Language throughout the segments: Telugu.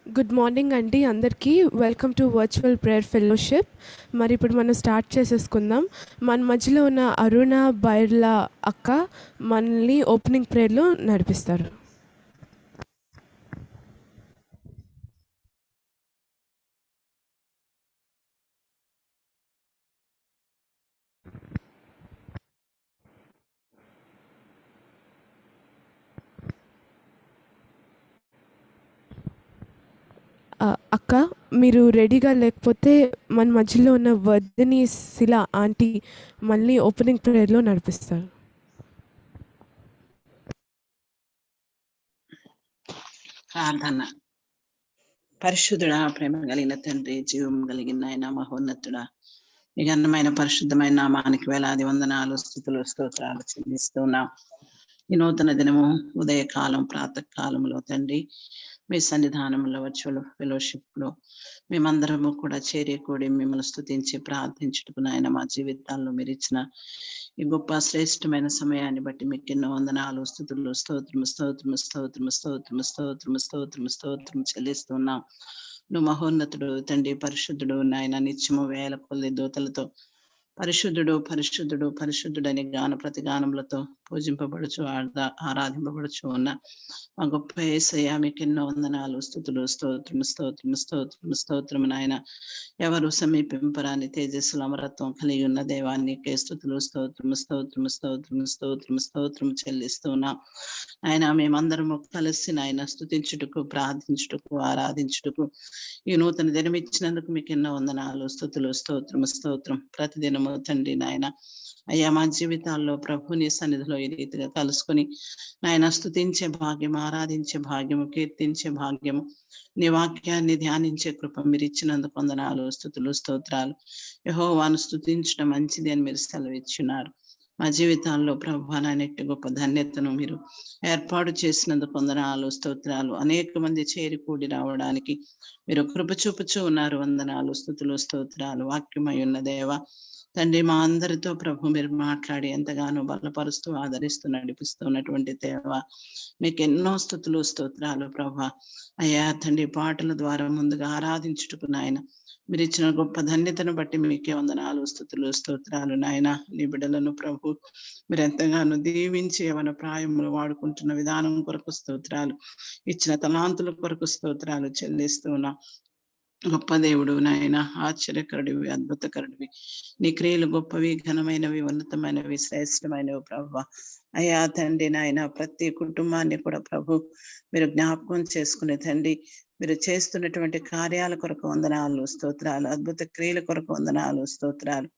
గుడ్ మార్నింగ్ అండి అందరికీ. Welcome to virtual prayer fellowship. మరి ఇప్పుడు మనం స్టార్ట్ చేసేసుకుందాం. మన మధ్యలో ఉన్న అరుణ బైర్లా అక్క మనల్ని ఓపెనింగ్ ప్రేయర్లో నడిపిస్తారు. అక్క మీరు రెడీగా లేకపోతే మన మధ్యలో ఉన్న వర్ధిని శిల ఆంటీ మళ్ళీ ఓపెనింగ్ ప్రేయర్లో నడిపిస్తారు. ప్రార్థన. పరిశుద్ధుడా, ప్రేమ కలిగిన తండ్రి, జీవం కలిగిన ఆయన, మహోన్నతుడా, మీ ఘనమైన పరిశుద్ధమైన నామానికి వేలాది వందనాలు, స్తుతులు, స్తోత్రాలు చెల్లిస్తున్నాం. ఈ నూతన దినము ఉదయకాలం ప్రాతకాలంలో తండ్రి మీ సన్నిధానంలో వర్చువల్ ఫెలోషిప్ లో మేమందరము కూడా చేరి మిమ్మల్ని స్తుతించి ప్రార్థించుటకు నాయన మా జీవితాల్లో మీరు ఇచ్చిన ఈ గొప్ప శ్రేష్టమైన సమయాన్ని బట్టి మీకు ఎన్నో వందనాలు, స్తుతులు, స్తోత్రము స్తోత్రము స్తోత్రము స్తోత్రము స్తోత్రము స్తోత్రము స్తోత్రము చెల్లిస్తున్నాం. నువ్వు మహోన్నతుడు తండ్రి, పరిశుద్ధుడు నాయన, నిత్యము వేల కొద్ది దూతలతో పరిశుద్ధుడు పరిశుద్ధుడు పరిశుద్ధుడని గాన ప్రతిగానములతో పూజింపబడుచు ఆరాధింపబడుచు ఉన్న మా గొప్ప యేసయ్య మీకు ఎన్నో వందనాలు, స్తుతులు, స్తోత్రము స్తోత్రము స్తోత్రము స్తోత్రము నాయన. ఎవరు సమీపింపరాని తేజస్సుల అమరత్వం కలిగి ఉన్న దేవానికి స్తుతులు, స్తోత్రము స్తోత్రము స్తోత్రము స్తోత్రము స్తోత్రము చెల్లిస్తున్నాం. ఆయన మేమందరము కలిసి నాయన స్తుతించుటకు, ప్రార్థించుటకు, ఆరాధించుటకు ఈ నూతన దినం ఇచ్చినందుకు మీకు ఎన్నో వందనాలు, స్తుతులు, స్తోత్రము స్తోత్రం. ప్రతిదినము తండ్రి నాయన అయ్యా మా జీవితాల్లో ప్రభుని సన్నిధిలో ఈ రీతిగా కలుసుకొని నాయన స్తుతించే భాగ్యము, ఆరాధించే భాగ్యము, కీర్తించే భాగ్యము, నీ వాక్యాన్ని ధ్యానించే కృప మీరు ఇచ్చినందుకు వందనాలు, స్తుతులు, స్తోత్రాలు. యెహోవాను స్తుతించడం మంచిది అని మీరు సెలవిచ్చున్నారు. మా జీవితాల్లో ప్రభు అనేటి గొప్ప ధన్యతను మీరు ఏర్పాటు చేసినందుకు వందనాలు, స్తోత్రాలు. అనేక మంది చేరి కూడి రావడానికి మీరు కృప చూపుచూ ఉన్నారు. వందనాలు, స్తుతులు, స్తోత్రాలు. వాక్యమై ఉన్న దేవ తండ్రి, మా అందరితో ప్రభు మీరు మాట్లాడి ఎంతగానో బలపరుస్తూ ఆదరిస్తూ నడిపిస్తున్నటువంటి దేవ మీకు ఎన్నో స్తుతులు, స్తోత్రాలు ప్రభా. అయ్యా తండ్రి, పాటల ద్వారా ముందుగా ఆరాధించుటకు నాయన మీరు ఇచ్చిన గొప్ప ధన్యతను బట్టి మీకే వందనాలు, స్తుతులు, స్తోత్రాలు నాయన. నీ బిడ్డలను ప్రభు మీరు ఎంతగానో దీవించి యవన ప్రాయములు వాడుకుంటున్న విధానం కొరకు స్తోత్రాలు, ఇచ్చిన తలాంతుల కొరకు స్తోత్రాలు చెల్లిస్తున్నాం. గొప్ప దేవుడు నాయన, ఆశ్చర్యకరుడివి, అద్భుతకరుడివి. నీ క్రియలు గొప్పవి, ఘనమైనవి, ఉన్నతమైనవి, శ్రేష్టమైనవి ప్రభు. అయ్యా తండ్రి నాయన, ప్రతి కుటుంబాన్ని కూడా ప్రభు మీరు జ్ఞాపకం చేసుకునే తండ్రి, మీరు చేస్తున్నటువంటి కార్యాల కొరకు వందనాలు, స్తోత్రాలు. అద్భుత క్రియల కొరకు వందనాలు, స్తోత్రాలు.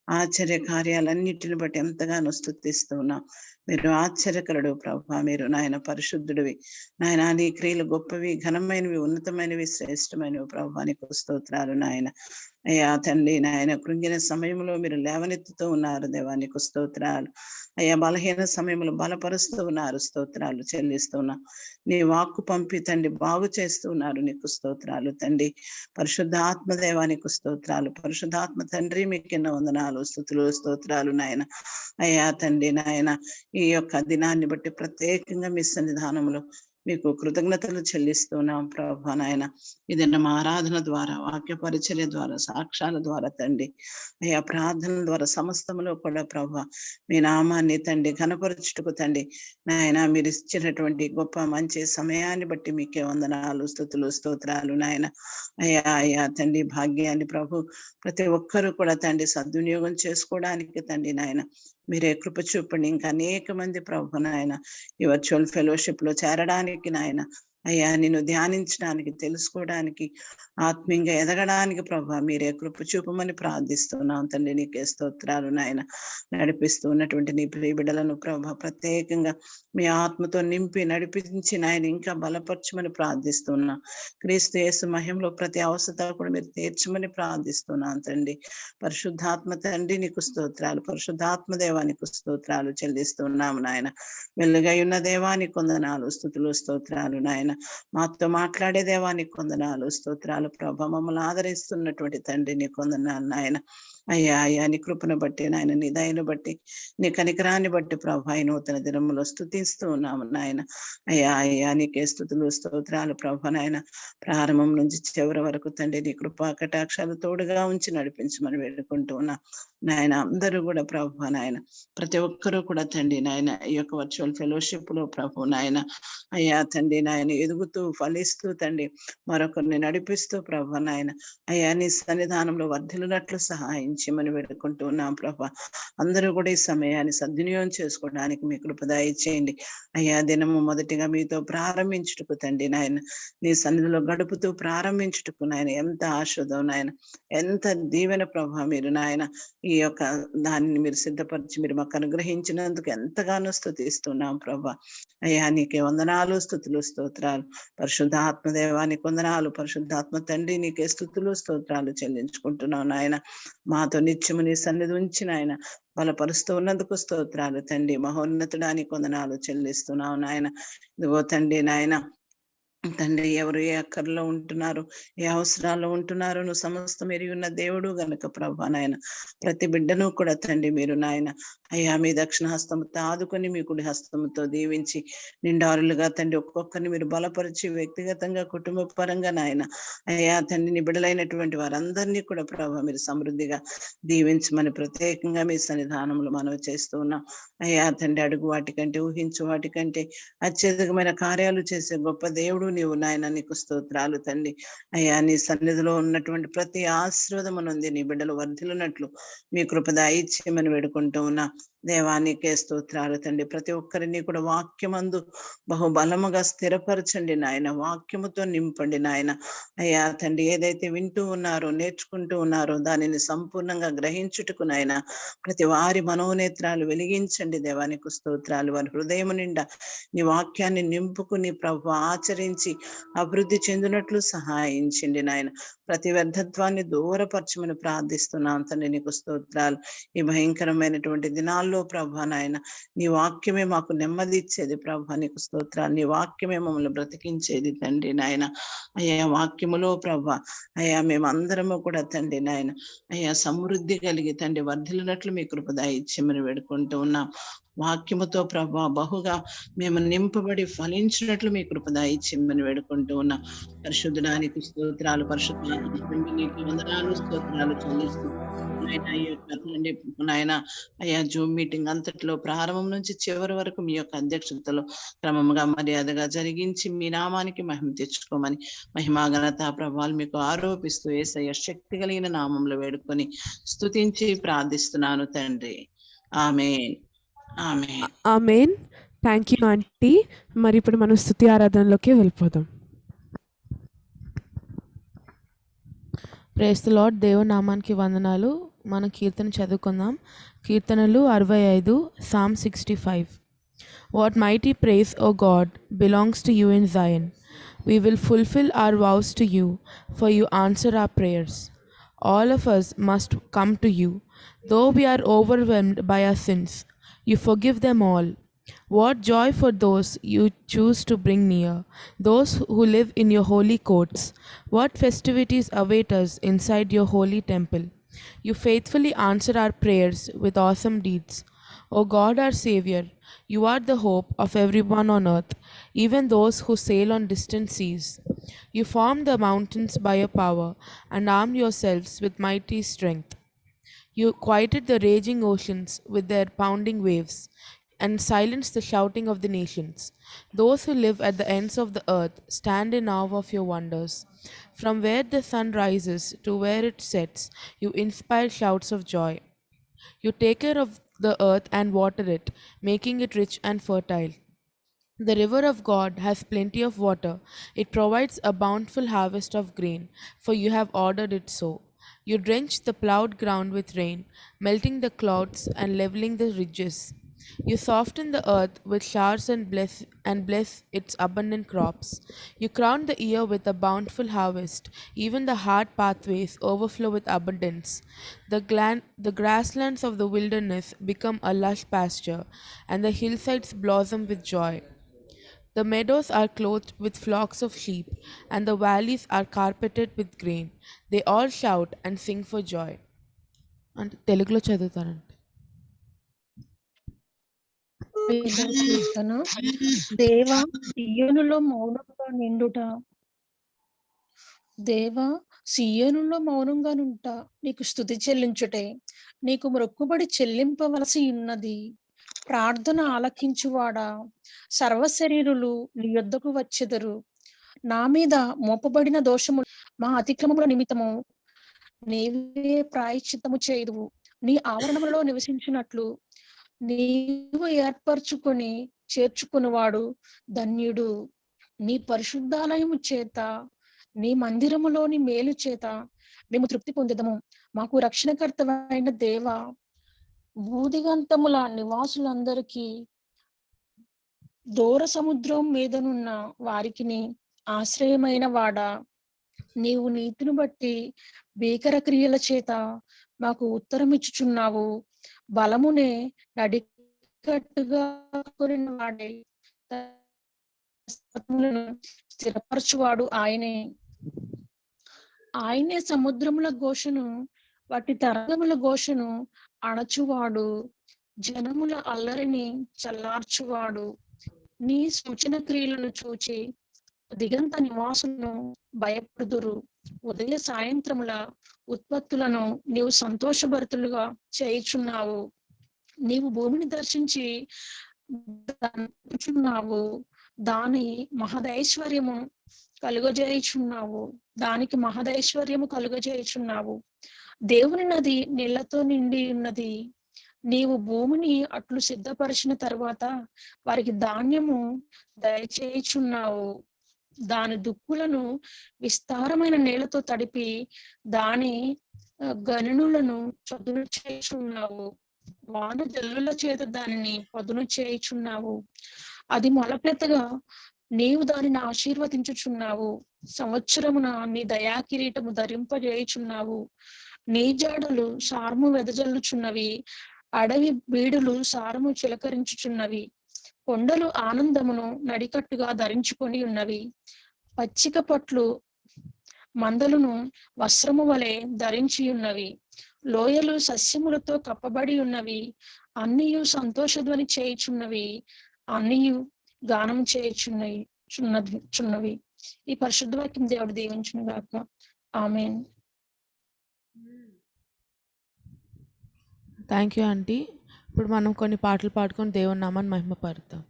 ఆశ్చర్య కార్యాలన్నిటిని బట్టి ఎంతగానో స్తుతిస్తున్నాం. మీరు ఆశ్చర్యకరుడు ప్రభు, మీరు నాయన పరిశుద్ధుడివి నాయన. నీ క్రియలు గొప్పవి, ఘనమైనవి, ఉన్నతమైనవి, శ్రేష్టమైనవి ప్రభు. నీకు స్తోత్రాలు నాయన. అయ్యా తండ్రి నాయన, కృంగిన సమయంలో మీరు లేవనెత్తుతూ ఉన్నారు దేవా, నీకు స్తోత్రాలు. అయ్యా బలహీన సమయంలో బలపరుస్తూ ఉన్నారు, స్తోత్రాలు చెల్లిస్తున్నా. నీ వాక్కు పంపి తండ్రి బాగు చేస్తూ ఉన్నారు, నీకు స్తోత్రాలు తండ్రి. పరిశుద్ధాత్మ దేవా నీకు స్తోత్రాలు. పరిశుద్ధాత్మ తండ్రి మీకు ఎన్నో వందనాలు, స్తుతులు, స్తోత్రాలు నాయన. అయ్యా తండ్రి నాయన, ఈ యొక్క దినాన్ని బట్టి ప్రత్యేకంగా మీ సన్నిధానంలో మీకు కృతజ్ఞతలు చెల్లిస్తున్నాం ప్రభా నాయన. ఇదన్న మా ఆరాధన ద్వారా, వాక్య పరిచర్య ద్వారా, సాక్ష్యాల ద్వారా తండ్రి, అయ్యా ప్రార్థనల ద్వారా సమస్తములో కూడా ప్రభా మీ నామాన్ని తండ్రి ఘనపరచుటకు తండ్రి నాయన మీరు ఇచ్చినటువంటి గొప్ప మంచి సమయాన్ని బట్టి మీకే వందనాలు, స్తుతులు, స్తోత్రాలు నాయన. అయ్యా తండ్రి, భాగ్యాన్ని ప్రభు ప్రతి ఒక్కరూ కూడా తండ్రి సద్వినియోగం చేసుకోవడానికి తండ్రి నాయన మీరే కృప చూపండి. ఇంకా అనేక మంది ప్రభు నాయన ఈ వర్చువల్ ఫెలోషిప్ లో చేరడానికి నాయన, అయ్యా నిన్ను ధ్యానించడానికి, తెలుసుకోవడానికి, ఆత్మీయంగా ఎదగడానికి ప్రభా మీరే కృప చూపమని ప్రార్థిస్తున్నాం తండ్రి. నీకే స్తోత్రాలు నాయన. నడిపిస్తూ ఉన్నటువంటి నీ ప్రియ బిడ్డలను ప్రభా ప్రత్యేకంగా మీ ఆత్మతో నింపి నడిపించి నాయన ఇంకా బలపరచమని ప్రార్థిస్తున్నాం. క్రీస్తు యేసు మహిమలో ప్రతి అవసరత కూడా మీరు తీర్చమని ప్రార్థిస్తున్నాం తండ్రి. పరిశుద్ధాత్మ తండ్రి నీకు స్తోత్రాలు. పరిశుద్ధాత్మ దేవానికి స్తోత్రాలు చెల్లిస్తున్నాము నాయన. వెలుగై ఉన్న దేవానికి వందనాలు, స్తుతులు, స్తోత్రాలు నాయన. మాతో మాట్లాడే దేవానికి వందనాలు, స్తోత్రాలు ప్రభ. మమ్మల్ని ఆదరిస్తున్నటువంటి తండ్రి నీకు వందనాలు నాయన. అయ్యా నీ కృపను బట్టి నాయన, నీ దయను బట్టి, నీ కనికరాన్ని బట్టి ప్రభా ఈ నూతన దినములో స్తుతిస్తూ ఉన్నాము నాయన. అయ్యా నీకే స్తుతులు స్తోత్రాలు ప్రభా నాయన. ప్రారంభం నుంచి చివరి వరకు తండ్రి నీ కృపా కటాక్షాలు తోడుగా ఉంచి నడిపించమని వేడుకుంటూ ఉన్నా నాయన. అందరూ కూడా ప్రభా నాయన, ప్రతి ఒక్కరూ కూడా తండ్రి నాయన ఈ యొక్క వర్చువల్ ఫెలోషిప్ లో ప్రభు నాయన అయ్యా తండ్రి నాయన ఎదుగుతూ ఫలిస్తూ తండ్రి మరొకరిని నడిపిస్తూ ప్రభా నాయన అయ్యా నీ సన్నిధానంలో వర్ధిల్లునట్లు సహాయం చేయమని వేడుకుంటూ ఉన్నాం ప్రభా. అందరూ కూడా ఈ సమయాన్ని సద్వినియోగం చేసుకోవడానికి మీ కృప దయచేయండి అయ్యా. దినము మొదటిగా మీతో ప్రారంభించుటకు తండ్రి నాయన, నీ సన్నిధిలో గడుపుతూ ప్రారంభించుటకు నాయన ఎంత ఆశోదం నాయన, ఎంత దీవెన ప్రభా మీరు నాయన. ఈ యొక్క దానిని మీరు సిద్ధపరిచి మీరు మాకు అనుగ్రహించినందుకు ఎంతగానో స్తుతిస్తున్నాం ప్రభా. అయ్యా నీకే వందనాలు, స్తుతులు స్తోత్రాలు. పరిశుద్ధాత్మ దేవానికి వందనాలు, పరిశుద్ధాత్మ తండ్రి నీకే స్తుతులు స్తోత్రాలు చెల్లించుకుంటున్నాం నాయన. మాతో నిత్యము నీ సన్నిధి ఉంచి నాయన బలపరుస్తూ ఉన్నందుకు స్తోత్రాలు తండ్రి. మహోన్నతుడానికి వందనాలు చెల్లిస్తున్నావు నాయన. ఇదిగో తండ్రి నాయన తండ్రి ఎవరు ఏ అక్కర్లో ఉంటున్నారు, ఏ అవసరాల్లో ఉంటున్నారో నువ్వు సమస్తం ఎరిగి ఉన్న దేవుడు గనుక ప్రభా నాయన ప్రతి బిడ్డను కూడా తండ్రి మీరు నాయన అయ్యా మీ దక్షిణ హస్తముతో ఆదుకొని మీ కుడి హస్తముతో దీవించి నిండారులుగా తండ్రి ఒక్కొక్కరిని మీరు బలపరిచి వ్యక్తిగతంగా కుటుంబ పరంగా నాయన అయ్యా తండ్రి నీ బిడ్డలైనటువంటి వారందరినీ కూడా ప్రభా మీరు సమృద్ధిగా దీవించమని ప్రత్యేకంగా మీ సన్నిధానంలో మనవి చేస్తూ ఉన్నాం అయ్యా తండ్రి. అడుగు వాటికంటే ఊహించు వాటికంటే అత్యధికమైన కార్యాలు చేసే గొప్ప దేవుడు నీవు నాయన, నీకు స్తోత్రాలు తండ్రి. అయ్యా నీ సన్నిధిలో ఉన్నటువంటి ప్రతి ఆశీర్వాదమునుంది నీ బిడ్డలు వర్ధిల్లునట్లు మీ కృప దయచేయమని వేడుకుంటూ ఉన్నా దేవానికే స్తోత్రాలు తండ్రి. ప్రతి ఒక్కరిని కూడా వాక్యమందు బహుబలముగా స్థిరపరచండి నాయన, వాక్యముతో నింపండి నాయన. అయ్యా తండ్రి ఏదైతే వింటూ ఉన్నారో నేర్చుకుంటూ ఉన్నారో దానిని సంపూర్ణంగా గ్రహించుటకు నాయన ప్రతి వారి మనోనేత్రాలు వెలిగించండి దేవానికి స్తోత్రాలు. వారి హృదయం నిండా నీ వాక్యాన్ని నింపుకుని ప్రభు ఆచరించి అభివృద్ధి చెందినట్లు సహాయించండి నాయన. ప్రతి వ్యర్థత్వాన్ని దూరపరచమని ప్రార్థిస్తున్నాం తండ్రి, నీకు స్తోత్రాలు. ఈ భయంకరమైనటువంటి దినాల్లో ప్రభా నాయన నీ వాక్యమే మాకు నెమ్మది ఇచ్చేది ప్రభా, నీకు స్తోత్రాలు. నీ వాక్యమే మమ్మల్ని బ్రతికించేది తండ్రి నాయన. అయ్యా వాక్యములో ప్రభా అయ్యా మేమందరము కూడా తండ్రి నాయన అయ్యా సమృద్ధి కలిగి తండ్రి వర్ధిల్లినట్లు మీ కృప దయచేయమని వేడుకుంటూ ఉన్నాం. వాక్యముతో ప్రభా బహుగా మేము నింపబడి ఫలించినట్లు మీ కృప దయచేయమని వేడుకుంటూ ఉన్నాం. పరిశుద్ధడానికి స్తోత్రాలు, పరిశుద్ధానికి వందనాలు స్తోత్రాలు చెల్లిస్తూ నాయన అయ్యా జూమ్ మీటింగ్ అంతట్లో ప్రారంభం నుంచి చివరి వరకు మీ యొక్క అధ్యక్షతలో క్రమంగా మర్యాదగా జరిగించి మీ నామానికి మహిమ తెచ్చుకోమని మహిమాఘనత ప్రభావాలు మీకు ఆరోపిస్తూ యేసయ్య శక్తి కలిగిన నామంలో వేడుకొని స్తుతించి ప్రార్థిస్తున్నాను తండ్రి. Amen amen amen. Thank you aunty. మరి ఇప్పుడు మనం స్తుతి ఆరాధనలోకి వెళ్ళిపోదాం. Praise the lord. దేవుని నామానికి వందనాలు. మనం కీర్తన చదువుకుందాం. కీర్తనలు 65, Psalm 65. What mighty praise, O God, belongs to you in Zion. We will fulfill our vows to you, for you answer our prayers. All of us must come to you. Though we are overwhelmed by our sins, you forgive them all. What joy for those you choose to bring near, those who live in your holy courts. What festivities await us inside your holy temple. You faithfully answer our prayers with awesome deeds. O God, our Savior, you are the hope of everyone on earth, even those who sail on distant seas. You formed the mountains by your power and armed yourselves with mighty strength. You quieted the raging oceans with their pounding waves and silenced the shouting of the nations. Those who live at the ends of the earth stand in awe of your wonders. From where the sun rises to where it sets, you inspire shouts of joy. You take care of the earth and water it, making it rich and fertile. The river of God has plenty of water. It provides a bountiful harvest of grain, for you have ordered it so. You drench the plowed ground with rain, melting the clouds and leveling the ridges. You soften the earth with showers and bless its abundant crops. You crown the year with a bountiful harvest. Even the hard pathways overflow with abundance. The grasslands of the wilderness become a lush pasture, and the hillsides blossom with joy. The meadows are clothed with flocks of sheep, and the valleys are carpeted with grain. They all shout and sing for joy. అంటే తెలుగులో చదువుతారండి. వేదం కీర్తన. దేవా సియోనులో మౌనంగా నిండుట. దేవా సియోనులో మౌనంగా నుంట నీకు స్తుతి చెల్లించుటే నీకు మొక్కుబడి చెల్లింపవలసి ఉన్నది. ప్రార్థన ఆలకించువాడా, సర్వశరీరులు నీ యొద్దకు వచ్చెదరు. నా మీద మోపబడిన దోషము మా అతిక్రమముల నిమిత్తము నీవే ప్రాయశ్చిత్తము చేయుదువు. నీ ఆవరణములలో నివసించినట్లు నీవు ఏర్పరచుకొని చేర్చుకునివాడు ధన్యుడు. నీ పరిశుద్ధాలయము చేత, నీ మందిరములోని మేలు చేత మేము తృప్తి పొందెదము. మాకు రక్షణకర్తవైన దేవా, భూదిగంతముల నివాసులందరికీ, దూర సముద్రం మీదనున్న వారికిని ఆశ్రయమైన వాడా, నీవు నీతిని బట్టి భీకర క్రియల చేత మాకు ఉత్తరమిచ్చుచున్నావు. బలమునే నడికట్టుగా కొనిన వాడే స్థిరపరచువాడు ఆయనే. ఆయనే సముద్రముల ఘోషను, వాటి తరంగముల ఘోషను అణచువాడు. జనముల అల్లరిని చల్లార్చువాడు. నీ సూచన క్రియలను చూచి దిగంత నివాసులను భయపడుదురు. ఉదయ సాయంత్రముల ఉత్పత్తులను నీవు సంతోషభరితులుగా చేయుచున్నావు. నీవు భూమిని దర్శించి చున్నావు. దాని మహదైశ్వర్యము కలుగజేయుచున్నావు. దానికి మహదైశ్వర్యము కలుగజేయుచున్నావు. దేవుని నది నీళ్లతో నిండి ఉన్నది. నీవు భూమిని అట్లు సిద్ధపరిచిన తరువాత వారికి ధాన్యము దయచేయుచున్నావు. దాని దుక్కులను విస్తారమైన నేలతో తడిపి దాని గనులను చదును చేయుచున్నావు. వాన జల్లుల చేత దానిని పదును చేయుచున్నావు. అది మొలపెత్తగా నీవు దానిని ఆశీర్వదించుచున్నావు. సంవత్సరమున నీ దయా కిరీటము ధరింపజేయుచున్నావు. నీ జాడలు సారము వెదజల్లుచున్నవి. అడవి బీడులు సారము చిలకరించుచున్నవి. కొండలు ఆనందమును నడికట్టుగా ధరించుకొని ఉన్నవి. పచ్చిక పట్లు మందలను వస్త్రము వలె ధరించి ఉన్నవి. లోయలు సస్యములతో కప్పబడి ఉన్నవి. అన్నియు సంతోషధ్వని చేయుచున్నవి. అన్నియు గానం చేయుచున్నవి. ఈ పరిశుద్ధ వాక్యం దేవుడు దీవించును గాక. ఆమేన్. Thank you aunty. ఇప్పుడు మనం కొన్ని పాటలు పాడుకొని దేవుని నామాన్ని మహిమపడతాం.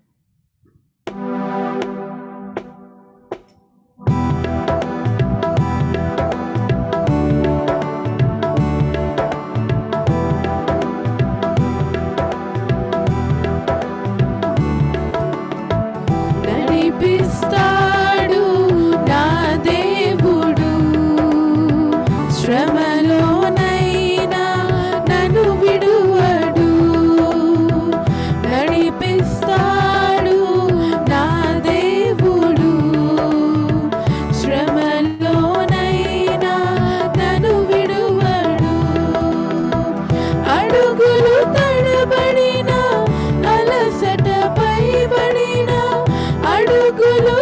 నడిపిస్తాడు నా దేవుడు, శ్రమలోనైనా నన్ను విడువడు. నడిపిస్తాడు నా దేవుడు, శ్రమలోనైనా నన్ను విడువడు. అడుగులు తడబడిన, అలసట పైబడిన, అడుగులు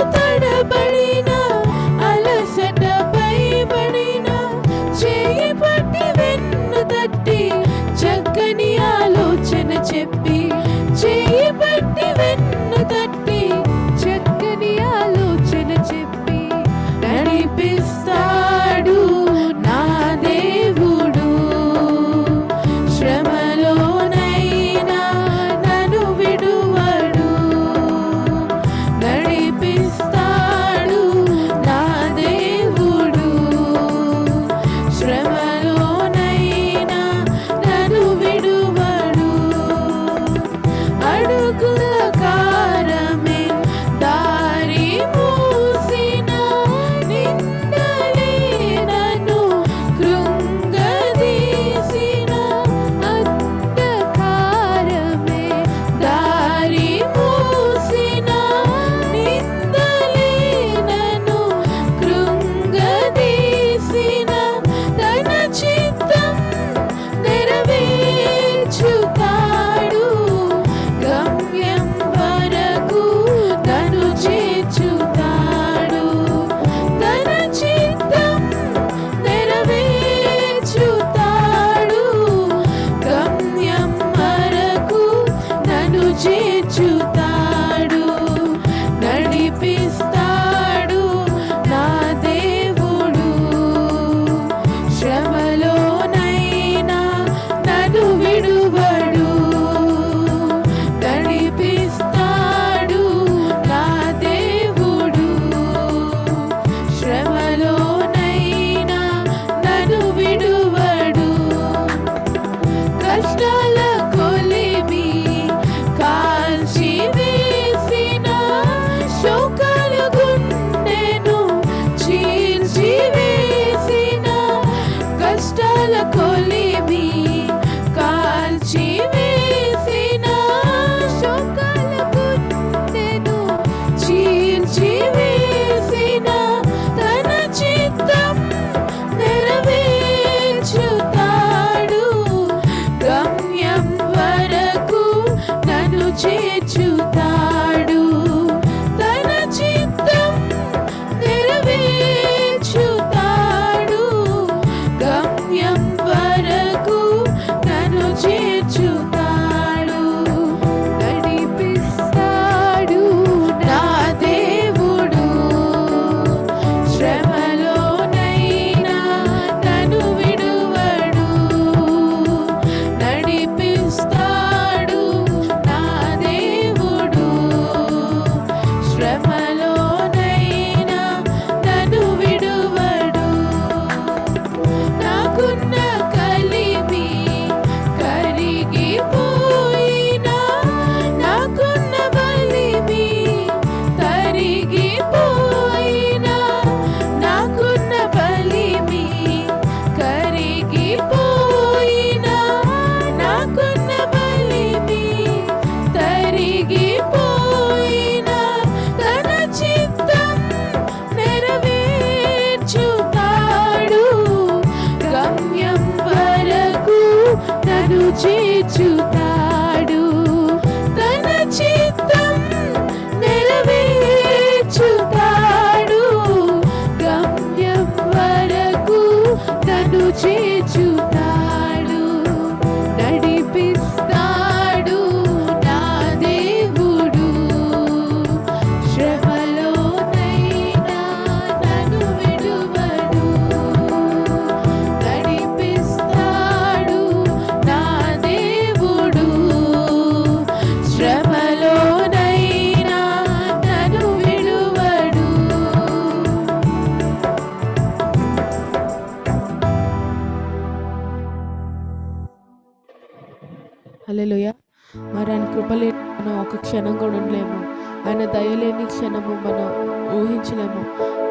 ఆయన దయలేని క్షణము మనం ఊహించలేము.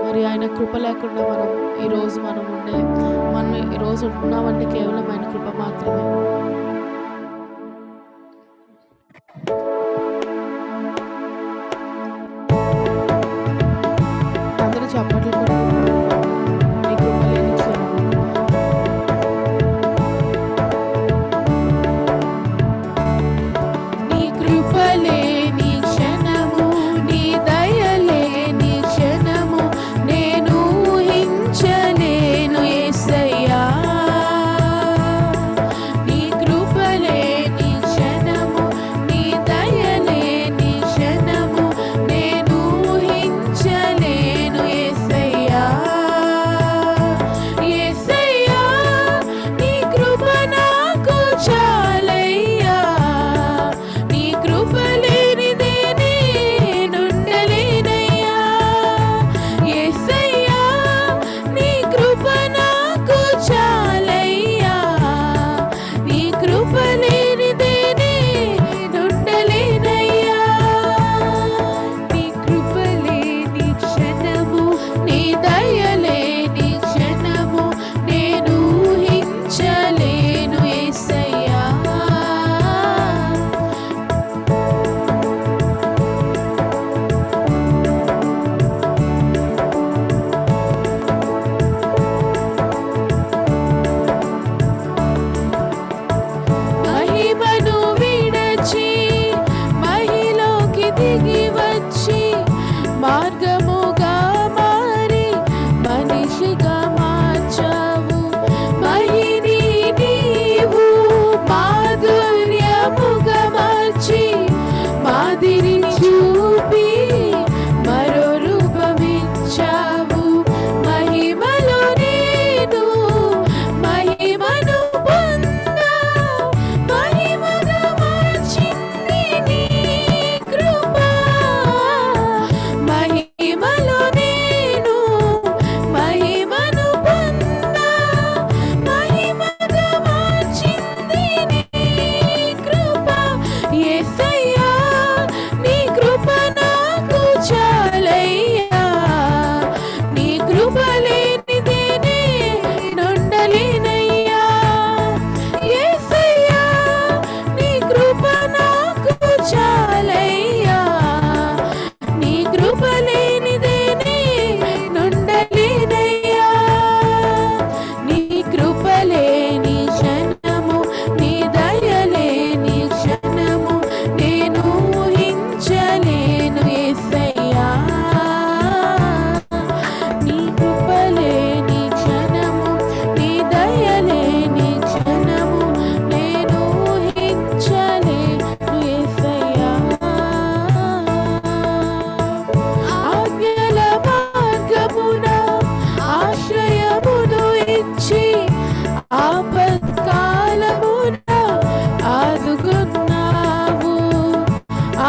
మరి ఆయన కృప లేకుండా మనం ఈరోజు మనం ఈరోజు ఉన్నామంటే కేవలం ఆయన కృప మాత్రమే. అందరూ చప్పట్లు కొట్టుకుందాం. నీ కృప లేని క్షణము. నీ కృప లేని క్షణము, నీ దయ లేని క్షణము నేను ఊహించలేను యేసయ్యా. నీ కృప లేని క్షణము, నీ దయ లేని క్షణము నేను ఊహించలేను యేసయ్యా. యేసయ్యా నీ కృప నాకు చాలయ్యా. నీ కృప లేనిదే నేనుండలేనయ్యా. యేసయ్యా నీ కృప నాకు చాలయ్యా. నీ కృప లేనిదే నేనుండలేనయ్యా. నీ కృప లేని క్షణము, నీ దయ లేని క్షణము నేను ఊహించలేను యేసయ్యా. మహిమను విడచి మహిలోకి దిగి వచ్చి మార్గముగా మారి మనిషిగా మార్చావు. మహిని నీవు మాధుర్యముగా మార్చి మాదిరిని చూపి మరో రూపమిచ్చావు. మహిమలో నేను మహిమను పొందా, మహిమగా మార్చింది నీ కృప. మహిమలో నేను మహిమను పొందా, మహిమగా మార్చింది నీ కృప. యేసయ్యా నీ కృప నాకు చాలయ్యా. నీ కృప లేనిదే నేనుండలేనయ్యా. యేసయ్యా నీ కృప నాకు చాలయ్యా. నీ కృప లేనిదే నేనుండలేనయ్యా. నీ కృప లేని క్షణము, నీ దయ లేని క్షణము నేను ఊహించలేను యేసయ్యా. నీ కృప లేని క్షణము, నీ దయ లేని క్షణము నేను ఊహించలేను యేసయ్యా. ఆజ్ఞల మార్గమున ఆశ్రయమును ఇచ్చి ఆపత్కాలమున ఆదుకున్నావు.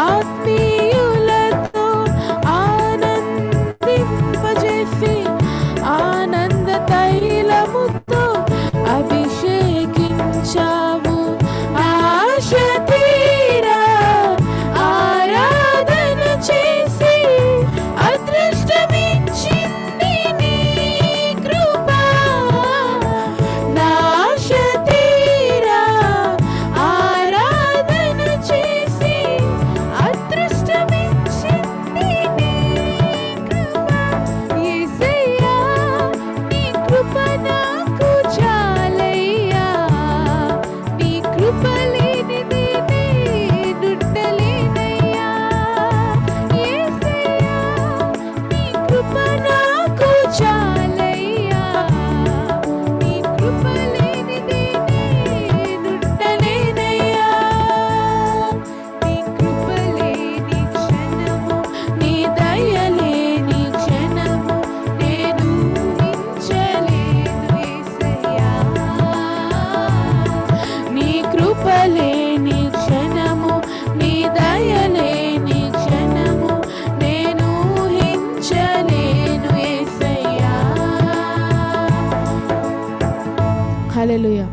ఆత్మీయులతో ఆనందింపజేసి ఆనంద తైలముతో అభిషేకించావు. ఆశ తీరా ఆరాధన చేసి అదృష్టమిచ్చింది నీ కృప. నా ఆశ తీరా ఆరాధన చేసి అదృష్టమిచ్చింది నీ కృప. యేసయ్యా నీ కృప నాకు చాలయ్యా. నీ కృప లేనిదే నేనుండలేనయ్యా. యేసయ్యా నీ కృప నాకు చాలయ్యా. నీ కృప లేనిదే నేనుండలేనయ్యా. నీ కృప లేని క్షణము, నీ దయ లేని క్షణము నేను ఊహించలేను యేసయ్యా. నీ కృప లేని క్షణము, నీ దయ లేని క్షణము నేను ఊహించలేను యేసయ్యా. హల్లెలూయా.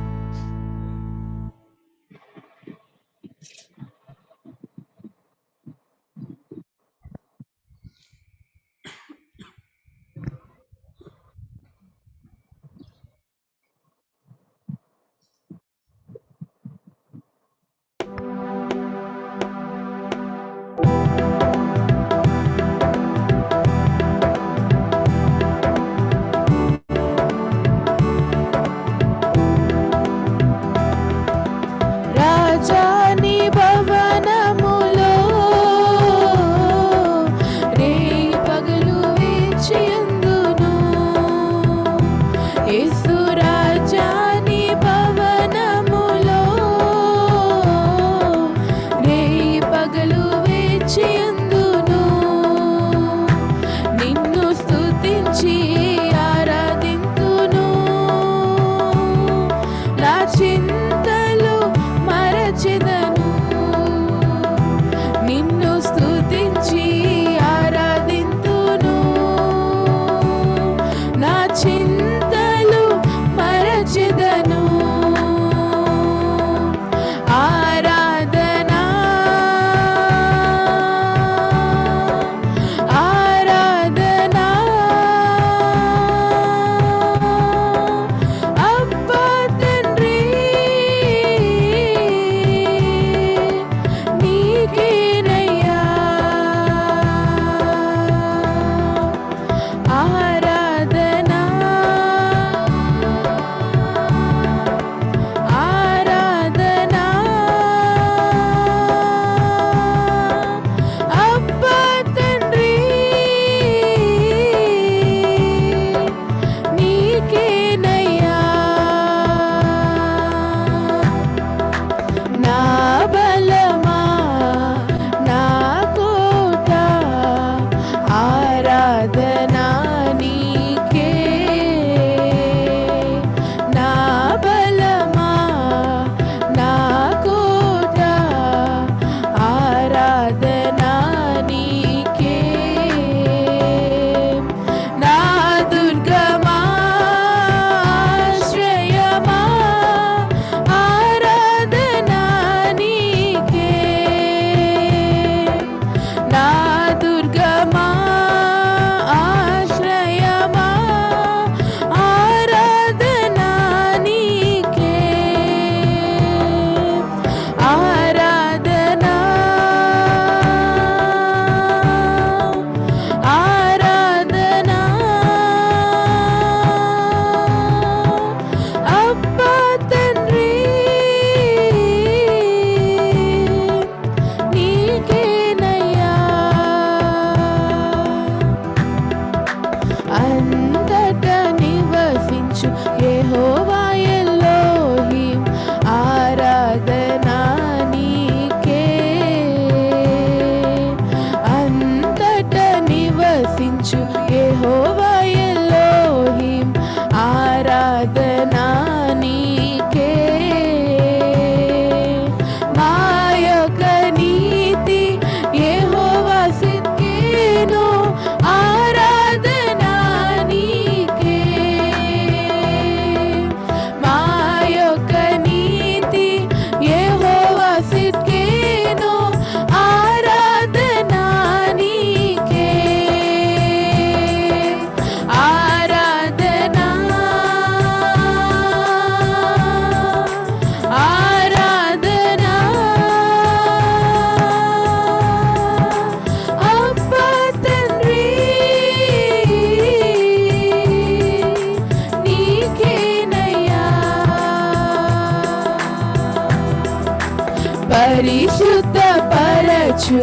పరిశుద్ధపరచు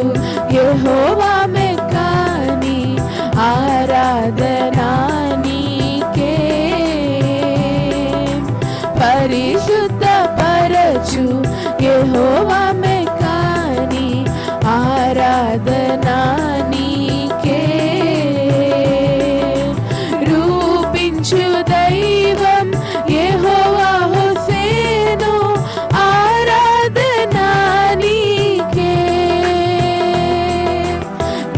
యెహోవా మెక్కాని ఆరాధనా నీకే. పరిశుద్ధపరచు యెహోవా మెక్కాని ఆరాధనా నీకే. రూపించు దైవం యెహోవా హోసేను ఆరాధనా నీకే.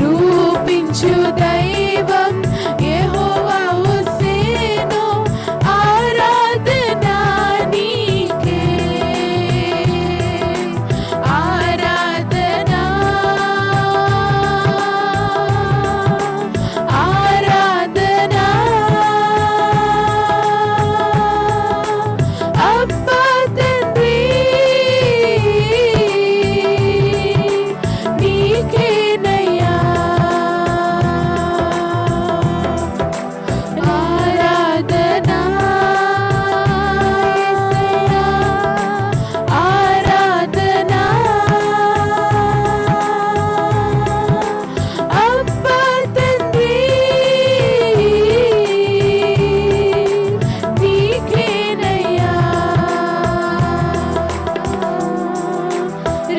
రూపించు దైవం యెహోవా హోసేను ఆరాధనా నీకే. ఆరాధనా ఆరాధనా అబ్బా తండ్రి నీకేనయ్యా. ఆరాధనా ఆరాధనా అబ్బా తండ్రి నీకేనయ్యా.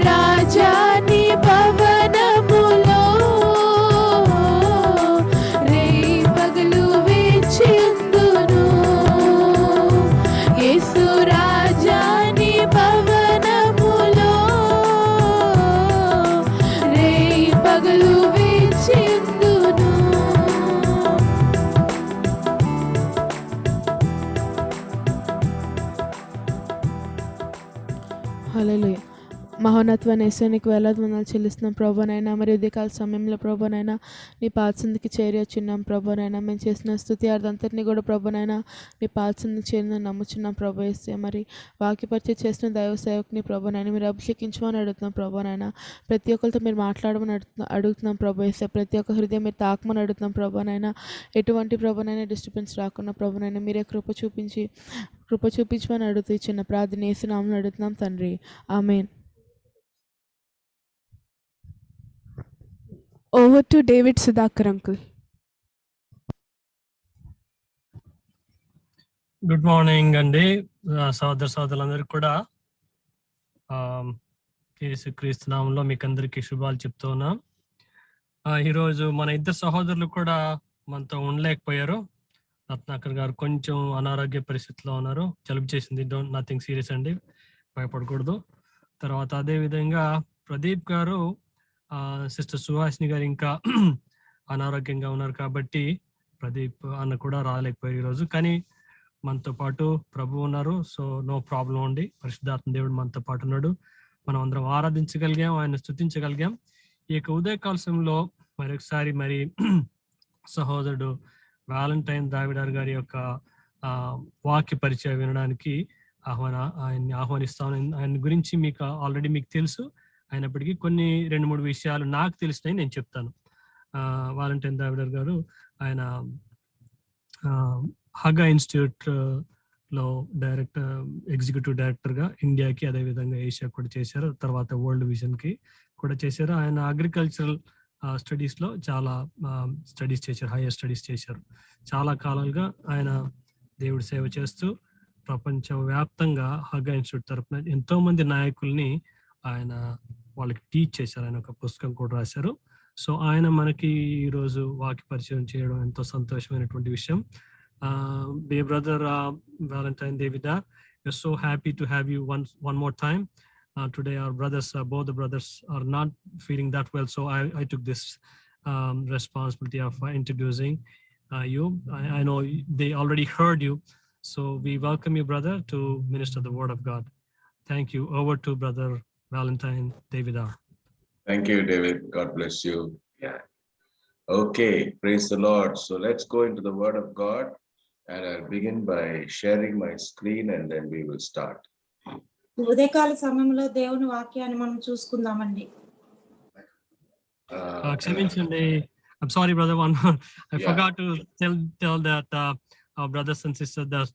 రాజాని భవనములో రేయి పగలు వేచియుందును. యేసు రాజాని భవనములో రేయి పగలు వేచియుందును. హల్లెలూయా. మహోన్నతమైన యేసునికి వేలాది వందనాలు చెల్లిస్తున్నాం ప్రభునైనా. మరి ఉదయకాల సమయంలో ప్రభునైనా నీ పాదసన్నిధికి చేరి వచ్చిన్నాం ప్రభునైనా. మేము చేసిన స్తుతి అర్థంతటిని కూడా ప్రభునైనా నీ పాదసన్నిధికి చేరిన నమ్ముచున్నాం ప్రభు యేసే. మరి వాక్యపరిచయం చేసిన దైవ సేవకుని ప్రభునైనా మీరు అభిషేకించమని అడుగుతున్నాం ప్రభునైనా. ప్రతి ఒక్కరితో మీరు మాట్లాడమని అడుగుతున్నాం ప్రభు యేసే. ప్రతి ఒక్క హృదయం మీరు తాకమని అడుగుతున్నాం ప్రభునైనా. ఎటువంటి ప్రభునైనా డిస్టర్బెన్స్ రాకుండా ప్రభునైనా మీరే కృప చూపించమని అడుగుతూ ఇచ్చిన ప్రార్థన యేసు నామములో అడుగుతున్నాం తండ్రి, ఆమేన్. Over to David Sudhakar uncle. Good morning అండి సోదరులందరికీ కూడా యేసుక్రీస్తు నామంలో మీకు అందరికీ శుభాలు చెప్తూ ఉన్నాం. ఈరోజు మన ఇద్దరు సహోదరులు కూడా మనతో ఉండలేకపోయారు. రత్నాకర్ గారు కొంచెం అనారోగ్య పరిస్థితిలో ఉన్నారు, జలుబు చేసింది, నథింగ్ సీరియస్ అండి, భయపడకూడదు. తర్వాత అదే విధంగా ప్రదీప్ గారు, సిస్టర్ సుహాసిని గారు ఇంకా అనారోగ్యంగా ఉన్నారు కాబట్టి ప్రదీప్ అన్న కూడా రాలేకపోయారు ఈరోజు. కానీ మనతో పాటు ప్రభు ఉన్నారు, సో నో ప్రాబ్లం అండి. పరిశుద్ధాత్మ దేవుడు మనతో పాటు ఉన్నాడు, మనం అందరం ఆరాధించగలిగాం, ఆయన స్తుతించగలిగాం. ఈ యొక్క ఉదయకాల సమయంలో మరొకసారి మరి సహోదరుడు వాలంటైన్ దావిడార్ గారి యొక్క వాక్య పరిచయం వినడానికి ఆయన్ని ఆహ్వానిస్తాను. ఆయన గురించి ఆల్రెడీ మీకు తెలుసు, అయినప్పటికీ కొన్ని 2-3 విషయాలు నాకు తెలిసినవి నేను చెప్తాను. వాలంటైన్ దావిడార్ గారు ఆయన హగా ఇన్స్టిట్యూట్ లో ఎగ్జిక్యూటివ్ డైరెక్టర్ గా ఇండియాకి అదేవిధంగా ఏషియా కూడా చేశారు, తర్వాత వరల్డ్ విజన్ కి కూడా చేశారు. ఆయన అగ్రికల్చరల్ స్టడీస్ లో చాలా స్టడీస్ చేశారు, హైయర్ స్టడీస్ చేశారు. చాలా కాలాలుగా ఆయన దేవుడి సేవ చేస్తూ ప్రపంచ వ్యాప్తంగా హగా ఇన్స్టిట్యూట్ తరఫున ఎంతో మంది నాయకుల్ని ఆయన వాళ్ళకి టీచ్ చేశారు. ఆయన ఒక పుస్తకం కూడా రాశారు. సో ఆయన మనకి ఈరోజు వాక్య పరిచయం చేయడం ఎంతో సంతోషమైనటువంటి విషయం. Dear brother Valentine Davidar, we're so happy to have you one more time. Today our brothers, both the brothers are not feeling that well, so I took this responsibility of introducing you. I know they already heard you, so we welcome you, brother, to minister the word of God. Thank you. Over to brother Valentine Davidar. Thank you, David. God bless you. Yeah. Okay, praise the Lord. So let's go into the word of God. And I'll begin by sharing my screen and then we will start. ఉదయకాల సమయంలో దేవుని వాక్యాన్ని మనం చూసుకుందామండి. క్షమించండి, I'm sorry brother, one more. I forgot to tell that our brothers and sisters that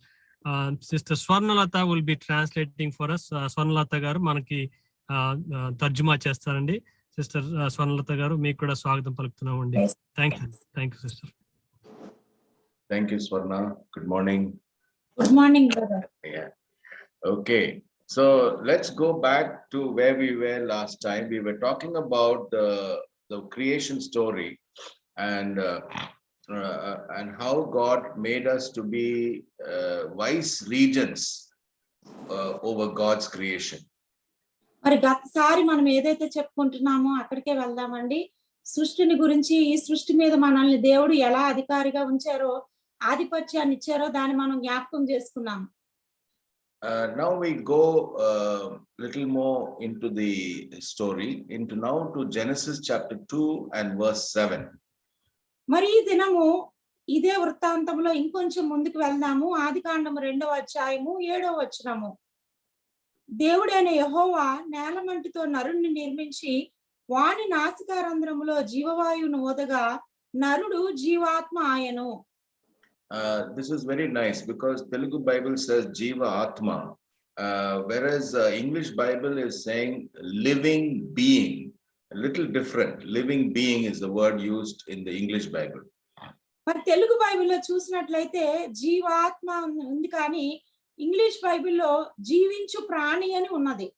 Sister Swarnalata will be translating for us. Swarnalata garu manaki తర్జుమా చేస్తారండి. సిస్టర్ స్వర్ణలత గారు, మీకు కూడా స్వాగతం పలుకుతున్నామండి. Thank you sister. Thank you, Swarna. Good morning. Good morning brother. Yeah. Okay. So let's go back to where we were last time. We were talking about the creation story and how God made us to be wise regents over God's creation. మరి గతసారి మనం ఏదైతే చెప్పుకుంటున్నామో అక్కడికే వెళ్దామండి. సృష్టిని గురించి, ఈ సృష్టి మీద మనల్ని దేవుడు ఎలా అధికారిగా ఉంచారో, ఆధిపత్యాన్ని ఇచ్చారో దాన్ని మనం జ్ఞాపకం చేసుకున్నాం. Now we go little more into the story, now to Genesis chapter 2 and verse 7. మరి ఈ దినము ఇదే వృత్తాంతంలో ఇంకొంచెం ముందుకు వెళ్దాము. ఆదికాండము 2వ అధ్యాయము 7వ వచనము. దేవుడైన యెహోవా నేలమంటితో నరుణ్ణి నిర్మించి వాని నాసికారంధ్రములో జీవవాయువును వదగా నరుడు జీవాత్మ ఆయను. This is very nice because Telugu Bible says Jiva Atma, whereas English Bible is saying living being. A little different. Living being is the word used in the English Bible. మరి తెలుగు బైబిల్లో చూసినట్లయితే జీవాత్మ ఉంది, కానీ ఇంగ్లీష్ బైబిల్లో జీవించు ప్రాణి అని ఉన్నది.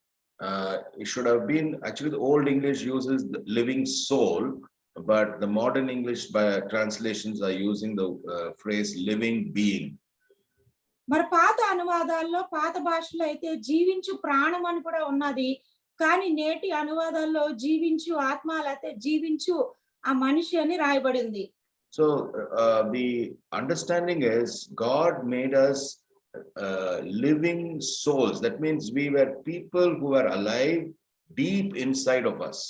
It should have been, actually the old English uses the living soul, but the modern English translations are using the phrase living being. మరి పాత అనువాదాల్లో, పాత భాషలో అయితే జీవించు ప్రాణం అని కూడా ఉన్నది, కానీ నేటి అనువాదాల్లో జీవించు ఆత్మ లేకపోతే జీవించు ఆ మనిషి అని రాయబడింది. So the understanding is God made us living souls. That means we were people who are alive deep inside of us.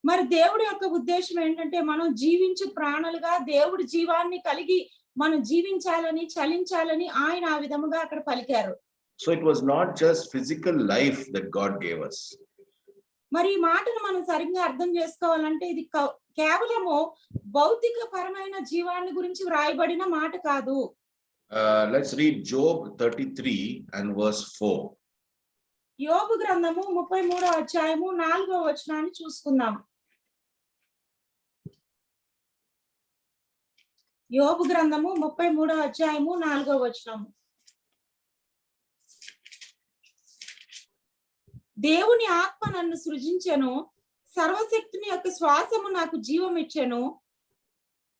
మరి దేవుడి యొక్క ఉద్దేశం ఏంటంటే మనం జీవించు ప్రాణులుగా దేవుడి జీవాన్ని కలిగి మనం జీవించాలని, చలించాలని ఆయన ఆ విధముగా అక్కడ పలికారు. So it was not just physical life that God gave us. మరి ఈ మాటను మనం సరిగ్గా అర్థం చేసుకోవాలంటే ఇది కేవలము భౌతిక పరమైన జీవాన్ని గురించి వ్రాయబడిన మాట కాదు. Let's read Job 33 and verse 4. యోబు గ్రంథము 33వ అధ్యాయము 4వ వచనాన్ని చూసుకుందాం. యోబు గ్రంథము 33వ అధ్యాయము 4వ వచనము. దేవుని ఆత్మ నన్ను సృజించెను, సర్వశక్తుని యొక్క శ్వాసము నాకు జీవం ఇచ్చెను.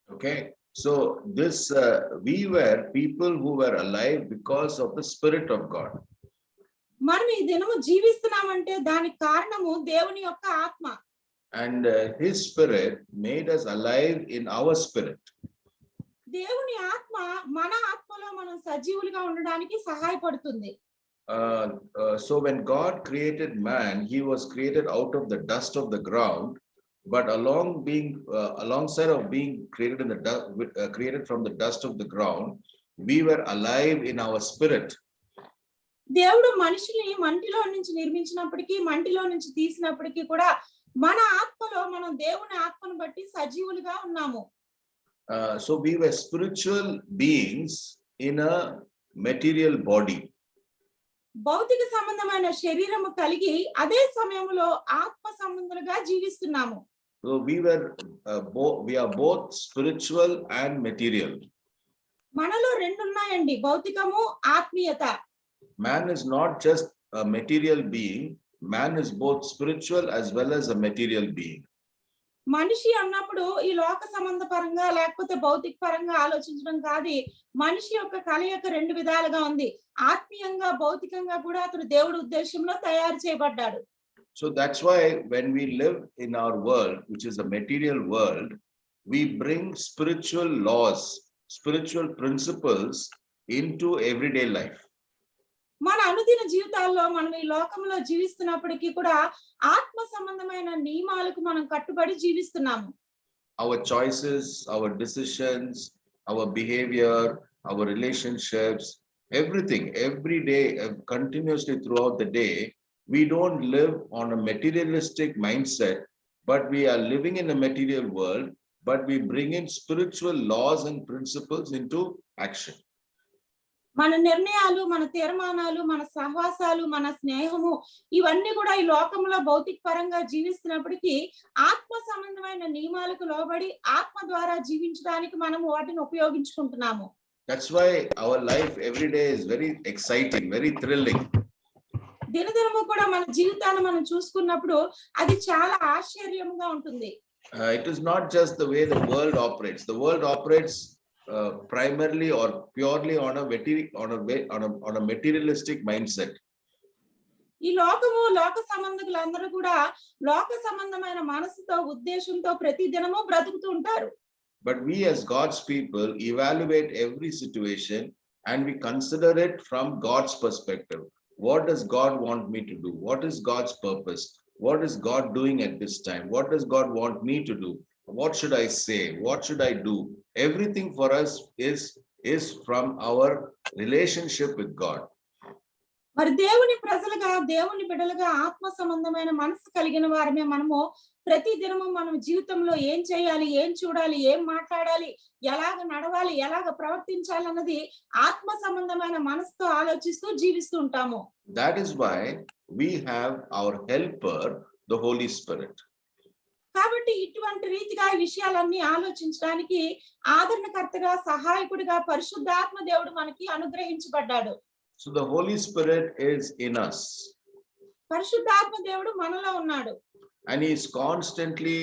Okay, so this we were people who were alive because of the Spirit of God. మనం ఈ దినము జీవిస్తున్నామంటే దానికి కారణము దేవుని యొక్క ఆత్మ. And his spirit made us alive in our spirit. దేవుని ఆత్మ మన ఆత్మలో మనం సజీవులుగా ఉండడానికి సహాయపడుతుంది. So when God created man, he was created out of the dust of the ground, but alongside of being created created from the dust of the ground, we were alive in our spirit. దేవుడు మనిషిని మంటిలో నుంచి నిర్మించినప్పటికీ, మంటిలో నుంచి తీసినప్పటికీ కూడా మన ఆత్మలో మనం దేవుని ఆత్మను బట్టి సజీవులుగా ఉన్నాము. So we were spiritual beings in a material body. భౌతిక సంబంధమైన శరీరము కలిగి అదే సమయంలో ఆత్మ సంబంధులుగా జీవిస్తున్నాము. So we are both spiritual and material. మనలో రెండు ఉన్నాయండి, భౌతికము, ఆత్మీయత. Man is not just a material being, man is both spiritual as well as a material being. మనిషి అన్నప్పుడు ఈ లోక సంబంధ పరంగా లేకపోతే భౌతిక పరంగా ఆలోచించడం కాదు. మనిషి యొక్క కలయిక రెండు విధాలుగా ఉంది. ఆత్మీయంగా, భౌతికంగా కూడా అతను దేవుడి ఉద్దేశంలో తయారు చేయబడ్డాడు. So that's why when we live in our world, which is a material world, we bring spiritual laws, spiritual principles into everyday life. మన అనుదిన జీవితాల్లో మనం ఈ లోకంలో జీవిస్తున్నప్పటికీ కూడా ఆత్మ సంబంధమైన నియమాలకు మనం కట్టుబడి జీవిస్తున్నాము. Our choices, our decisions, our behavior, our relationships, everything, every day, continuously throughout the day, we don't live on a materialistic mindset, but we are living in a material world, but we bring in spiritual laws and principles into action. మన నిర్ణయాలు, మన తీర్మానాలు, మన సహవాసాలు, మన స్నేహము ఇవన్నీ కూడా ఈ లోకంలో భౌతిక పరంగా జీవిస్తున్నప్పటికీ ఆత్మ సంబంధమైన నియమాలకు లోబడి ఆత్మ ద్వారా జీవించడానికి మనము వాటిని ఉపయోగించుకుంటున్నాము. That's why our life every day is very exciting, very thrilling. దినదినము కూడా మన జీవితాన్ని మనం చూసుకున్నప్పుడు అది చాలా ఆశ్చర్యంగా ఉంటుంది. It is not just the way the world operates. The world operates primarily or purely on a materialistic mindset. ఈ లోకము, లోక సంబంధికులందరూ కూడా లోక సంబంధమైన మనసుతో, ఉద్దేశంతో ప్రతి దినము బ్రతుకుతూ ఉంటారు. But we as God's people evaluate every situation and we consider it from God's perspective. What does God want me to do? What is God's purpose? What is God doing at this time? What does God want me to do? What should I say? What should I do? Everything for us is from our relationship with God. మరి దేవుని ప్రజలుగా, దేవుని బిడ్డలుగా ఆత్మ సంబంధమైన మనసు కలిగిన వారమే మనము ప్రతి దినము మనం జీవితంలో ఏం చేయాలి, ఏం చూడాలి, ఏం మాట్లాడాలి, ఎలాగ నడవాలి, ఎలాగ ప్రవర్తించాలి అన్నది ఆత్మ సంబంధమైన మనసుతో ఆలోచిస్తూ జీవిస్తూ ఉంటాము. That is why we have our helper, the Holy Spirit. కాబట్టి ఇటువంటి రీతిగా ఈ విషయాలన్నీ ఆలోచించడానికి ఆదరణకర్తగా, సహాయకుడిగా పరిశుద్ధాత్మ దేవుడు మనకి అనుగ్రహించబడ్డాడు. So the Holy Spirit is in us. పరిశుద్ధాత్మ దేవుడు మనలో ఉన్నాడు. And he is constantly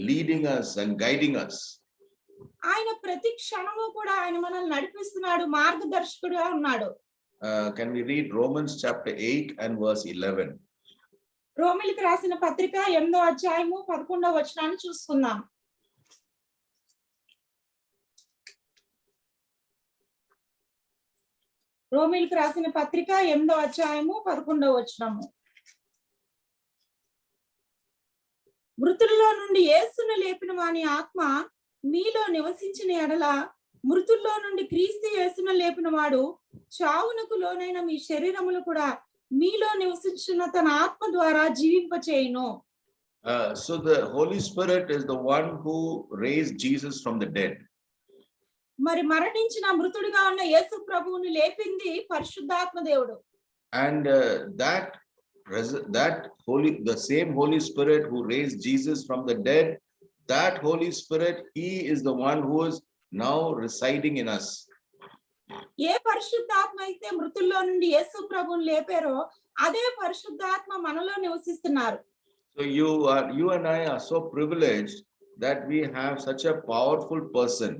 leading us and guiding us. ఆయన ప్రతి క్షణము కూడా ఆయన మనల్ని నడిపిస్తున్నాడు, మార్గదర్శకుడుగా ఉన్నాడు. Can we read Romans chapter 8 and verse 11? రోమిలికి రాసిన పత్రిక 8వ అధ్యాయము 11వ వచనాన్ని చూసుకుందాం. రోమిలికి రాసిన పత్రిక 8వ అధ్యాయము 11వ వచనము. మృతుల్లో నుండి యేసును లేపిన వాని ఆత్మ మీలో నివసించిన ఎడల మృతుల్లో నుండి క్రీస్తు యేసును లేపిన వాడు చావునకు లోనైన మీ శరీరములు కూడా మీలో నివసించిన తన ఆత్మ ద్వారా జీవింపచేయును. So the Holy Spirit is the one who raised Jesus from the dead. మరి మరణించిన మృతుడిగా ఉన్న యేసు ప్రభువుని లేపింది పరిశుద్ధాత్మ దేవుడు. And the same Holy Spirit who raised Jesus from the dead, that Holy Spirit, he is the one who is now residing in us. ఏ పరిశుద్ధాత్మ అయితే మృతుల్లో నుండి యేసు ప్రభువుని లేపారో అదే పరిశుద్ధాత్మ మనలో నివసిస్తున్నారు. So you and I are so privileged that we have such a powerful person,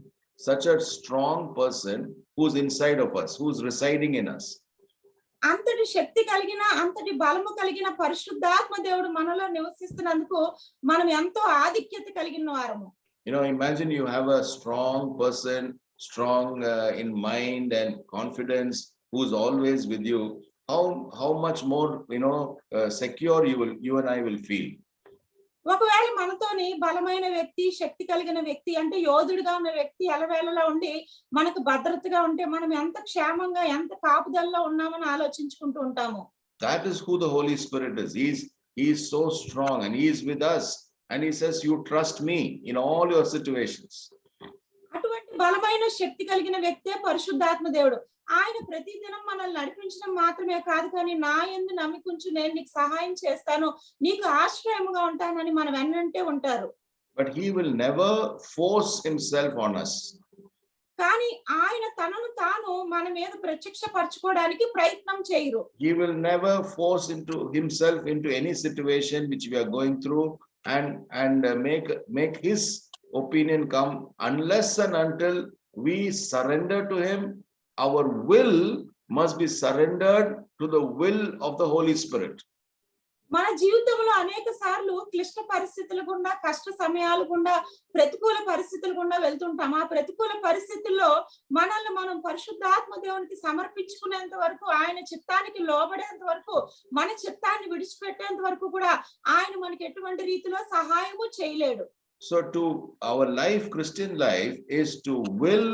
such a strong person who's inside of us, who's residing in us. అంతటి శక్తి కలిగిన, అంతటి బలము కలిగిన పరిశుద్ధాత్మ దేవుడు మనలో నివసిస్తున్నందుకు మనం ఎంతో ఆధిక్యత కలిగిన వారము. Imagine you have a strong person, strong in mind and confidence, who's always with you. How much more secure you and I will feel. ఒకవేళ మనతోని బలమైన వ్యక్తి, శక్తి కలిగిన వ్యక్తి, అంటే యోధుడిగా ఉన్న వ్యక్తి అలవేళలా ఉండి మనకు భద్రతగా ఉంటే మనం ఎంత క్షేమంగా, ఎంత కాపుదల్లో ఉన్నామని ఆలోచించుకుంటూ ఉంటాము. That is who the Holy Spirit is. He is so strong and he is with us and he says, you trust me in all your situations. అటువంటి బలమైన శక్తి కలిగిన వ్యక్తే పరిశుద్ధాత్మ దేవుడు. ఆయన ప్రతిదినం మనల్ని నడిపించడం మాత్రమే కాదు, కానీ నా యందు నమ్మికుంచు, నేను నీకు సహాయం చేస్తాను, నీకు ఆశ్రయముగా ఉంటానని మన వెన్నంటే ఉంటారు. But he will never force himself on us. కానీ ఆయన తనను తాను మన మీద ప్రత్యక్షపరచుకోవడానికి ప్రయత్నం చేయరు. He will never force himself into any situation which we are going through and make his opinion come unless and until we surrender to him. Our will must be surrendered to the will of the Holy Spirit. మన జీవితంలో అనేక సార్లు క్లిష్ట పరిస్థితుల గుండా, కష్ట సమయాల గుండా, ప్రతికూల పరిస్థితుల గుండా వెళ్తుంటాం. ఆ ప్రతికూల పరిస్థితుల్లో మనల్ని మనం పరిశుద్ధాత్మ దేవునికి సమర్పించుకునేంత వరకు, ఆయన చిత్తానికి లోబడేంత వరకు, మన చిత్తాన్ని విడిచిపెట్టేంత వరకు కూడా ఆయన మనకి ఎటువంటి రీతిలో సహాయము చేయలేడు. So to our life, Christian life, is to will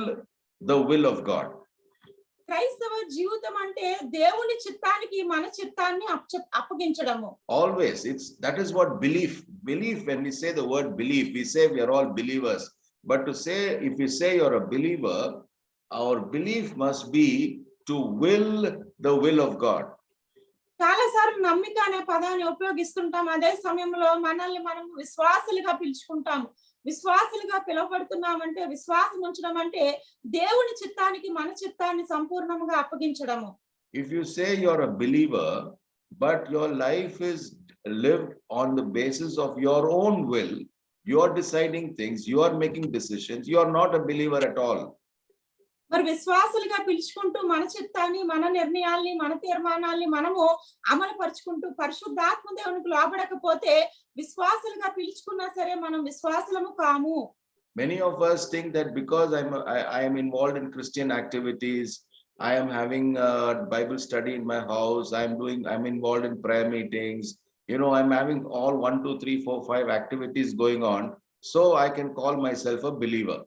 the will of God. క్రైస్తవ జీవితం అంటే దేవుని చిత్తానికి మన చిత్తాన్ని అప్పగించడము. Always, that is what belief. When we say the word belief, we say we are all believers. But if we say you're a believer, our belief must be to will the will of God. చాలా సార్లు నమ్మిక అనే పదాన్ని ఉపయోగిస్తుంటాం. అదే సమయంలో మనల్ని మనం విశ్వాసులుగా పిలుచుకుంటాము. విశ్వాసులుగా పిలువబడుతున్నామంటే, విశ్వాసం ఉంచడం అంటే దేవుని చిత్తానికి మన చిత్తాన్ని సంపూర్ణంగా అప్పగించడము. If you say you're a believer, but your life is lived on the basis of your own will, you're deciding things, you are making decisions, you are not a believer at all. మరి విశ్వాసులుగా పిలుచుకుంటూ మన చిత్తాన్ని, మన నిర్ణయాల్ని, మన తీర్మానాల్ని మనము అమలు పరుచుకుంటూ పరిశుద్ధాత్మ దేవునికి లోబడకపోతే విశ్వాసులుగా పిలుచుకున్నా సరే మనం విశ్వాసులము కాము. Many of us think that because I am involved in Christian activities, I am having a Bible study in my house, I'm involved in prayer meetings, I'm having all 1, 2, 3, 4, 5 activities going on, so I can call myself a believer.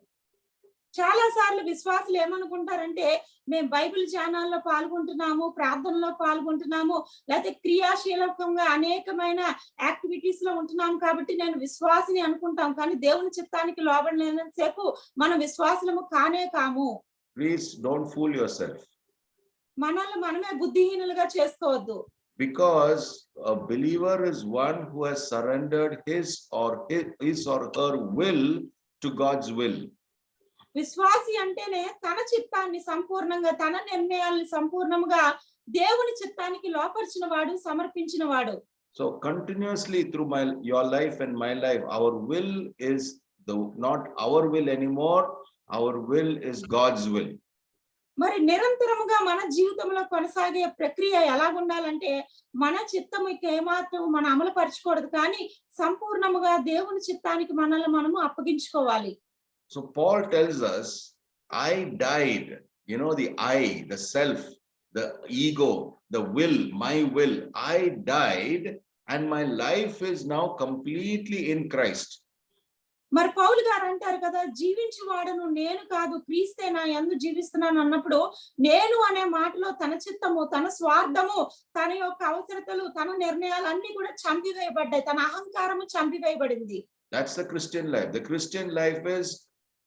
చాలా సార్లు విశ్వాసులు ఏమనుకుంటారంటే, మేము బైబిల్ ఛానల్లో పాల్గొంటున్నాము, ప్రార్థనలో పాల్గొంటున్నాము, లేకపోతే క్రియాశీలకంగా అనేకమైన యాక్టివిటీస్ లో ఉంటున్నాము కాబట్టి నేను విశ్వాసిని అనుకుంటాం. కానీ దేవుని చిత్తానికి లోబడలేనంతసేపు మనం విశ్వాసులము కానే కాము. Please don't fool yourself. మనల్ని మనమే బుద్ధిహీనులుగా చేసుకోవద్దు. Because a believer is one who has surrendered his or her will to God's will. విశ్వాసి అంటేనే తన చిత్తాన్ని సంపూర్ణంగా, తన నిర్ణయాల్ని సంపూర్ణంగా దేవుని చిత్తానికి లోపరిచిన వాడు, సమర్పించిన వాడు. So continuously through your life and my life, our will is not our will anymore. Our will is God's will. మరి నిరంతరముగా మన జీవితంలో కొనసాగే ప్రక్రియ ఎలాగుండాలంటే, మన చిత్తముకి ఏమాత్రం మనం అమలు పరచకూడదు, కానీ సంపూర్ణముగా దేవుని చిత్తానికి మనల్ని మనము అప్పగించుకోవాలి. So Paul tells us, I died, the I, the self, the ego, the will, my will, I died and my life is now completely in Christ. మరి పౌలు గారు అంటారు కదా, జీవించువాడను నేను కాదు క్రీస్తే నా యందు జీవిస్తున్నాను అన్నప్పుడు, నేను అనే మాటలో తన చిత్తము, తన స్వార్థము, తన యొక్క అవసరతలు, తన నిర్ణయాలు అన్ని కూడా చంపివేయబడ్డాయి. తన అహంకారము చంపివేయబడింది. That's the Christian life. The Christian life is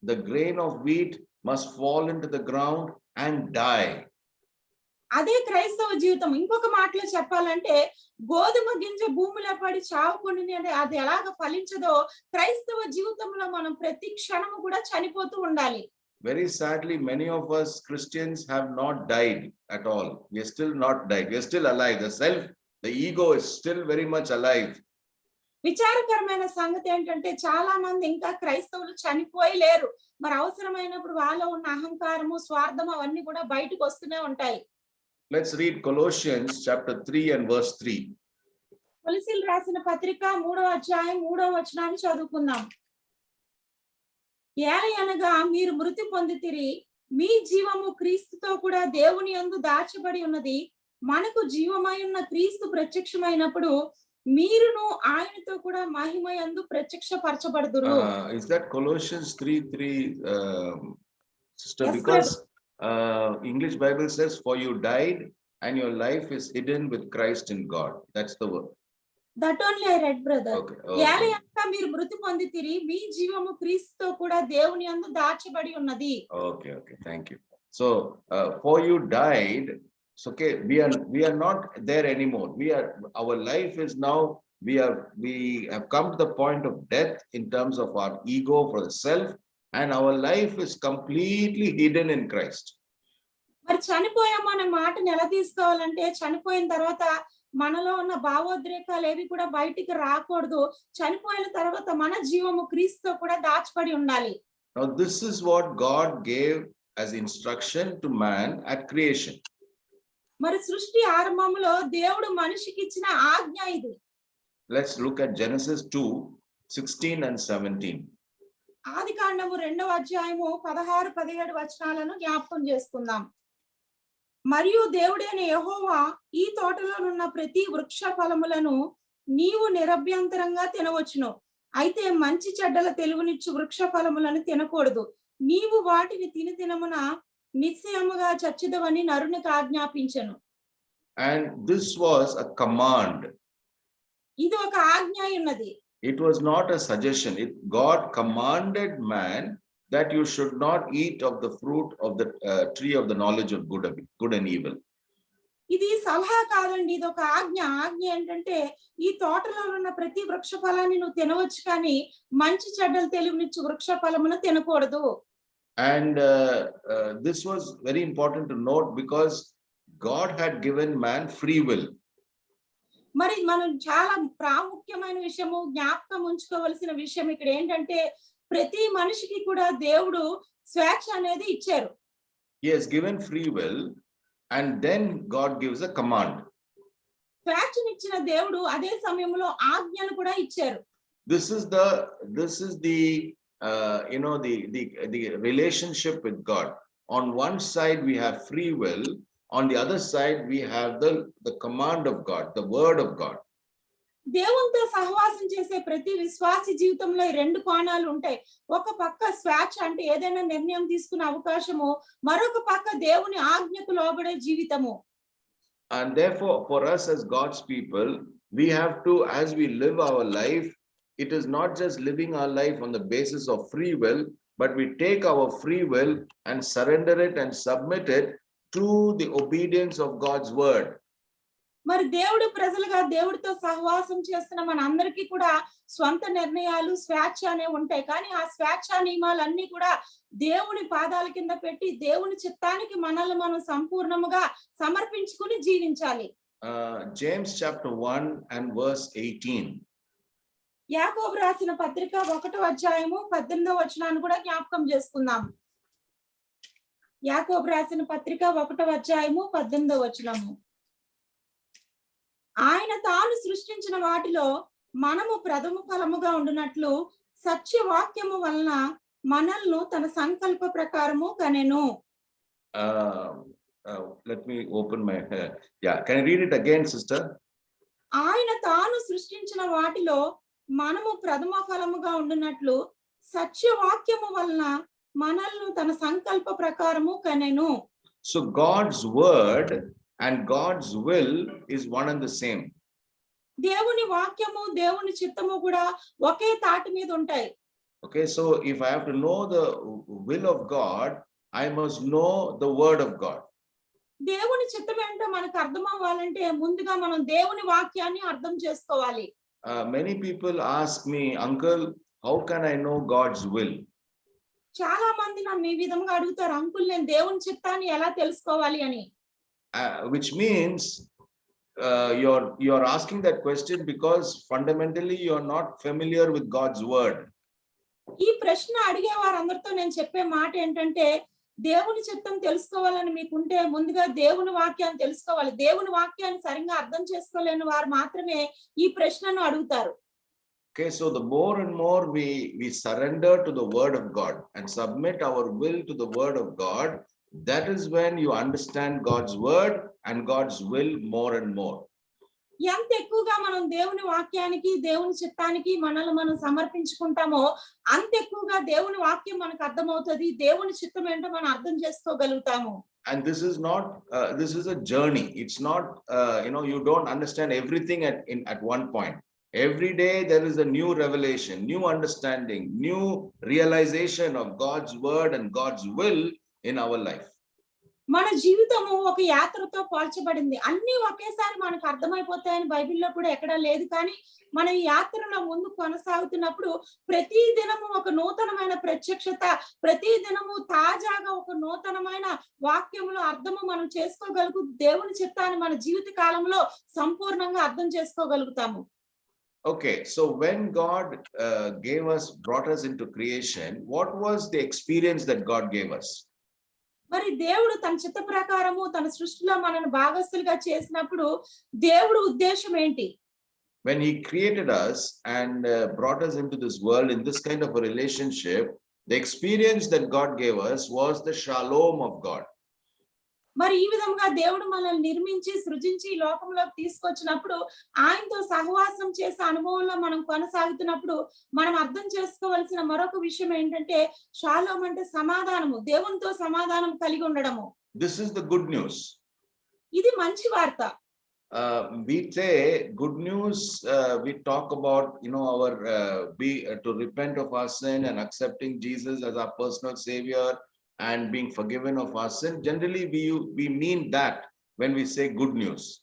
the grain of wheat must fall into the ground and die. అదే క్రైస్తవ జీవితం. ఇంకొక మాటలో చెప్పాలంటే, గోధుమ గింజ భూమిలో పడి చావుకొని అది ఎలాగ ఫలించదో, క్రైస్తవ జీవితంలో మనం ప్రతి క్షణము కూడా చనిపోతూ ఉండాలి. Very sadly, many of us Christians have not died at all. We are still not died. We are still alive. The self, the ego is still very much alive. విచారకరమైన సంగతి ఏంటంటే, చాలా మంది ఇంకా క్రైస్తవులు చనిపోయి లేరు. మరి అవసరమైనప్పుడు వాళ్ళలో ఉన్న అహంకారము, స్వార్థము అవన్నీ కూడా బయటకు వస్తూనే ఉంటాయి. Let's read Colossians chapter 3 and verse 3. కొలస్సీయులకు రాసిన పత్రిక 3వ అధ్యాయం 3వ వచనాన్ని చదువుకుందాం. ఏలయనగా మీరు మృతి పొందితిరి, మీ జీవము క్రీస్తుతో కూడా దేవుని యందు దాచబడి ఉన్నది. మనకు జీవమై ఉన్న క్రీస్తు ప్రత్యక్షమైనప్పుడు మీరును ఆయనతో కూడా మహిమ యందు ప్రత్యక్షపరచబడుదురు. Is that Colossians 3:3, sister? Yes, Because English Bible says, for you died and your life is hidden with Christ in God. That's the word. That only I read, brother. Okay. ఏలయనగా మీరు మృతి పొందితిరి, మీ జీవము క్రీస్తుతో కూడా దేవుని యందు దాచబడి ఉన్నది. Okay. Thank you. So for you died. So okay, we are not there anymore. Our life is now, we have come to the point of death in terms of our ego for the self, and our life is completely hidden in Christ. మరి చనిపోయాం అనే మాటను ఎలా తీసుకోవాలంటే, చనిపోయిన తర్వాత మనలో ఉన్న భావోద్రేకాలు ఏవి కూడా బయటికి రాకూడదు. చనిపోయిన తర్వాత మన జీవము క్రీస్తుతో కూడా దాచబడి ఉండాలి. Now this is what God gave as instruction to man at creation. మరి సృష్టి ఆరంభంలో దేవుడు మనిషికి ఇచ్చిన ఆజ్ఞ ఇది. Let's look at Genesis 2:16 and 17. ఆదికాండము 2వ అధ్యాయము 16, 17 వచనాలను జ్ఞాపకం చేసుకుందాం. మరియు దేవుడైన యెహోవా, ఈ తోటలోనున్న ప్రతి వృక్ష ఫలములను నీవు నిరభ్యంతరంగా తినవచ్చును, అయితే మంచి చెడ్డల తెలివినిచ్చు వృక్ష ఫలములను తినకూడదు. నీవు వాటిని తినమున నిశ్చయముగా చచ్చిదవని నరునికి ఆజ్ఞాపించెను. And this was a command. ఇది ఒక ఆజ్ఞ ఉన్నది. It was not a suggestion. God commanded man that you should not eat of the fruit of the tree of the knowledge of good and evil. ఇది సలహా కాదండి, ఇది ఒక ఆజ్ఞ. ఆజ్ఞ ఏంటంటే ఈ తోటలో ఉన్న ప్రతి వృక్ష ఫలాన్ని నువ్వు తినవచ్చు, కానీ మంచి చెడ్డలు తెలివినిచ్చు వృక్ష ఫలమును తినకూడదు. And this was very important to note because God had given man free will. మరి మనం చాలా ప్రాముఖ్యమైన విషయము జ్ఞాపకం ఉంచుకోవలసిన విషయం ఇక్కడ ఏంటంటే ప్రతి మనిషికి కూడా దేవుడు స్వేచ్ఛ అనేది ఇచ్చారు. He has given free will, and then God gives a command. స్వేచ్ఛనిచ్చిన దేవుడు అదే సమయంలో ఆజ్ఞను కూడా ఇచ్చారు. This is the the relationship with God. On one side we have free will, on the other side we have the command of God, the word of God. దేవునితో సహవాసం చేసే ప్రతి విశ్వాసి జీవితంలో ఈ రెండు కోణాలు ఉంటాయి. ఒక పక్క స్వేచ్ఛ అంటే ఏదైనా నిర్ణయం తీసుకునే అవకాశము, మరొక పక్క దేవుని ఆజ్ఞకు లోబడే జీవితము. And therefore for us as God's people, we have to, as we live our life, it is not just living our life on the basis of free will, but we take our free will and surrender it and submit it to the obedience of God's word. మరి దేవుడు ప్రజలుగా దేవుడితో సహవాసం చేస్తున్న మన అందరికీ కూడా స్వంత నిర్ణయాలు స్వేచ్ఛ అనే ఉంటాయి, కానీ ఆ స్వేచ్ఛ నియమాలన్నీ కూడా దేవుని పాదాల కింద పెట్టి దేవుని చిత్తానికి మనల్ని మనం సంపూర్ణముగా సమర్పించుకుని జీవించాలి. James chapter 1 and verse 18. యాకోబు రాసిన పత్రిక 1వ అధ్యాయము 18వ వచనాన్ని కూడా జ్ఞాపకం చేసుకుందాం. యాకోబు రాసిన పత్రిక 1వ అధ్యాయము 18వ వచనము. ఆయన తాను సృష్టించిన వాటిలో మనము ప్రథమ ఫలముగా ఉండునట్లు సత్యవాక్యము వలన మనల్ని తన సంకల్ప ప్రకారము కనెను. Let me open my yeah, can you read it again, sister? ఆయన తాను సృష్టించిన వాటిలో మనము ప్రథమ ఫలముగా ఉండునట్లు సత్యవాక్యము వలన మనల్ని తన సంకల్ప ప్రకారము కనెను. So God's word and God's will is one and the same. దేవుని వాక్యము దేవుని చిత్తము కూడా ఒకే తాటి మీద ఉంటాయి. Okay, so if I have to know the will of God, I must know the word of God. దేవుని చిత్తం ఏంటో మనకు అర్థం అవ్వాలంటే ముందుగా మనం దేవుని వాక్యాన్ని అర్థం చేసుకోవాలి. Many people ask me, uncle, how can I know God's will? చాలా మంది నన్ను ఈ విధంగా అడుగుతారు, అంకుల్ నేను దేవుని చిత్తాన్ని ఎలా తెలుసుకోవాలి అని. Which means you're asking that question because fundamentally you're not familiar with God's word. ఈ ప్రశ్న అడిగే వారందరితో నేను చెప్పే మాట ఏంటంటే దేవుని చిత్తం తెలుసుకోవాలని మీకుంటే ముందుగా దేవుని వాక్యాన్ని తెలుసుకోవాలి. దేవుని వాక్యాన్ని సరిగ్గా అర్థం చేసుకోలేని వారు మాత్రమే ఈ ప్రశ్నను అడుగుతారు. Okay, so the more and more we surrender to the word of God and submit our will to the word of God, that is when you understand God's word and God's will more and more. ఎంత ఎక్కువగా మనం దేవుని వాక్యానికి దేవుని చిత్తానికి మనల్ని మనం సమర్పించుకుంటామో అంత ఎక్కువగా దేవుని వాక్యం మనకు అర్థమవుతుంది, దేవుని చిత్తం ఏంటో మనం అర్థం చేసుకోగలుగుతాము. And this is a journey. It's not you don't understand everything at one point. Every day there is a new revelation, new understanding, new realization of God's word and God's will in our life. మన జీవితము ఒక యాత్రతో పోల్చబడింది. అన్ని ఒకేసారి మనకు అర్థమైపోతాయని బైబిల్లో కూడా ఎక్కడా లేదు, కానీ మన ఈ యాత్రలో ముందు కొనసాగుతున్నప్పుడు ప్రతి దినము ఒక నూతనమైన ప్రత్యక్షత, ప్రతి దినము తాజాగా ఒక నూతనమైన వాక్యములో అర్థము మనం చేసుకోగలుగు దేవుని చిత్తాన్ని మన జీవిత కాలంలో సంపూర్ణంగా అర్థం చేసుకోగలుగుతాము. Okay, so when God brought us into creation, what was the experience that God gave us? మరి దేవుడు తన చిత్త ప్రకారము తన సృష్టిలో మనల్ని భాగస్తులుగా చేసినప్పుడు దేవుడు ఉద్దేశం ఏంటి? When he created us and brought us into this world in this kind of a relationship, the experience that God gave us was the shalom of God. మరి ఈ విధంగా దేవుడు మనల్ని నిర్మించి సృజించి ఈ లోకంలోకి తీసుకొచ్చినప్పుడు ఆయనతో సహవాసం చేసే అనుభవంలో మనం కొనసాగుతున్నప్పుడు మనం అర్థం చేసుకోవాల్సిన మరొక విషయం ఏంటంటే షాలోం అంటే సమాధానము, దేవునితో సమాధానం కలిగి ఉండడము. This is the good news. ఇది మంచి వార్త. we say good news. We talk about, our to repent of our sin and accepting Jesus as our personal savior and being forgiven of our sin. Generally, we mean that when we say good news.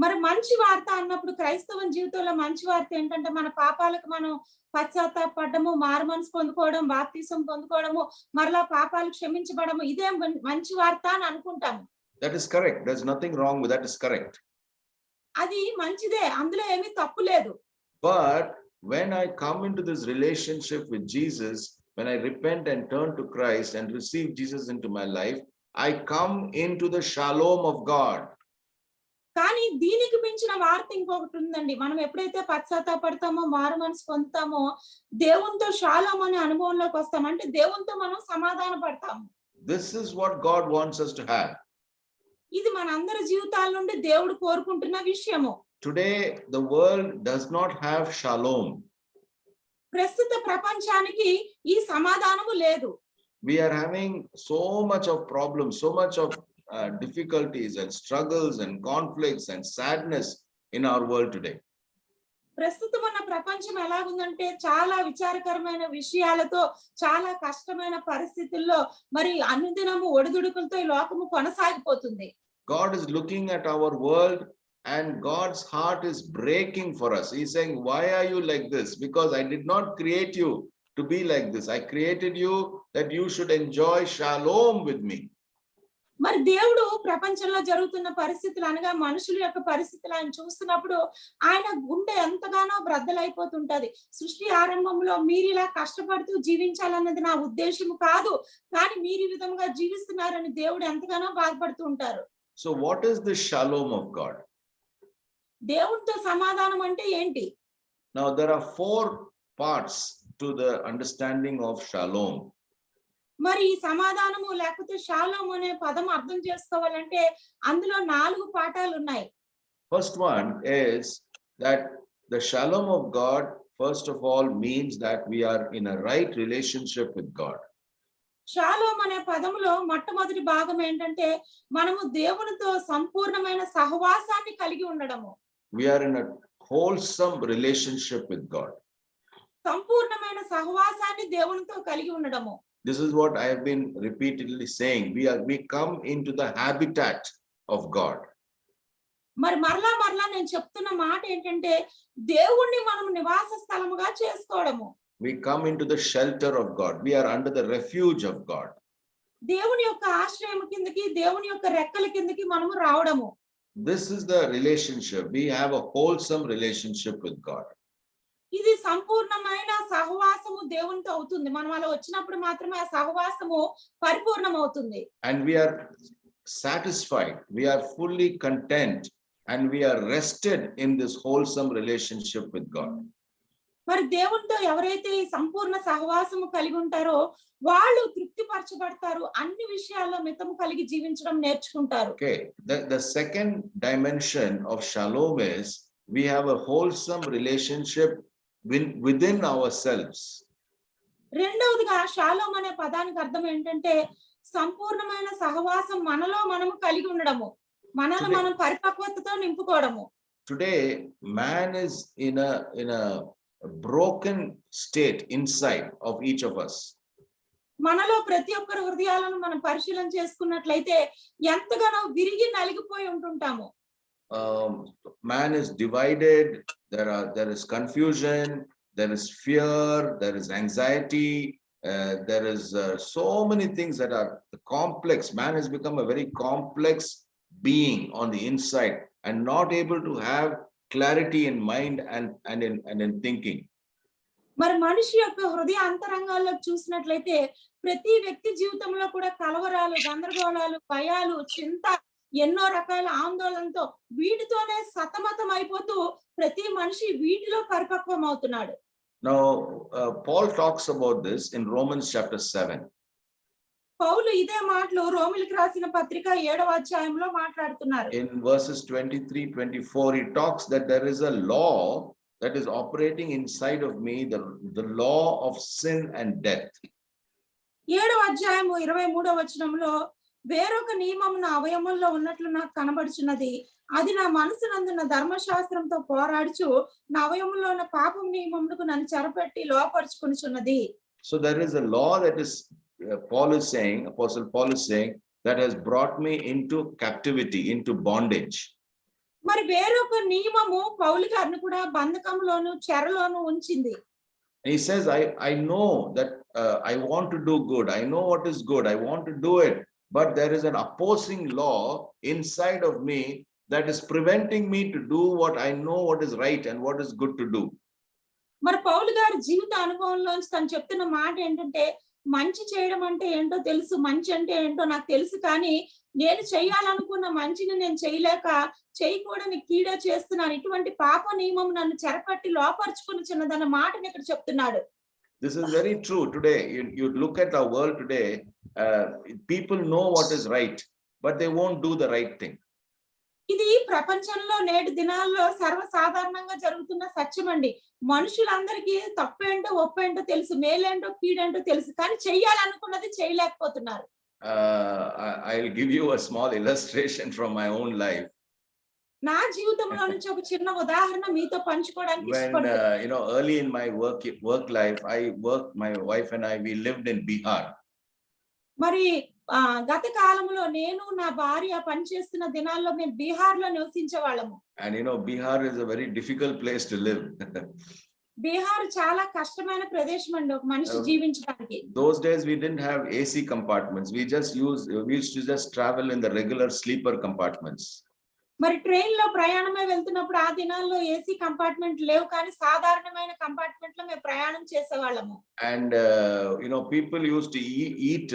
మరి మంచి వార్త అన్నప్పుడు క్రైస్తవం జీవితంలో మంచి వార్త ఏంటంటే మన పాపాలకు మనం పశ్చాత్తాపడము, మారు మనసు పొందుకోవడం, బాప్తిసం పొందుకోవడము, మరలా పాపాలు క్షమించబడము, ఇదే మంచి వార్త అని అనుకుంటాము. That is correct. There's nothing wrong with that. Is correct. అది మంచిదే, అందులో ఏమీ తప్పు లేదు. But when I come into this relationship with Jesus, when I repent and turn to Christ and receive Jesus into my life, I come into the shalom of God. కానీ దీనికి మించిన వార్త ఇంకొకటి ఉందండి. మనం ఎప్పుడైతే పశ్చాత్తాపడతామో, మారు మనసు పొందుతామో, దేవునితో షాలోమ్ అనే అనుభవంలోకి వస్తాం. అంటే దేవునితో మనం సమాధాన పడతాము. This is what God wants us to have. ఇది మనందరి జీవితాల నుండి దేవుడు కోరుకుంటున్న విషయము. Today, the world does not have shalom. ప్రస్తుత ప్రపంచానికి ఈ సమాధానము లేదు. We are having so much of problems, so much of difficulties and struggles and conflicts and sadness in our world today. ప్రస్తుతం ఉన్న ప్రపంచం ఎలాగుందంటే చాలా విచారకరమైన విషయాలతో, చాలా కష్టమైన పరిస్థితుల్లో, మరి అనుదినము ఒడిదుడుకులతో ఈ లోకము కొనసాగిపోతుంది. God is looking at our world and God's heart is breaking for us. He's saying, why are you like this? Because I did not create you to be like this. I created you that you should enjoy shalom with me. మరి దేవుడు ప్రపంచంలో జరుగుతున్న పరిస్థితులు అనగా మనుషుల యొక్క పరిస్థితులు ఆయన చూస్తున్నప్పుడు ఆయన గుండె ఎంతగానో బ్రద్దలైపోతుంటది. సృష్టి ఆరంభంలో మీరు ఇలా కష్టపడుతూ జీవించాలన్నది నా ఉద్దేశము కాదు, కానీ మీరు ఈ విధంగా జీవిస్తున్నారని దేవుడు ఎంతగానో బాధపడుతూ ఉంటారు. So what is the shalom of God? దేవునితో సమాధానం అంటే ఏంటి? Now there are 4 parts to the understanding of shalom. మరి ఈ సమాధానము లేకపోతే షాలోమ్ అనే పదం అర్థం చేసుకోవాలంటే అందులో 4 పాఠాలు ఉన్నాయి. First one is that the shalom of God, first of all, means that we are in a right relationship with God. Shalom అనే పదములో మొట్టమొదటి భాగం ఏంటంటే మనము దేవునితో సంపూర్ణమైన సహవాసాన్ని కలిగి ఉండడము. We are in a wholesome relationship with God. సంపూర్ణమైన సహవాసాన్ని దేవునితో కలిగి ఉండడము. This is what I have been repeatedly saying. We come into the habitat of God. మరి మరలా నేను చెప్తున్న మాట ఏంటంటే దేవుణ్ణి మనం నివాస స్థలముగా చేసుకోవడము. We come into the shelter of God. We are under the refuge of God. దేవుని యొక్క ఆశ్రయం కిందకి, దేవుని యొక్క రెక్కల కిందకి మనము రావడము. This is the relationship. We have a wholesome relationship with God. ఇది సంపూర్ణమైన సహవాసము దేవునితో అవుతుంది. మనం అలా వచ్చినప్పుడు మాత్రమే ఆ సహవాసము పరిపూర్ణం అవుతుంది. And we are satisfied. We are fully content and we are rested in this wholesome relationship with God. మరి దేవునితో ఎవరైతే ఈ సంపూర్ణ సహవాసము కలిగి ఉంటారో వాళ్ళు తృప్తిపరచబడతారు, అన్ని విషయాల్లో మితము కలిగి జీవించడం నేర్చుకుంటారు. Okay, the second dimension of shalom is we have a wholesome relationship within ourselves. రెండవదిగా షాలోమ్ అనే పదానికి అర్థం ఏంటంటే సంపూర్ణమైన సహవాసం మనలో మనము కలిగి ఉండడము, మనలో మనం పరిపక్వతతో నింపుకోవడము. Today man is in a broken state inside of each of us. మనలో ప్రతి ఒక్కరి హృదయాలను మనం పరిశీలన చేసుకున్నట్లయితే ఎంతగానో విరిగి నలిగిపోయి ఉంటుంటాము. Man is divided. There is confusion, there is fear, there is anxiety, there is so many things that are complex. Man has become a very complex being on the inside and not able to have clarity in mind and in thinking. మరి మనిషి యొక్క హృదయ అంతరంగాల్లో చూసినట్లయితే ప్రతి వ్యక్తి జీవితంలో కూడా కలవరాలు, గందరగోళాలు, భయాలు, చింత, ఎన్నో రకాల ఆందోళనతో వీటితోనే సతమతం అయిపోతూ ప్రతి మనిషి వీటిలో పరిపక్వం అవుతున్నాడు. Now Paul talks about this in Romans chapter 7. పౌలు ఇదే మాటలు రోమిలికి రాసిన పత్రిక 7వ అధ్యాయంలో మాట్లాడుతున్నారు. In verses 23-24 he talks that there is a law that is operating inside of me, the law of sin and death. 7వ అధ్యాయము 23వ వచనంలో వేరొక నియమం నా అవయముల్లో ఉన్నట్లు నాకు కనబడుచున్నది. అది నా మనసునందున్న ధర్మశాస్త్రంతో పోరాడుచు నా అవయములో ఉన్న పాపం నియమములకు నన్ను చెరపెట్టి లోపరుచుకొనుచున్నది. So there is a law that is, Paul is saying, Apostle Paul is saying, that has brought me into captivity, into bondage. మరి వేరొక నియమము పౌలు గారిని కూడా బంధకంలోను చెరలోను ఉంచింది. And he says, I know that I want to do good. I know what is good. I want to do it. But there is an opposing law inside of me that is preventing me to do what I know what is right and what is good to do. మరి పౌలు గారి జీవిత అనుభవంలోంచి తను చెప్తున్న మాట ఏంటంటే, మంచి చేయడం అంటే ఏంటో తెలుసు, మంచి అంటే ఏంటో నాకు తెలుసు, కానీ నేను చేయాలనుకున్న మంచిని నేను చేయలేక చేయకూడని కీడే చేస్తున్నాను. ఇటువంటి పాప నియమం నన్ను చెరపట్టి లోపరుచుకొనుచున్నదన్న మాటని ఇక్కడ చెప్తున్నాడు. This is very true today. You look at our world today, people know what is right, but they won't do the right thing. ఇది ప్రపంచంలో నేటి దినాల్లో సర్వసాధారణంగా జరుగుతున్న సత్యం అండి. మనుషులందరికీ తప్పేంటో ఒప్పేంటో తెలుసు, మేలేంటో కీడేంటో తెలుసు, కానీ చెయ్యాలనుకున్నది చేయలేకపోతున్నారు. I'll give you a small illustration from my own life. నా జీవితంలో నుంచి ఒక చిన్న ఉదాహరణ మీతో పంచుకోవడానికి When ఇష్టపడుతున్నాను. early in my work life, my wife and I, we lived in Bihar. మరి గత కాలంలో నేను నా భార్య పనిచేస్తున్న దినాల్లో మేము బీహార్ లో నివసించే వాళ్ళము. And Bihar is a very difficult place to live. Bihar చాలా కష్టమైన ప్రదేశం అండి ఒక మనిషి జీవించడానికి. Those days we didn't have AC compartments. We used to just travel in the regular sleeper compartments. మరి ట్రైన్ లో ప్రయాణమే వెళ్తున్నప్పుడు ఆ దినాల్లో ఏసీ కంపార్ట్మెంట్ లేవు, కానీ సాధారణమైన కంపార్ట్మెంట్ లో మేము ప్రయాణం చేసేవాళ్ళము. And people used to eat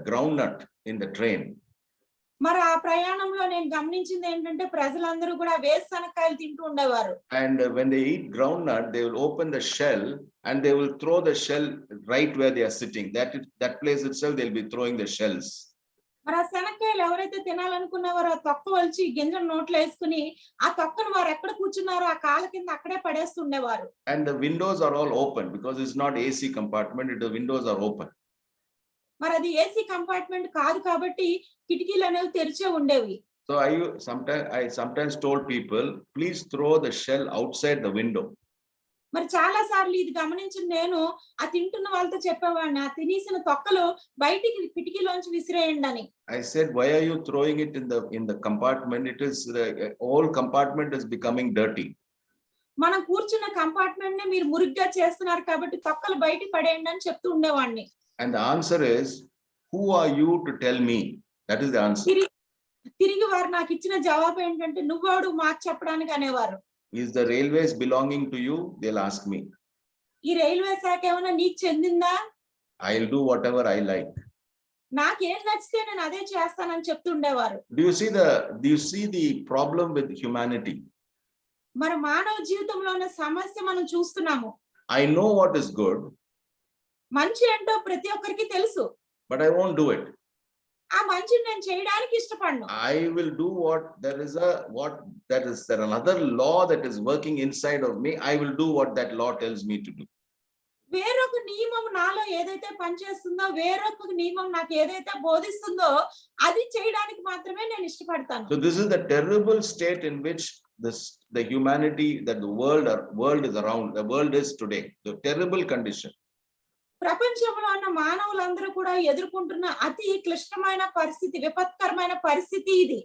groundnut in the train. మరి ఆ ప్రయాణంలో నేను గమనించింది ఏంటంటే ప్రజలందరూ కూడా వేరుశనక్కాయలు తింటూ ఉండేవారు. And when they eat groundnut, they will open the shell and they will throw the shell right where they are sitting. That place itself, they'll be throwing the shells. మరి ఆ శనక్కాయలు ఎవరైతే తినాలనుకున్నారో ఆ తొక్క వలిచి గింజను నోట్లో వేసుకుని ఆ తొక్కను వారు ఎక్కడ కూర్చున్నారో ఆ కాళ్ళ కింద అక్కడే పడేస్తుండేవారు. And the windows are all open because it's not AC compartment. The windows are open. మరి అది ఏసీ కంపార్ట్మెంట్ కాదు కాబట్టి కిటికీలు అనేవి తెరిచే ఉండేవి. So I sometimes told people, please throw the shell outside the window. మరి చాలా సార్లు ఇది గమనించిన నేను ఆ తింటున్న వాళ్ళతో చెప్పేవాడిని, ఆ తినేసిన తొక్కలు బయటికి కిటికీలోంచి విసిరేయండి అని. I said, why are you throwing it in the compartment? It is the whole compartment is becoming dirty. మనం కూర్చున్న కంపార్ట్మెంట్ నే మీరు మురిగ్గా చేస్తున్నారు కాబట్టి తొక్కలు బయటికి పడేయండి అని చెప్తూ ఉండేవాడిని. And the answer is, who are you to tell me? That is the answer. తిరిగి వారు నాకు ఇచ్చిన జవాబు ఏంటంటే, నువ్వోడు మాకు చెప్పడానికి అనేవారు. Is the railways belonging to you? They'll ask me. ఈ రైల్వే శాఖ ఏమైనా నీకు చెందిందా? I'll do whatever I like. నాకేం నచ్చితే నేను అదే చేస్తానని చెప్తుండేవారు. Do you see the problem with humanity? మరి మానవ జీవితంలో ఉన్న సమస్య మనం చూస్తున్నాము. I know what is good, మంచి ఏంటో ప్రతి ఒక్కరికి తెలుసు, but I won't do it. ఆ మంచిని నేను చేయడానికి ఇష్టపడను. I will do there is another law that is working inside of me. I will do what that law tells me to do. వేరొక నియమం నాలో ఏదైతే పనిచేస్తుందో, వేరొక నియమం నాకు ఏదైతే బోధిస్తుందో అది చేయడానికి మాత్రమే నేను ఇష్టపడతాను. So this is the terrible state in which the humanity, that the world is around, the world is today. The terrible condition. ప్రపంచంలో ఉన్న మానవులందరూ కూడా ఎదుర్కొంటున్న అతి క్లిష్టమైన పరిస్థితి, విపత్కరమైన పరిస్థితి ఇది.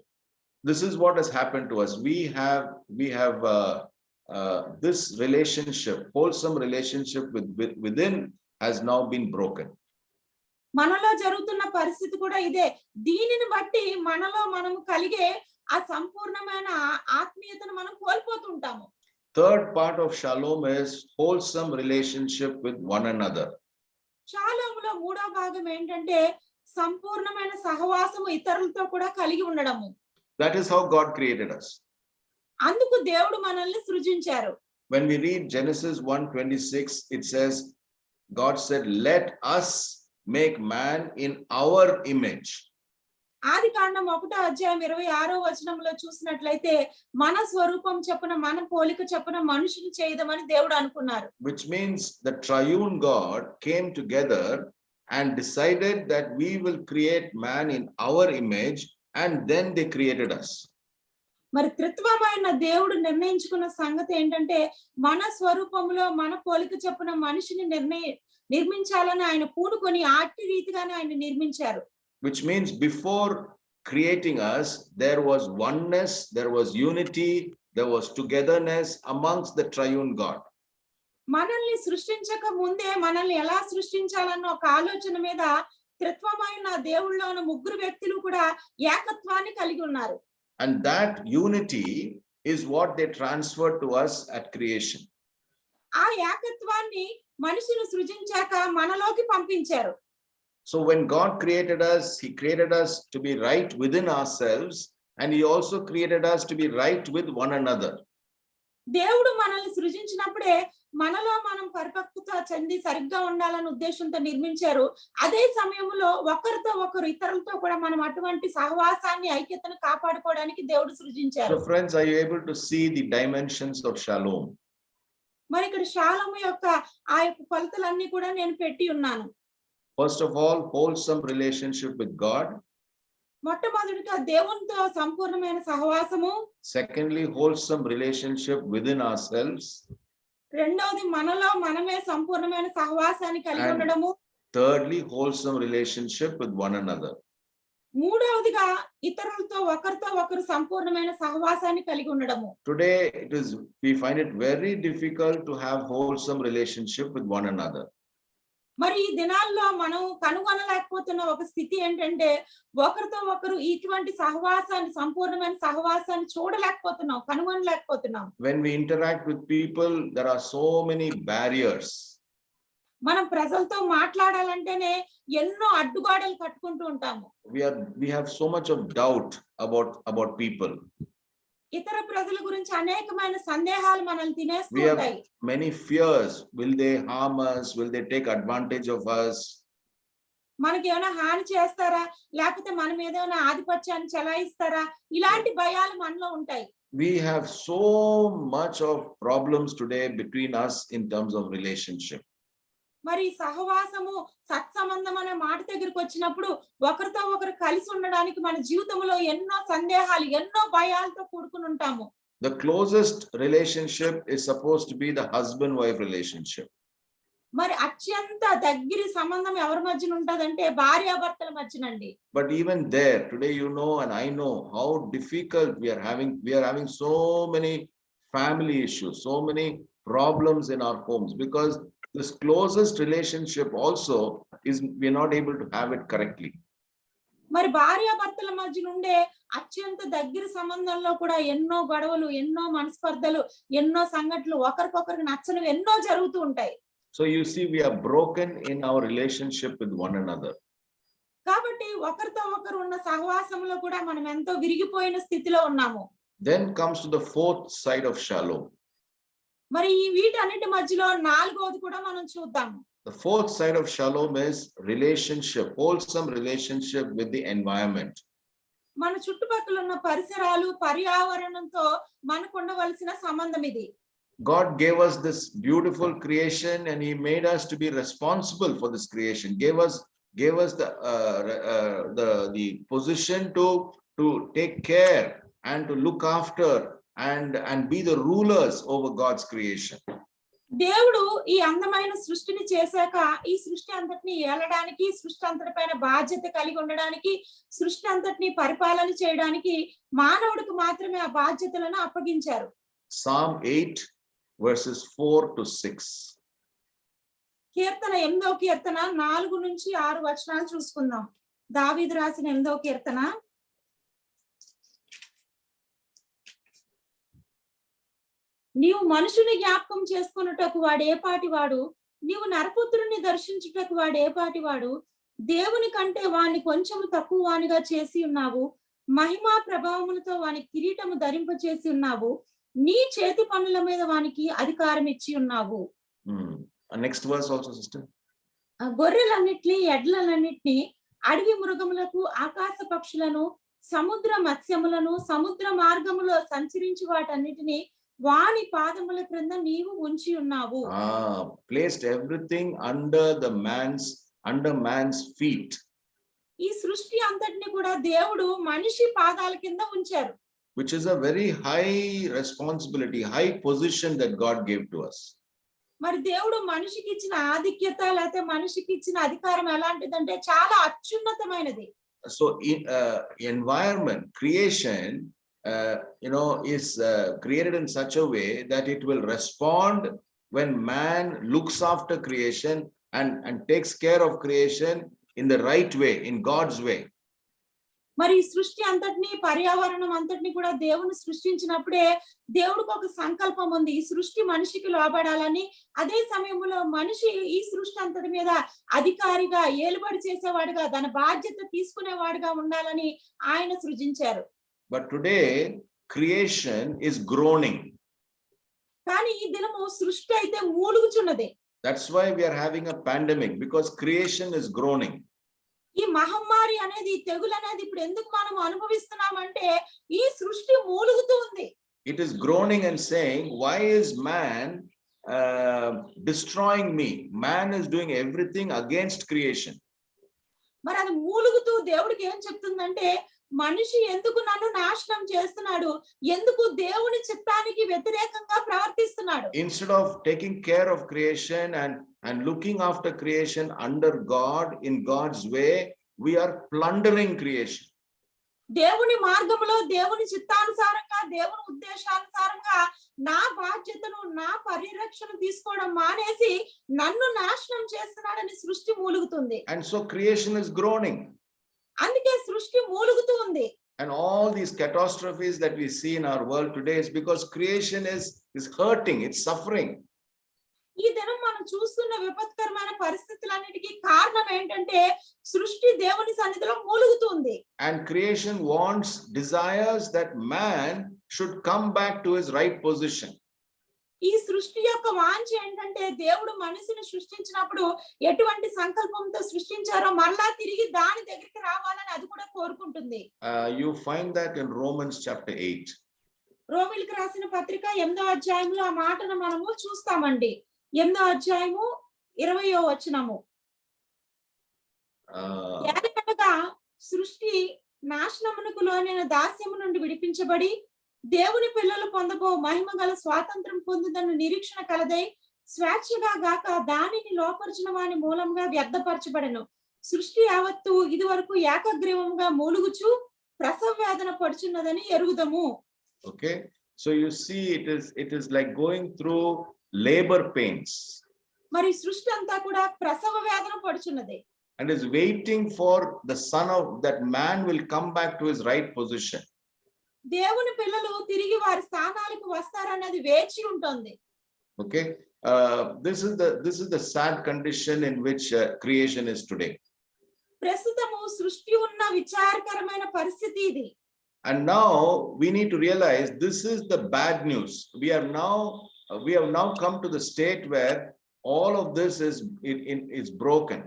This is what has happened to us. We have this relationship, wholesome relationship within has now been broken. మనలో జరుగుతున్న పరిస్థితి కూడా ఇదే. దీనిని బట్టి మనలో మనం కలిగే ఆ సంపూర్ణమైన ఆత్మీయతను మనం కోల్పోతుంటాము. Third part of shalom is wholesome relationship with one another. షాలోములో మూడో భాగం ఏంటంటే సంపూర్ణమైన సహవాసము ఇతరులతో కూడా కలిగి ఉండడము. That is how God created us. అందుకు దేవుడు మనల్ని సృజించారు. When we read Genesis 1:26, it says, God said, let us make man in our image. ఆదికాండం 1:26 చూసినట్లయితే మన స్వరూపం చొప్పున, మన పోలిక చొప్పున మనుషుని చేయదమని దేవుడు అనుకున్నారు. Which means the triune God came together and decided that we will create man in our image, and then they created us. మరి త్రిత్వమైన దేవుడు నిర్ణయించుకున్న సంగతి ఏంటంటే మన స్వరూపంలో మన పోలిక చొప్పున మనిషిని నిర్మించాలని ఆయన పూనుకొని ఆటి రీతిగానే ఆయన నిర్మించారు. Which means before creating us, there was oneness, there was unity, there was togetherness amongst the triune God. మనల్ని సృష్టించక ముందే మనల్ని ఎలా సృష్టించాలన్న ఒక ఆలోచన మీద త్రిత్వమైన దేవుళ్ళలో ఉన్న ముగ్గురు వ్యక్తులు కూడా ఏకత్వాన్ని కలిగి ఉన్నారు. And that unity is what they transferred to us at creation. ఆ ఏకత్వాన్ని మనిషిని సృజించాక మనలోకి పంపించారు. So when God created us, he created us to be right within ourselves, and he also created us to be right with one another. దేవుడు మనల్ని సృజించినప్పుడే మనలో మనం పరిపక్వత చెంది సరిగ్గా ఉండాలనే ఉద్దేశంతో నిర్మించారు. అదే సమయంలో ఒకరితో ఒకరు ఇతరులతో కూడా మనం అటువంటి సహవాసాన్ని ఐక్యతను కాపాడుకోవడానికి దేవుడు సృజించారు. So friends, are you able to see the dimensions of shalom? మరి ఇక్కడ షాలోము యొక్క ఆ యొక్క కొలతలన్నీ కూడా నేను పెట్టి ఉన్నాను. First of all, wholesome relationship with God. మొట్టమొదటిగా దేవునితో సంపూర్ణమైన సహవాసము. Secondly, wholesome relationship within ourselves. రెండవది మనలో మనమే సంపూర్ణమైన సహవాసాన్ని కలిగి And ఉండడము. thirdly, wholesome relationship with one another. మూడవదిగా ఇతరులతో ఒకరితో ఒకరు సంపూర్ణమైన సహవాసాన్ని కలిగి ఉండడము. Today, we find it very difficult to have wholesome relationship with one another. మరి ఈ దినాల్లో మనం కనుగొనలేకపోతున్న ఒక స్థితి ఏంటంటే ఒకరితో ఒకరు ఇటువంటి సహవాసాన్ని సంపూర్ణమైన సహవాసాన్ని చూడలేకపోతున్నాం, కనుగొనలేకపోతున్నాం. When we interact with people, there are so many barriers. మనం ప్రజలతో మాట్లాడాలంటేనే ఎన్నో అడ్డుగోడలు కట్టుకుంటూ ఉంటాము. We have so much of doubt about people. ఇతర ప్రజల గురించి అనేకమైన సందేహాలు మనల్ని తినేస్తూ We have ఉంటాయి. many fears. Will they harm us? Will they take advantage of us? మనకి ఏమైనా హాని చేస్తారా, లేకపోతే మన మీద ఏమైనా ఆధిపత్యాన్ని చెలాయిస్తారా, ఇలాంటి భయాలు మనలో ఉంటాయి. We have so much of problems today between us in terms of relationship. మరి సహవాసము సత్సంబంధం అనే మాట దగ్గరికి వచ్చినప్పుడు ఒకరితో ఒకరు కలిసి ఉండడానికి మన జీవితంలో ఎన్నో సందేహాలు, ఎన్నో భయాలతో కూడుకుని ఉంటాము. The closest relationship is supposed to be the husband-wife relationship. మరి అత్యంత దగ్గరి సంబంధం ఎవరి మధ్యన ఉంటదంటే భార్యాభర్తల మధ్యనండి. But even there, today you know and I know how difficult we are having. We are having so many family issues, so many problems in our homes, because this closest relationship also is we are not able to have it correctly. మరి భార్యాభర్తల మధ్య నుండే అత్యంత దగ్గర సంబంధంలో కూడా ఎన్నో గొడవలు, ఎన్నో మనస్పర్ధలు, ఎన్నో సంఘటనలు, ఒకరికొకరికి నచ్చనివి ఎన్నో జరుగుతూ ఉంటాయి. So you see, we are broken in our relationship with one another. కాబట్టి ఒకరితో ఒకరు ఉన్న సహవాసంలో కూడా మనం ఎంతో విరిగిపోయిన స్థితిలో ఉన్నాము. Then comes to the fourth side of shalom. మరి ఈ వీటన్నిటి మధ్యలో నాలుగోది కూడా మనం చూద్దాము. The fourth side of shalom is relationship, wholesome relationship with the environment. మన చుట్టుపక్కల ఉన్న పరిసరాలు, పర్యావరణంతో మనకు ఉండవలసిన సంబంధం ఇది. God gave us this beautiful creation and he made us to be responsible for this creation, gave us the position to take care and to look after and be the rulers over God's creation. దేవుడు ఈ అందమైన సృష్టిని చేశాక ఈ సృష్టి అంతటిని ఏలడానికి, సృష్టి అంతటిపైన బాధ్యత కలిగి ఉండడానికి, సృష్టి అంతటిని పరిపాలన చేయడానికి మానవుడికి మాత్రమే ఆ బాధ్యతలను అప్పగించారు. Psalm 8 verses 4 to 6. కీర్తన 8వ కీర్తన 4 నుంచి 6 వచనాలు చూసుకుందాం. దావీదు రాసిన 8వ కీర్తన. నీవు మనుషుని జ్ఞాపకం చేసుకున్నటకు వాడు ఏ పాటివాడు, నీవు నరపుత్రుని దర్శించుటకు వాడు ఏ పాటివాడు, దేవుని కంటే వాణ్ణి కొంచెము తక్కువ వానిగా చేసి ఉన్నావు, మహిమా ప్రభావములతో వాని కిరీటము ధరింపచేసి ఉన్నావు, నీ చేతి పనుల మీద వానికి అధికారం ఇచ్చి ఉన్నావు. Next verse also, sister. గొర్రెలన్నిటిని, ఎడ్లన్నిటిని, అడవి మృగములకు, ఆకాశ పక్షులను, సముద్ర మత్స్యములను, సముద్ర మార్గములో సంచరించి వాటన్నిటిని వాని పాదముల క్రింద నీవు ఉంచి ఉన్నావు. Placed everything under the man's under man's feet, ఈ సృష్టి అంతటిని కూడా దేవుడు మనిషి పాదాల కింద ఉంచారు. which is a very high responsibility, high position that God gave to us. మరి దేవుడు మనిషికి ఇచ్చిన ఆధిక్యత లేకపోతే మనిషికి ఇచ్చిన అధికారం ఎలాంటిదంటే చాలా అత్యున్నతమైనది. So environment, creation, is created in such a way that it will respond when man looks after creation and takes care of creation in the right way, in God's way. మరి ఈ సృష్టి అంతటిని పర్యావరణం అంతటిని కూడా దేవుని సృష్టించినప్పుడే దేవుడికి ఒక సంకల్పం ఉంది. ఈ సృష్టి మనిషికి లోబడాలని, అదే సమయంలో మనిషి ఈ సృష్టి అంతటి మీద అధికారిగా, ఏలుబడి చేసేవాడుగా, దాని బాధ్యత తీసుకునేవాడుగా ఉండాలని ఆయన సృజించారు. But today creation is groaning. కానీ ఈ దినము సృష్టి అయితే మూలుగుచున్నది. That's why we are having a pandemic, because creation is groaning. ఈ మహమ్మారి అనేది, ఈ తెగులు అనేది ఇప్పుడు ఎందుకు మనం అనుభవిస్తున్నామంటే ఈ సృష్టి మూలుగుతూ ఉంది. It is groaning and saying, why is man destroying me? Man is doing everything against creation. మరి అది మూలుగుతూ దేవుడికి ఏం చెప్తుందంటే, మనిషి ఎందుకు నన్ను నాశనం చేస్తున్నాడు, ఎందుకు దేవుని చిత్తానికి వ్యతిరేకంగా ప్రవర్తిస్తున్నాడు. Instead of taking care of creation and looking after creation under God in God's way, we are plundering creation. దేవుని మార్గంలో, దేవుని చిత్తానుసారంగా, దేవుని ఉద్దేశానుసారంగా నా బాధ్యతను, నా పరిరక్షణ తీసుకోవడం మానేసి నన్ను నాశనం చేస్తున్నాడని సృష్టి మూలుగుతుంది. And so creation is groaning. అందుకే సృష్టి మూలుగుతూ ఉంది. And all these catastrophes that we see in our world today is because creation is hurting, it's suffering. ఈ దినం మనం చూస్తున్న విపత్కరమైన పరిస్థితులన్నిటికీ కారణం ఏంటంటే సృష్టి దేవుని సన్నిధిలో మూలుగుతుంది. And creation wants, desires that man should come back to his right position. ఈ సృష్టి యొక్క వాంఛ ఏంటంటే దేవుడు మనిషిని సృష్టించినప్పుడు ఎటువంటి సంకల్పంతో సృష్టించారో మరలా తిరిగి దాని దగ్గరికి రావాలని అది కూడా కోరుకుంటుంది. You find that in Romans chapter 8. రోమీయులకు రాసిన పత్రిక 8వ అధ్యాయంలో ఆ మాటను మనము చూస్తామండి. 8వ అధ్యాయము 20వ వచనము. ఏలయనగా సృష్టి నాశనమునకు లోనైన దాస్యము నుండి విడిపించబడి దేవుని పిల్లలు పొందబో మహిమ గల స్వాతంత్రం పొందుదన్న నిరీక్షణ కలదై స్వేచ్ఛగా గాక దానిని లోపరిచిన వాని మూలంగా వ్యర్థపరచబడెను. సృష్టి యావత్తు ఇది వరకు ఏకగ్రీవంగా మూలుగుచు ప్రసవ వేదన పడుచున్నదని ఎరుగుదము. Okay, so you see it is like going through labor pains. మరి సృష్టి అంతా కూడా ప్రసవ వేదన పడుచున్నది. And is waiting for the son of that man will come back to his right position. దేవుని పిల్లలు తిరిగి వారి స్థానాలకు వస్తారన్నది వేచి ఉంటుంది. Okay, this is the sad condition in which creation is today. ప్రస్తుతము సృష్టి ఉన్న విచారకరమైన పరిస్థితి ఇది. And now we need to realize this is the bad news. We have now come to the state where all of this is broken.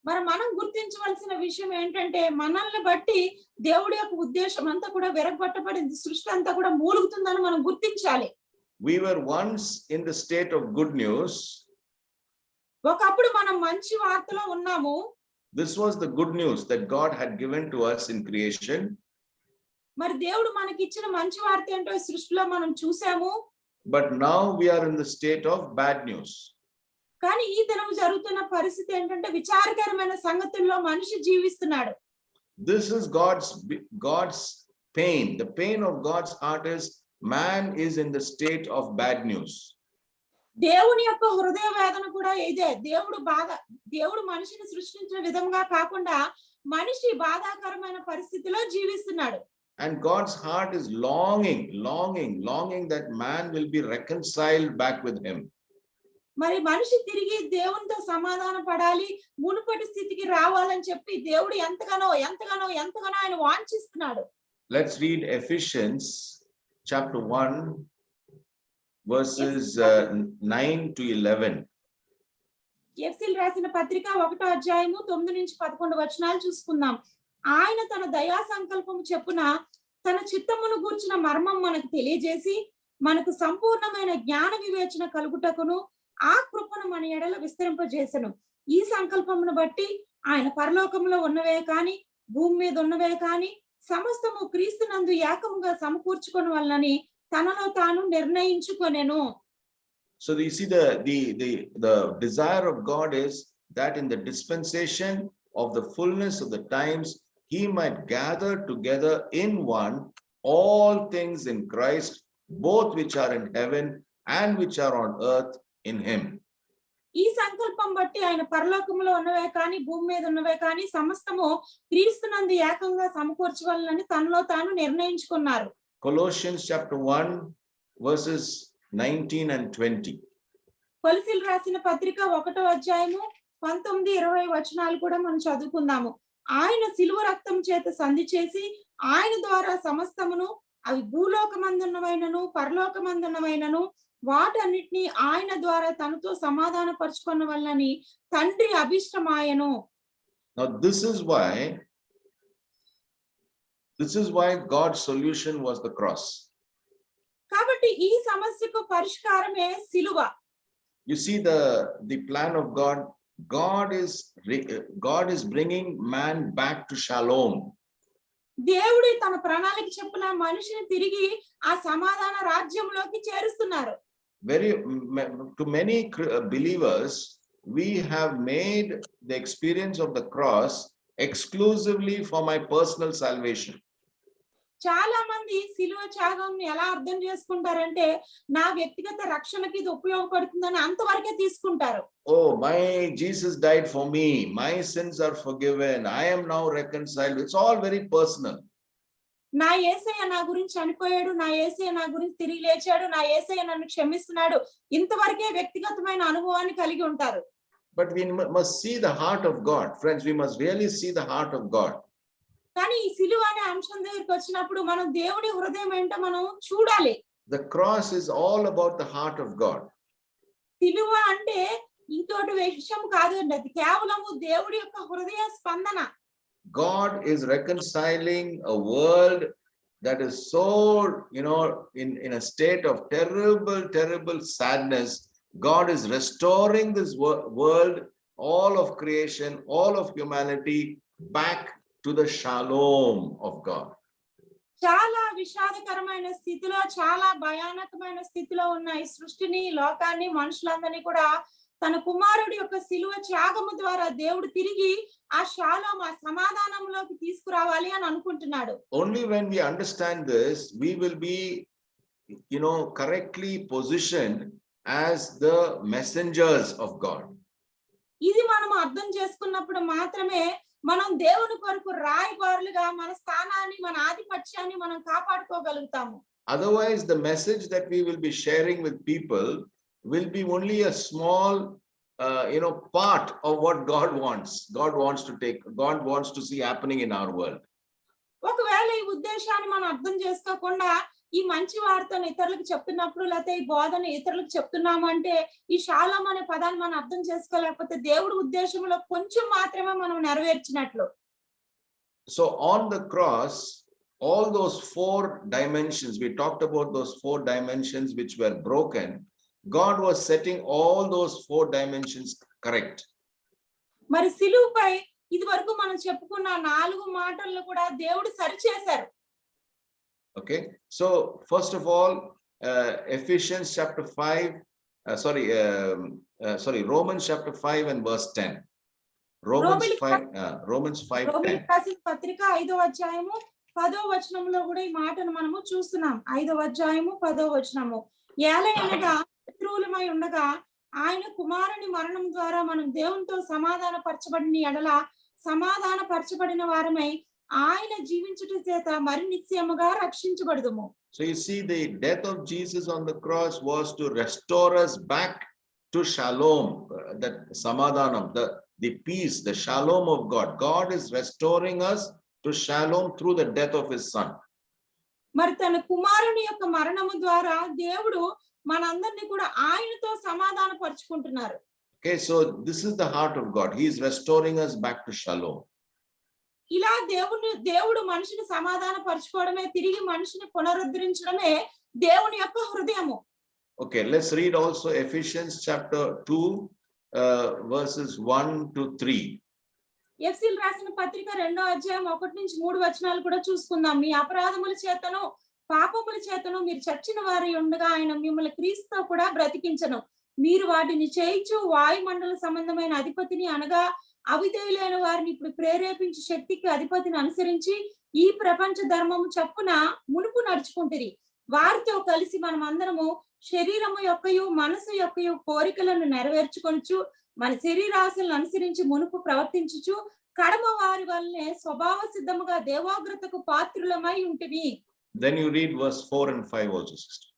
మరి మనం గుర్తించవలసిన విషయం ఏంటంటే మనల్ని బట్టి దేవుడి యొక్క ఉద్దేశం అంతా కూడా విరగొట్టబడింది. సృష్టి అంతా కూడా మూలుగుతుందని మనం గుర్తించాలి. We were once in the state of good news. ఒకప్పుడు మనం మంచి వార్తలో ఉన్నాము. This was the good news that God had given to us in creation. మరి దేవుడు మనకి ఇచ్చిన మంచి వార్త ఏంటో సృష్టిలో మనం చూసాము. But now we are in the state of bad news. కానీ ఈ దినం జరుగుతున్న పరిస్థితి ఏంటంటే విచారకరమైన సంగతుల్లో మనిషి జీవిస్తున్నాడు. This is God's pain. The pain of God's heart is man is in the state of bad news. దేవుని యొక్క హృదయ వేదన కూడా ఇదే. దేవుడు మనిషిని సృష్టించిన విధంగా కాకుండా మనిషి బాధాకరమైన పరిస్థితిలో జీవిస్తున్నాడు. And God's heart is longing that man will be reconciled back with him. మరి మనిషి తిరిగి దేవునితో సమాధాన పడాలి, మునుపటి స్థితికి రావాలని చెప్పి దేవుడు ఎంతగానో ఆయన వాంఛిస్తున్నాడు. Let's read Ephesians chapter 1 verses 9 to 11. ఎఫెసీయులు రాసిన పత్రిక 1వ అధ్యాయము 9 నుంచి 11 వచనాలు చూసుకుందాం. ఆయన తన దయా సంకల్పము చెప్పున తన చిత్తమును గూర్చిన మర్మం మనకు తెలియజేసి మనకు సంపూర్ణమైన జ్ఞాన వివేచన కలుగుటకును ఆ కృపను మన ఎడల విస్తరింపజేసెను. ఈ సంకల్పమును బట్టి ఆయన పరలోకంలో ఉన్నవే కాని భూమి మీద ఉన్నవే కాని సమస్తము క్రీస్తునందు ఏకముగా సమకూర్చుకొని వలనని తనలో తాను నిర్ణయించుకొనెను. So you see the desire of God is that in the dispensation of the fullness of the times, he might gather together in one all things in Christ, both which are in heaven and which are on earth in him. ఈ సంకల్పం బట్టి ఆయన పరలోకంలో ఉన్నవే కాని భూమి మీద ఉన్నవే కాని సమస్తము క్రీస్తునందు ఏకంగా సమకూర్చవాలని తనలో తాను నిర్ణయించుకున్నారు. Colossians chapter 1 verses 19 and 20. కొలసీలు రాసిన పత్రిక 1వ అధ్యాయము 19-20 వచనాలు కూడా మనం చదువుకుందాము. ఆయన సిలువ రక్తం చేత సంధి చేసి ఆయన ద్వారా సమస్తమును అవి భూలోకమందున్నవైనను పరలోకమందున్నవైనను వాటన్నిటిని ఆయన ద్వారా తనతో సమాధాన పరుచుకున్న వల్లని తండ్రి అభిష్టమాయను. Now this is why God's solution was the cross. కాబట్టి ఈ సమస్యకు పరిష్కారమే సిలువ. You see the plan of God. God is bringing man back to shalom. దేవుడు తన ప్రణాళిక చొప్పున మనిషిని తిరిగి ఆ సమాధాన రాజ్యంలోకి చేరుస్తున్నారు. To many believers, we have made the experience of the cross exclusively for my personal salvation. చాలా మంది సిలువ త్యాగం ఎలా అర్థం చేసుకుంటారంటే నా వ్యక్తిగత రక్షణకి ఇది ఉపయోగపడుతుందని అంతవరకే తీసుకుంటారు. Oh, my Jesus died for me. My sins are forgiven. I am now reconciled. It's all very personal. నా యేసయ్య నా గురించి చనిపోయాడు, నా యేసయ్య నా గురించి తిరిగి లేచాడు, నా యేసయ్య నన్ను క్షమిస్తున్నాడు, ఇంతవరకే వ్యక్తిగతమైన అనుభవాన్ని కలిగి ఉంటారు. But we must see the heart of God. Friends, we must really see the heart of God. కానీ ఈ సిలువ అనే అంశం దగ్గరికి వచ్చినప్పుడు మనం దేవుడి హృదయం ఏంటో మనం చూడాలి. The cross is all about the heart of God. సిలువ అంటే ఇంకోటి విషయం కాదండి, అది కేవలము దేవుడి యొక్క హృదయ స్పందన. God is reconciling a world that is so, in a state of terrible sadness. God is restoring this world, all of creation, all of humanity back to the shalom of God. చాలా విషాదకరమైన స్థితిలో, చాలా భయానకమైన స్థితిలో ఉన్న ఈ సృష్టిని, లోకాన్ని, మనుషులందరినీ కూడా తన కుమారుడి యొక్క సిలువ త్యాగము ద్వారా దేవుడు తిరిగి ఆ షాలోమ్, ఆ సమాధానంలోకి తీసుకురావాలి అని అనుకుంటున్నాడు. Only when we understand this, we will be, correctly positioned as the messengers of God. ఇది మనం అర్థం చేసుకున్నప్పుడు మాత్రమే మనం దేవుని కొరకు రాయబారులుగా మన స్థానాన్ని, మన ఆధిపత్యాన్ని మనం కాపాడుకోగలుగుతాము. Otherwise, the message that we will be sharing with people will be only a small, part of what God wants. God wants to see happening in our world. ఒకవేళ ఈ ఉద్దేశాన్ని మనం అర్థం చేసుకోకుండా ఈ మంచి వార్తను ఇతరులకు చెప్తున్నప్పుడు, లేకపోతే ఈ బోధన ఇతరులకు చెప్తున్నాము అంటే ఈ షాలోమ్ అనే పదాన్ని మనం అర్థం చేసుకోలేకపోతే దేవుడి ఉద్దేశంలో కొంచెం మాత్రమే మనం నెరవేర్చినట్లు. So on the cross, all those 4 dimensions, we talked about those 4 dimensions which were broken. God was setting all those 4 dimensions correct. మరి సిలువపై ఇది వరకు మనం చెప్పుకున్న 4 మాటలను కూడా దేవుడు సరిచేశారు. Okay, so first of all, Ephesians chapter 5, Romans chapter 5 and verse 10. Romans 5:10. రాసిన పత్రిక 5వ అధ్యాయము 10వ వచనంలో కూడా ఈ మాటను మనము చూస్తున్నాం. 5వ అధ్యాయము 10వ వచనము. ఏలయనగా శత్రువులమై ఉండగా ఆయన కుమారుని మరణం ద్వారా మనం దేవునితో సమాధాన పరచబడిన ఎడల సమాధాన పరచబడిన వారమై ఆయన జీవించుట చేత మరి నిత్యముగా రక్షించబడుదుము. So you see, the death of Jesus on the cross was to restore us back to shalom, that samadhanam, the peace, the shalom of God. God is restoring us to shalom through the death of his son. మరి తన కుమారుని యొక్క మరణము ద్వారా దేవుడు మనందరినీ కూడా ఆయనతో సమాధాన పరుచుకుంటున్నారు. Okay, so this is the heart of God. He is restoring us back to shalom. ఇలా దేవుడు మనిషిని సమాధాన పరుచుకోవడమే, తిరిగి మనిషిని పునరుద్ధరించడమే దేవుని యొక్క హృదయము. Okay, let's read also Ephesians chapter 2 verses 1 to 3. ఎఫ్సీలు రాసిన పత్రిక 2వ అధ్యాయం 1-3 కూడా చూసుకుందాం. మీ అపరాధముల చేతను పాపముల చేతను మీరు చచ్చిన వారి ఉండగా ఆయన మిమ్మల్ని క్రీస్తుతో కూడా బ్రతికించను. మీరు వాటిని చేయించు వాయుమండల సంబంధమైన అధిపతిని అనగా అవిధేయులైన వారిని ఇప్పుడు ప్రేరేపించు శక్తికి అధిపతిని అనుసరించి ఈ ప్రపంచ ధర్మము చప్పున మునుపు నడుచుకుంటుంది. వారితో కలిసి మనం అందరము శరీరము యొక్కయు మనసు యొక్కయు కోరికలను నెరవేర్చుకొనుచు మన శరీరాశలను అనుసరించి మునుపు ప్రవర్తించుచు కడమ వారి వల్లనే స్వభావ సిద్ధముగా దేవాగ్రతకు పాత్రులమై ఉంటివి. Then you read verse 4 and 5 also, sister.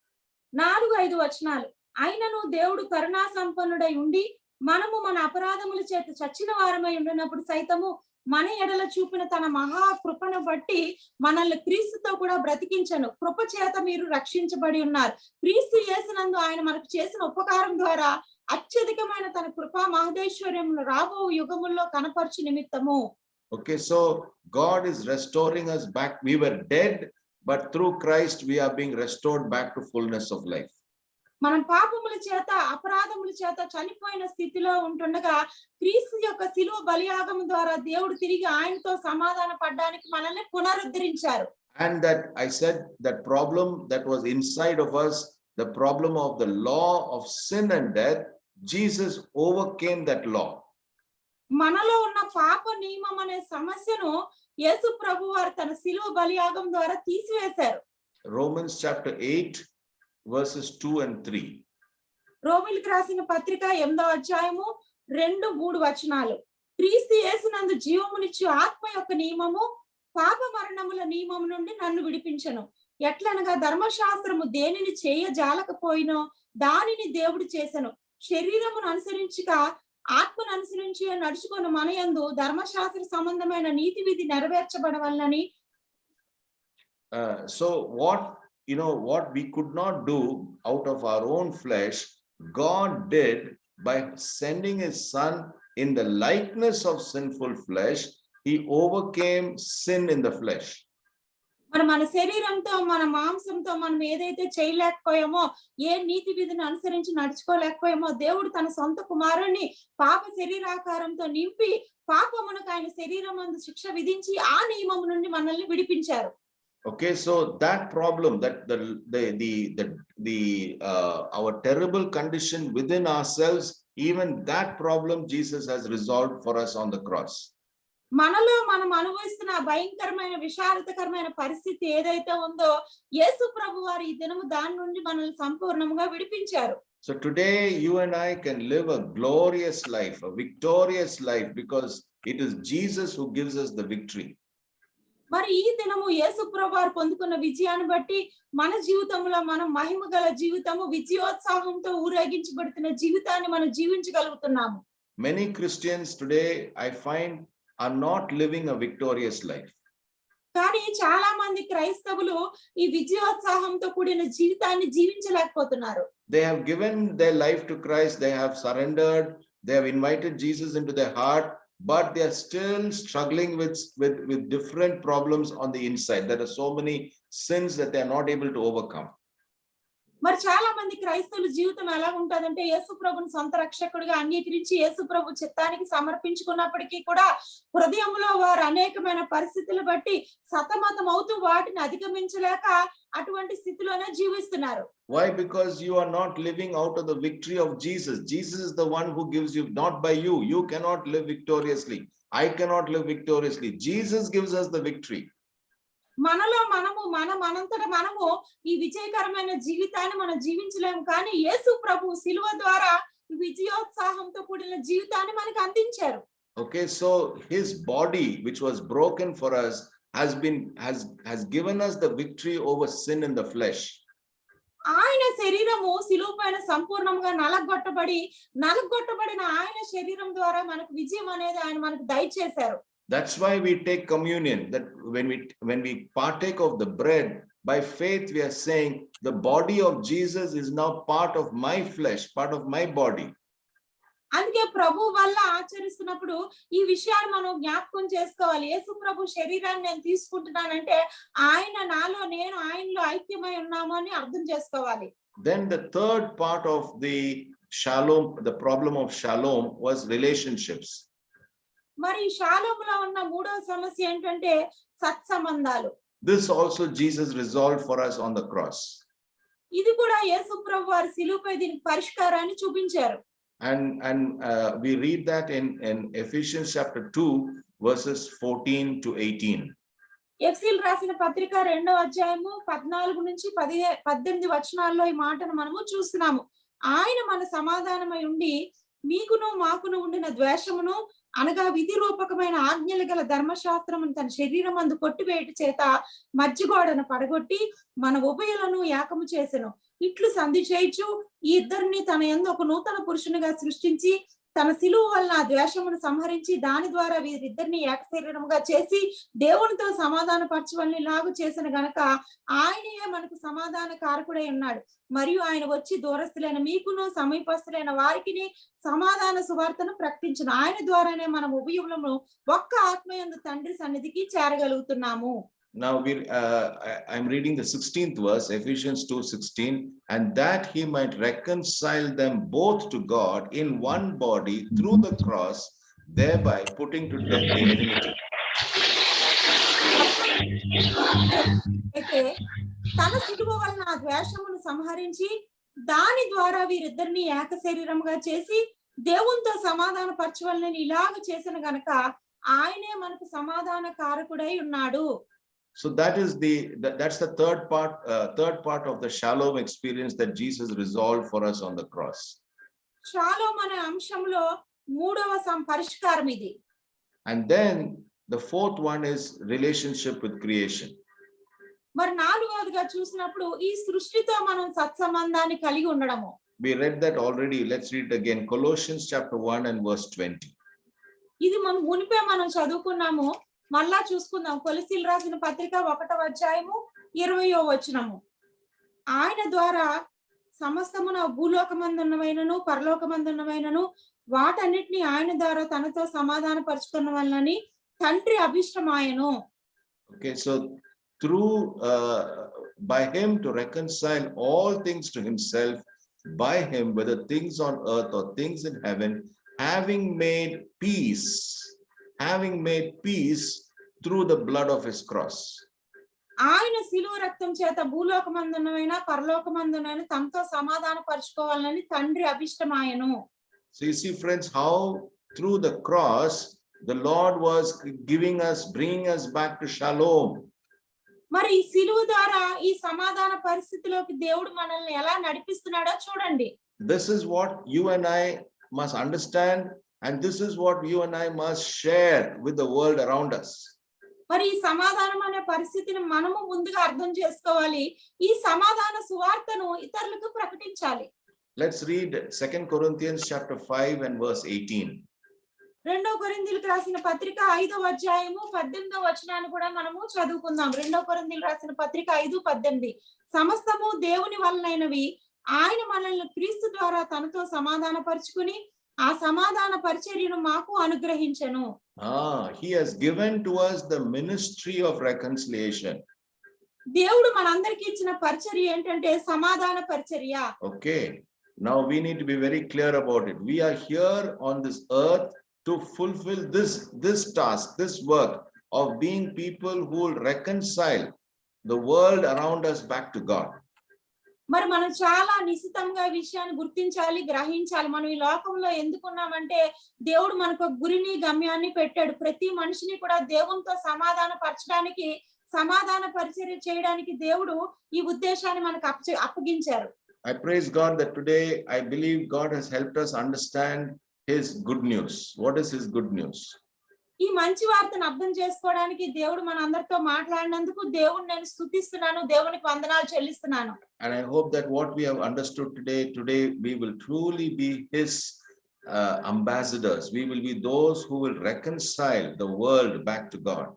4-5 వచనాలు. అయినను దేవుడు కరుణా సంపన్నుడై ఉండి మనము మన అపరాధముల చేత చచ్చిన వారమై ఉండినప్పుడు సైతము మన ఎడల చూపిన తన మహా కృపను బట్టి మనల్ని క్రీస్తుతో కూడా బ్రతికించను. కృప చేత మీరు రక్షించబడి ఉన్నారు. క్రీస్తు యేసునందు ఆయన మనకు చేసిన ఉపకారం ద్వారా అత్యధికమైన తన కృపా మహదేశ్వర్యమును రాబో యుగముల్లో కనపరచు నిమిత్తము. Okay, so God is restoring us back. We were dead, but through Christ we are being restored back to fullness of life. మనం పాపముల చేత అపరాధముల చేత చనిపోయిన స్థితిలో ఉంటుండగా క్రీస్తు యొక్క శిలువ బలియాగం ద్వారా దేవుడు తిరిగి ఆయనతో సమాధాన పడడానికి మనల్ని పునరుద్ధరించారు. And that I said that problem that was inside of us, the problem of the law of sin and death, Jesus overcame that law. మనలో ఉన్న పాప నియమం అనే సమస్యను యేసు ప్రభువారు తన శిలువ బలియాగం ద్వారా తీసివేశారు. Romans chapter 8 verses 2 and 3. రోమీయులకు రాసిన పత్రిక 8వ అధ్యాయము 2-3 వచనాలు. క్రీస్తు యేసునందు జీవమునిచ్చు ఆత్మ యొక్క నియమము పాప మరణముల నియమము నుండి నన్ను విడిపించెను. ఎట్లనగా ధర్మశాస్త్రము దేనిని చేయజాలకపోయినో దానిని దేవుడు చేసెను. శరీరమును అనుసరించక ఆత్మను అనుసరించి నడుచుకున్న మనయందు ధర్మశాస్త్ర సంబంధమైన నీతి విధి నెరవేర్చబడవలనని. So what we could not do out of our own flesh, God did by sending his son in the likeness of sinful flesh. He overcame sin in the flesh. మన శరీరంతో మన మాంసంతో మనం ఏదైతే చేయలేకపోయామో, ఏ నీతి విధిని అనుసరించి నడుచుకోలేకపోయామో దేవుడు తన సొంత కుమారుణ్ణి పాప శరీరాకారంతో నింపి పాపమునకు ఆయన శరీరం అందు శిక్ష విధించి ఆ నియమం నుండి మనల్ని విడిపించారు. Okay, so that problem, that our terrible condition within ourselves, even that problem Jesus has resolved for us on the cross. మనలో మనం అనుభవిస్తున్న భయంకరమైన విషాదకరమైన పరిస్థితి ఏదైతే ఉందో యేసు ప్రభువారు ఈ దినము దాని నుండి మనల్ని సంపూర్ణంగా విడిపించారు. So today you and I can live a glorious life, a victorious life, because it is Jesus who gives us the victory. మరి ఈ దినము యేసు ప్రభువారు పొందుకున్న విజయాన్ని బట్టి మన జీవితంలో మనం మహిమ గల జీవితము విజయోత్సాహంతో ఊరేగించబడుతున్న జీవితాన్ని మనం జీవించగలుగుతున్నాము. Many Christians today I find are not living a victorious life. కానీ చాలా మంది క్రైస్తవులు ఈ విజయోత్సాహంతో కూడిన జీవితాన్ని జీవించలేకపోతున్నారు. They have given their life to Christ, they have surrendered, they have invited Jesus into their heart, but they are still struggling with different problems on the inside. There are so many sins that they are not able to overcome. మరి చాలా మంది క్రైస్తవుల జీవితం ఎలా ఉంటదంటే యేసు ప్రభుని సొంత రక్షకుడిగా అంగీకరించి యేసు ప్రభు చిత్తానికి సమర్పించుకున్నప్పటికీ కూడా హృదయంలో వారు అనేకమైన పరిస్థితులు బట్టి సతమతం అవుతూ వాటిని అధిగమించలేక అటువంటి స్థితిలోనే జీవిస్తున్నారు. Why? Because you are not living out of the victory of Jesus. Jesus is the one who gives you, not by you. You cannot live victoriously. I cannot live victoriously. Jesus gives us the victory. మనలో మనంతట మనము ఈ విజయకరమైన జీవితాన్ని మనం జీవించలేము. కానీ యేసు ప్రభు శిలువ ద్వారా విజయోత్సాహంతో కూడిన జీవితాన్ని మనకు అందించారు. Okay, so his body, which was broken for us, has given us the victory over sin in the flesh. ఆయన శరీరము శిలువ పైన సంపూర్ణంగా నలగొట్టబడిన ఆయన శరీరం ద్వారా మనకు విజయం అనేది ఆయన మనకు దయచేశారు. That's why we take communion, that when we partake of the bread, by faith we are saying the body of Jesus is now part of my flesh, part of my body. అందుకే ప్రభు వల్ల ఆచరిస్తున్నప్పుడు ఈ విషయాన్ని మనం జ్ఞాపకం చేసుకోవాలి. యేసు ప్రభు శరీరాన్ని నేను తీసుకుంటున్నానంటే ఆయన నాలో నేను ఆయనలో ఐక్యమై ఉన్నాము అని అర్థం చేసుకోవాలి. Then the third part of shalom, the problem of shalom was relationships. మరి షాలోములో ఉన్న మూడవ సమస్య ఏంటంటే సత్సంబంధాలు. This also Jesus resolved for us on the cross. ఇది కూడా యేసు ప్రభు వారి శిలువపై దీనికి పరిష్కారాన్ని చూపించారు. And we read that in Ephesians chapter 2 verses 14 to 18. ఎఫెసీయులకు రాసిన పత్రిక 2వ అధ్యాయము 14 నుంచి 18 వచనాల్లో ఈ మాటను మనము చూస్తున్నాము. ఆయన మన సమాధానమై ఉండి మీకును మాకును ఉండిన ద్వేషమును అనగా విధి రూపకమైన ఆజ్ఞలు గల ధర్మశాస్త్రమును తన శరీరం అందు కొట్టివేయట చేత మధ్యగోడను పడగొట్టి మన ఉభయులను ఏకము చేసెను. ఇట్లు సంధి చేయుచు ఈ ఇద్దరిని తన యందు ఒక నూతన పురుషునిగా సృష్టించి తన శిలువ వలన ఆ ద్వేషమును సంహరించి దాని ద్వారా వీరిద్దరిని ఏక శరీరముగా చేసి దేవునితో సమాధాన పరచవలని లాగు చేసిన గనక ఆయనయే మనకు సమాధాన కారకుడై ఉన్నాడు. మరియు ఆయన వచ్చి దూరస్తులైన మీకును సమీపస్తులైన వారికి సమాధాన సువార్తను ప్రకటించును. ఆయన ద్వారానే మనం ఉభయములను ఒక్క ఆత్మయందు తండ్రి సన్నిధికి చేరగలుగుతున్నాము. Now I'm reading the 16th verse, Ephesians 2:16, and that he might reconcile them both to God in one body through the cross, thereby putting to death the enmity. అయితే తన శిలువ వలన ఆ ద్వేషమును సంహరించి దాని ద్వారా వీరిద్దరిని ఏక శరీరముగా చేసి దేవునితో సమాధాన పరచవలని ఇలాగ చేసిన గనక ఆయనే మనకు సమాధాన కారకుడై ఉన్నాడు. So that's the third part of the shalom experience that Jesus resolved for us on the cross. Shalom అనే అంశంలో మూడవ పరిష్కారం ఇది. And then the fourth one is relationship with creation. మరి నాలుగవదిగా చూసినప్పుడు ఈ సృష్టితో మనం సత్సంబంధాన్ని కలిగి ఉండడము. We read that already. Let's read it again. Colossians chapter 1 and verse 20. ఇది మనం మునిపే మనం చదువుకున్నాము. మళ్ళా చూసుకుందాం. కొలసీలు రాసిన పత్రిక 1వ అధ్యాయము 20వ వచనము. ఆయన ద్వారా సమస్తమున భూలోకమందున్నవైనను పరలోకమందున్నవైనను వాటన్నిటిని ఆయన ద్వారా తనతో సమాధాన పరుచుకున్న వలనని తండ్రి అభిష్టమాయను. Okay, so through by him to reconcile all things to himself, by him, whether things on earth or things in heaven, having made peace through the blood of his cross. ఆయన శిలువ రక్తం చేత భూలోకమందున్నవైన పరలోకమందునైన తమతో సమాధాన పరుచుకోవాలని తండ్రి అభిష్టమాయను. So you see, friends, how through the cross the Lord was bringing us back to shalom. మరి ఈ శిలువ ద్వారా ఈ సమాధాన పరిస్థితిలోకి దేవుడు మనల్ని ఎలా నడిపిస్తున్నాడో చూడండి. This is what you and I must understand, and this is what you and I must share with the world around us. మరి ఈ సమాధానం అనే పరిస్థితిని మనము ముందుగా అర్థం చేసుకోవాలి. ఈ సమాధాన సువార్తను ఇతరులకు ప్రకటించాలి. Let's read 2 Corinthians chapter 5 and verse 18. 2 కొరింథీయులకు రాసిన పత్రిక 5వ అధ్యాయము 18వ వచనాన్ని కూడా మనము చదువుకుందాం. 2 కొరింథీయులకు రాసిన పత్రిక 5:18. సమస్తము దేవుని వలనైనవి, ఆయన మనల్ని క్రీస్తు ద్వారా తనతో సమాధాన పరుచుకుని ఆ సమాధాన పరిచర్యను మాకు అనుగ్రహించెను. He has given to us the ministry of reconciliation. దేవుడు మనందరికీ ఇచ్చిన పరిచర్య ఏంటంటే సమాధాన పరిచర్య. Okay, now we need to be very clear about it. We are here on this earth to fulfill this task, this work of being people who will reconcile the world around us back to God. మరి మనం చాలా నిశ్చితంగా ఈ విషయాన్ని గుర్తించాలి, గ్రహించాలి. మనం ఈ లోకంలో ఎందుకున్నామంటే దేవుడు మనకు ఒక గురిని, గమ్యాన్ని పెట్టాడు. ప్రతి మనిషిని కూడా దేవునితో సమాధాన పరచడానికి, సమాధాన పరిచర్య చేయడానికి దేవుడు ఈ ఉద్దేశాన్ని మనకు అప్పగించారు. I praise God that today I believe God has helped us understand his good news. What is his good news? ఈ మంచి వార్తను అర్థం చేసుకోవడానికి దేవుడు మనందరితో మాట్లాడినందుకు దేవుడిని నేను స్తుతిస్తున్నాను, దేవునికి వందనాలు చెల్లిస్తున్నాను. And I hope that what we have understood today we will truly be his ambassadors. We will be those who will reconcile the world back to God.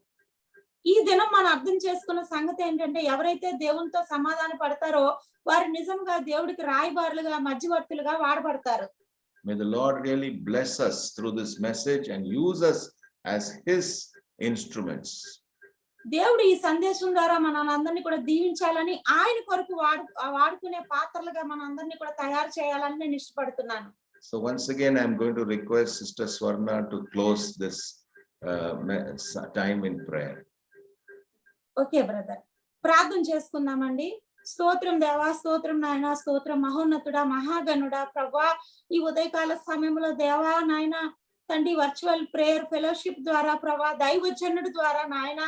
ఈ దినం మనం అర్థం చేసుకున్న సంగతి ఏంటంటే ఎవరైతే దేవునితో సమాధాన పడతారో వారు నిజంగా దేవుడికి రాయబారులుగా, మధ్యవర్తులుగా వాడబడతారు. May the Lord really bless us through this message and use us as his instruments. దేవుడు ఈ సందేశం ద్వారా మనందరినీ కూడా దీవించాలని, ఆయన కొరకు వాడుకునే పాత్రలుగా మనందరినీ కూడా తయారు చేయాలని నేను ఇష్టపడుతున్నాను. So once again, I'm going to request Sister Swarna to close this time in prayer. Okay brother, ప్రార్థన చేసుకుందామండి. స్తోత్రం దేవా, స్తోత్రం నాయన, స్తోత్రం మహోన్నతుడా, మహాగణుడా ప్రభా. ఈ ఉదయకాల సమయంలో దేవా నాయన తండ్రి వర్చువల్ ప్రేయర్ ఫెలోషిప్ ద్వారా ప్రభా, దైవజనుడి ద్వారా నాయన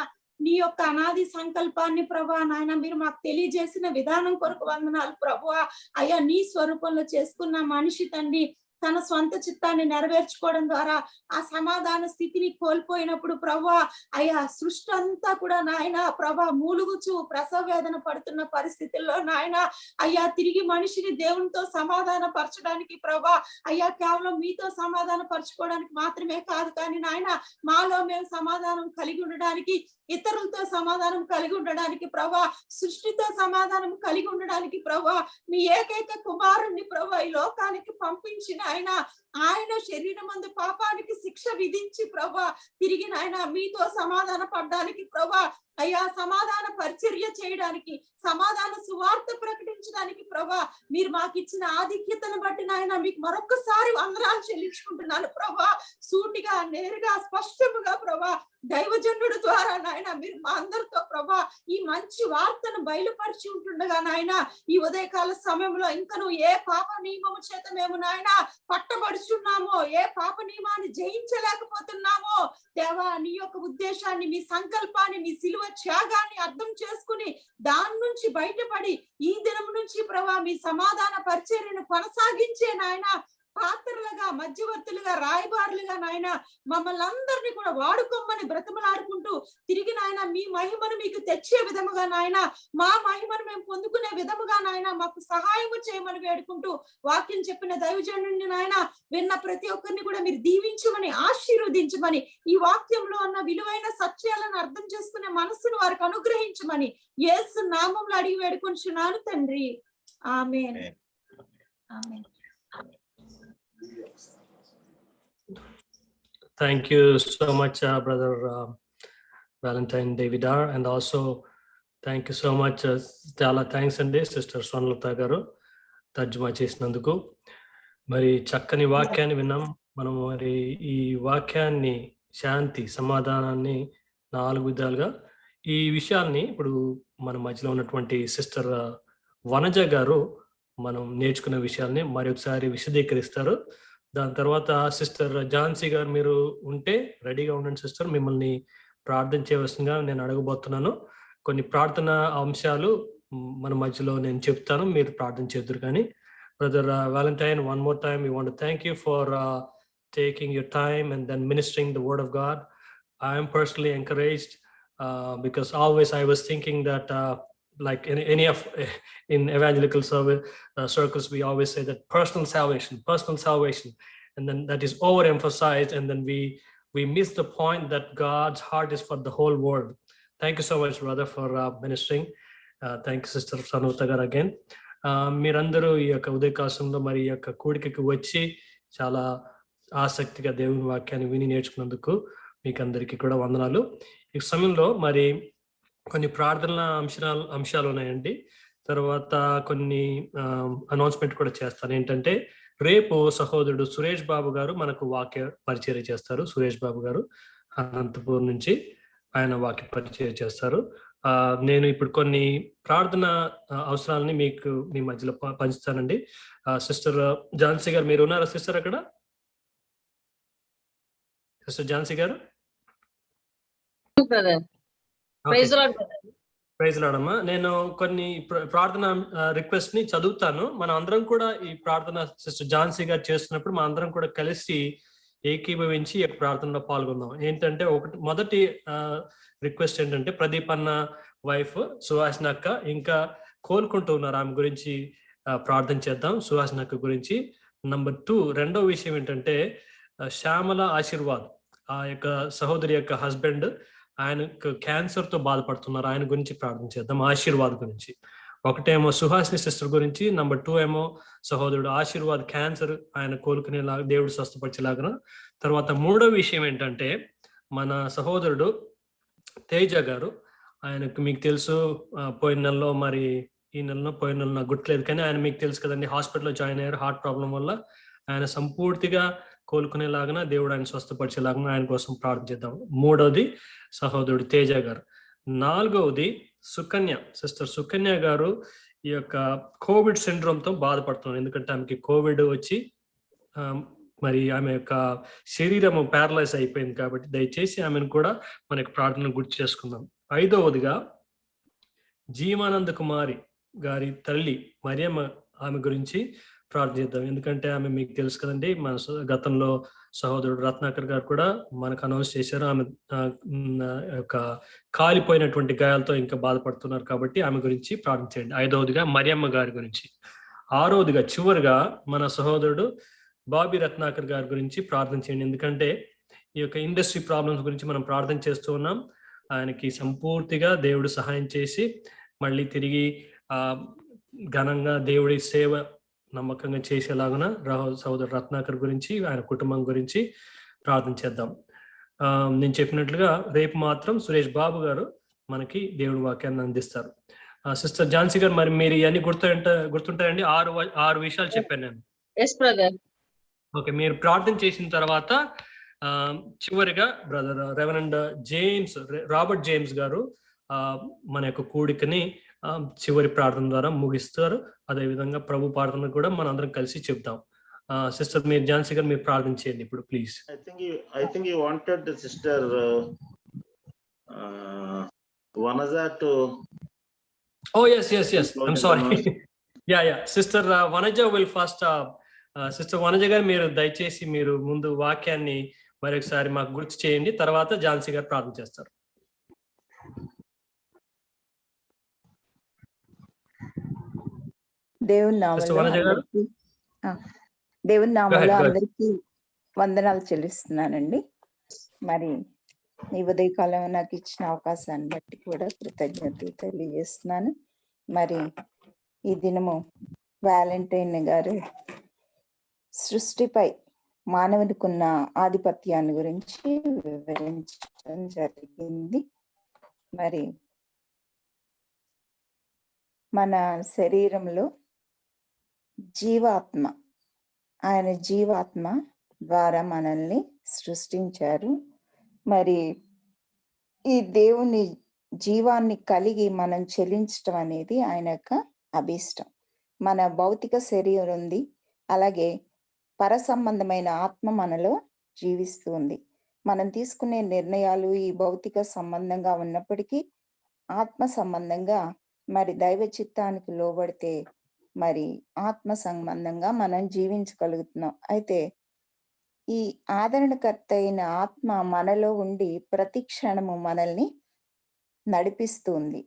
నీ యొక్క అనాది సంకల్పాన్ని ప్రభా నాయన మీరు మాకు తెలియజేసిన విధానం కొరకు వందనాలు ప్రభువా. అయ్యా, నీ స్వరూపంలో చేసుకున్న మనిషి తండ్రి తన స్వంత చిత్తాన్ని నెరవేర్చుకోవడం ద్వారా ఆ సమాధాన స్థితిని కోల్పోయినప్పుడు ప్రభువా, అయ్యా సృష్టి అంతా కూడా నాయన ప్రభా మూలుగుచు ప్రసవ వేదన పడుతున్న పరిస్థితుల్లో నాయన అయ్యా తిరిగి మనిషిని దేవునితో సమాధాన పరచడానికి ప్రభా, అయ్యా కేవలం మీతో సమాధాన పరచుకోవడానికి మాత్రమే కాదు కానీ నాయన మాలో మేము సమాధానం కలిగి ఉండడానికి, ఇతరులతో సమాధానం కలిగి ఉండడానికి ప్రభా, సృష్టితో సమాధానం కలిగి ఉండడానికి ప్రభా మీ ఏకైక కుమారుణ్ణి ప్రభా ఈ లోకానికి పంపించిన ఆయన శరీరమందు పాపానికి శిక్ష విధించి ప్రభా తిరిగి నాయన మీతో సమాధాన పడడానికి ప్రభా, అయ్యా సమాధాన పరిచర్య చేయడానికి, సమాధాన సువార్త ప్రకటించడానికి ప్రభా మీరు మాకు ఇచ్చిన ఆధిక్యతను బట్టి నాయన మీకు మరొకసారి వందనాలు చెల్లించుకుంటున్నాను ప్రభా. సూటిగా నేరుగా స్పష్టముగా ప్రభా దైవజనుడు ద్వారా నాయన మీరు మా అందరితో ప్రభా ఈ మంచి వార్తను బయలుపరిచి ఉంటుండగా నాయన ఈ ఉదయకాల సమయంలో ఇంకను ఏ పాప నియమము చేత మేము నాయన పట్టబడుచున్నామో, ఏ పాప నియమాన్ని జయించలేకపోతున్నామో దేవా, నీ యొక్క ఉద్దేశాన్ని, మీ సంకల్పాన్ని, మీ సిలువ త్యాగాన్ని అర్థం చేసుకుని దాని నుంచి బయటపడి ఈ దినం నుంచి ప్రభా మీ సమాధాన పరిచర్యను కొనసాగించే నాయన పాత్రలుగా, మధ్యవర్తులుగా, రాయబారులుగా నాయన మమ్మల్ని అందరినీ కూడా వాడుకోమని బ్రతమలాడుకుంటూ తిరిగి నాయన మీ మహిమను మీకు తెచ్చే విధముగా నాయన, మా మహిమను మేము పొందుకునే విధముగా నాయన మాకు సహాయము చేయమని వేడుకుంటూ వాక్యం చెప్పిన దైవజనుడిని నాయన విన్న ప్రతి ఒక్కరిని కూడా మీరు దీవించమని, ఆశీర్వదించమని, ఈ వాక్యంలో ఉన్న విలువైన సత్యాలను అర్థం చేసుకునే మనస్సును వారికి అనుగ్రహించమని యేసు నామములో అడిగి వేడుకొంచున్నాను తండ్రి. Amen. Amen. Thank you so much, Brother Valentine Davidar, and also thank you so much, చాలా థ్యాంక్స్ అండి సిస్టర్ స్వర్ణలత గారు తర్జుమా చేసినందుకు. మరి చక్కని వాక్యాన్ని విన్నాం మనం. మరి ఈ వాక్యాన్ని, శాంతి, సమాధానాన్ని 4 విధాలుగా ఈ విషయాల్ని ఇప్పుడు మన మధ్యలో ఉన్నటువంటి సిస్టర్ వనజ గారు మనం నేర్చుకున్న విషయాల్ని మరొకసారి విశదీకరిస్తారు. దాని తర్వాత సిస్టర్ ఝాన్సీ గారు మీరు ఉంటే రెడీగా ఉండండి సిస్టర్, మిమ్మల్ని ప్రార్థన చేయవలసిందిగా నేను అడగబోతున్నాను. కొన్ని ప్రార్థన అంశాలు మన మధ్యలో నేను చెప్తాను, మీరు ప్రార్థన చేద్దరు. కానీ brother Valentine, one more time we want to thank you for taking your time and then ministering the word of God. I am personally encouraged because always I was thinking that like any of in evangelical circles we always say that personal salvation, and then that is overemphasized, and then we miss the point that God's heart is for the whole world. Thank you so much brother for ministering. Thank you sister Sanutha garu again. మీరందరూ ఈ యొక్క ఉదయకాశంలో మరి ఈ యొక్క కూడికకి వచ్చి చాలా ఆసక్తిగా దేవుని వాక్యాన్ని విని నేర్చుకున్నందుకు మీకు అందరికీ కూడా వందనాలు. ఈ సమయంలో మరి కొన్ని ప్రార్థనల అంశాలు ఉన్నాయండి. తర్వాత కొన్ని అనౌన్స్మెంట్ కూడా చేస్తాను. ఏంటంటే రేపు సహోదరుడు సురేష్ బాబు గారు మనకు వాక్య పరిచర్య చేస్తారు. సురేష్ బాబు గారు అనంతపూర్ నుంచి ఆయన వాక్య పరిచర్య చేస్తారు. నేను ఇప్పుడు కొన్ని ప్రార్థన అవసరాలని మీకు మీ మధ్యలో పంచుతానండి. సిస్టర్ ఝాన్సీ గారు మీరు ఉన్నారా సిస్టర్ అక్కడ? సిస్టర్ ఝాన్సీ గారు ప్రైజ్ లార్డ్ అమ్మా. నేను కొన్ని ప్రార్థన రిక్వెస్ట్ ని చదువుతాను. మనం అందరం కూడా ఈ ప్రార్థన సిస్టర్ ఝాన్సీ గారు చేస్తున్నప్పుడు మన అందరం కూడా కలిసి ఏకీభవించి ఈ ప్రార్థనలో పాల్గొందాం. ఏంటంటే మొదటి రిక్వెస్ట్ ఏంటంటే ప్రదీప్ అన్న వైఫ్ సుహాసిని అక్క ఇంకా కోలుకుంటూ ఉన్నారు, ఆమె గురించి ప్రార్థన చేద్దాం, సుహాసిని అక్క గురించి. నంబర్ 2 రెండో విషయం ఏంటంటే శ్యామల ఆశీర్వాద్, ఆ యొక్క సహోదరి యొక్క హస్బెండ్ ఆయనకు క్యాన్సర్ తో బాధపడుతున్నారు, ఆయన గురించి ప్రార్థన చేద్దాం, ఆశీర్వాద్ గురించి. ఒకటేమో సుహాసిని సిస్టర్ గురించి, నంబర్ 2 ఏమో సహోదరుడు ఆశీర్వాద్ క్యాన్సర్ ఆయన కోలుకునేలాగా దేవుడు స్వస్థపరిచేలాగా. తర్వాత 3వ విషయం ఏంటంటే మన సహోదరుడు తేజ గారు ఆయనకు మీకు తెలుసు పోయిన నెలలో మరి ఈ నెలలో పోయిన నెలలో నాకు గుర్తులేదు, కానీ ఆయన మీకు తెలుసు కదండి, హాస్పిటల్లో జాయిన్ అయ్యారు హార్ట్ ప్రాబ్లం వల్ల. ఆయన సంపూర్తిగా కోలుకునేలాగా దేవుడు ఆయన స్వస్థపరిచేలాగా ఆయన కోసం ప్రార్థన చేద్దాం. మూడవది సహోదరుడు తేజ గారు. నాలుగవది సుకన్య, సిస్టర్ సుకన్య గారు ఈ యొక్క కోవిడ్ సిండ్రోమ్తో బాధపడుతున్నారు. ఎందుకంటే ఆమెకి కోవిడ్ వచ్చి మరి ఆమె యొక్క శరీరం ప్యారలైజ్ అయిపోయింది కాబట్టి దయచేసి ఆమెను కూడా మనకి ప్రార్థన గుర్తు చేసుకుందాం. ఐదవదిగా జీవానంద కుమారి గారి తల్లి మరియమ్మ, ఆమె గురించి ప్రార్థన చేద్దాం. ఎందుకంటే ఆమె మీకు తెలుసు కదండి, మన గతంలో సహోదరుడు రత్నాకర్ గారు కూడా మనకు అనౌన్స్ చేశారు, ఆమె యొక్క కాలిపోయినటువంటి గాయాలతో ఇంకా బాధపడుతున్నారు కాబట్టి ఆమె గురించి ప్రార్థన చేయండి. ఐదవదిగా మరియమ్మ గారి గురించి. ఆరవదిగా చివరిగా మన సహోదరుడు బాబీ రత్నాకర్ గారి గురించి ప్రార్థన చేయండి. ఎందుకంటే ఈ యొక్క ఇండస్ట్రీ ప్రాబ్లమ్స్ గురించి మనం ప్రార్థన చేస్తూ ఉన్నాం. ఆయనకి సంపూర్తిగా దేవుడు సహాయం చేసి మళ్ళీ తిరిగి ఘనంగా దేవుడి సేవ నమ్మకంగా చేసేలాగున సహోదరు రత్నాకర్ గురించి, ఆయన కుటుంబం గురించి ప్రార్థన చేద్దాం. నేను చెప్పినట్లుగా రేపు మాత్రం సురేష్ బాబు గారు మనకి దేవుడి వాక్యాన్ని అందిస్తారు. సిస్టర్ ఝాన్సీ గారు, మరి మీరు ఇవన్నీ గుర్తుంటాయండి? ఆరు విషయాలు చెప్పాను నేను. ఓకే, మీరు ప్రార్థన చేసిన తర్వాత చివరిగా బ్రదర్ రెవరెండ్ రాబర్ట్ జేమ్స్ గారు మన యొక్క కూడికని చివరి ప్రార్థన ద్వారా ముగిస్తారు. అదేవిధంగా ప్రభు ప్రార్థన కూడా మనం అందరం కలిసి చెప్తాం. సిస్టర్ మీరు ఝాన్సీ గారు మీరు ప్రార్థన చేయండి ఇప్పుడు please. I think you wanted the sister Vanaja to. Oh yes. I'm sorry. yeah. Sister Vanaja will first. Sister Vanaja గారు మీరు దయచేసి మీరు ముందు వాక్యాన్ని మరొకసారి మాకు గుర్తు చేయండి, తర్వాత ఝాన్సీ గారు ప్రార్థన చేస్తారు. దేవుని నామములో అందరికీ వందనాలు చెల్లిస్తున్నానండి. మరి ఈ ఉదయకాలం నాకు ఇచ్చిన అవకాశాన్ని బట్టి కూడా కృతజ్ఞతలు తెలియజేస్తున్నాను. మరి ఈ దినము వ్యాలంటైన్ గారు సృష్టిపై మానవునికున్న ఆధిపత్యాన్ని గురించి వివరించడం జరిగింది. మరి మన శరీరంలో జీవాత్మ, ఆయన జీవాత్మ ద్వారా మనల్ని సృష్టించారు. మరి ఈ దేవుని జీవాన్ని కలిగి మనం చెల్లించడం అనేది ఆయన యొక్క అభీష్టం. మన భౌతిక శరీరం ఉంది, అలాగే పర సంబంధమైన ఆత్మ మనలో జీవిస్తుంది. మనం తీసుకునే నిర్ణయాలు ఈ భౌతిక సంబంధంగా ఉన్నప్పటికీ ఆత్మ సంబంధంగా మరి దైవ చిత్తానికి లోబడితే మరి ఆత్మ సంబంధంగా మనం జీవించగలుగుతున్నాం. అయితే ఈ ఆదరణకర్త అయిన ఆత్మ మనలో ఉండి ప్రతి క్షణము మనల్ని నడిపిస్తుంది.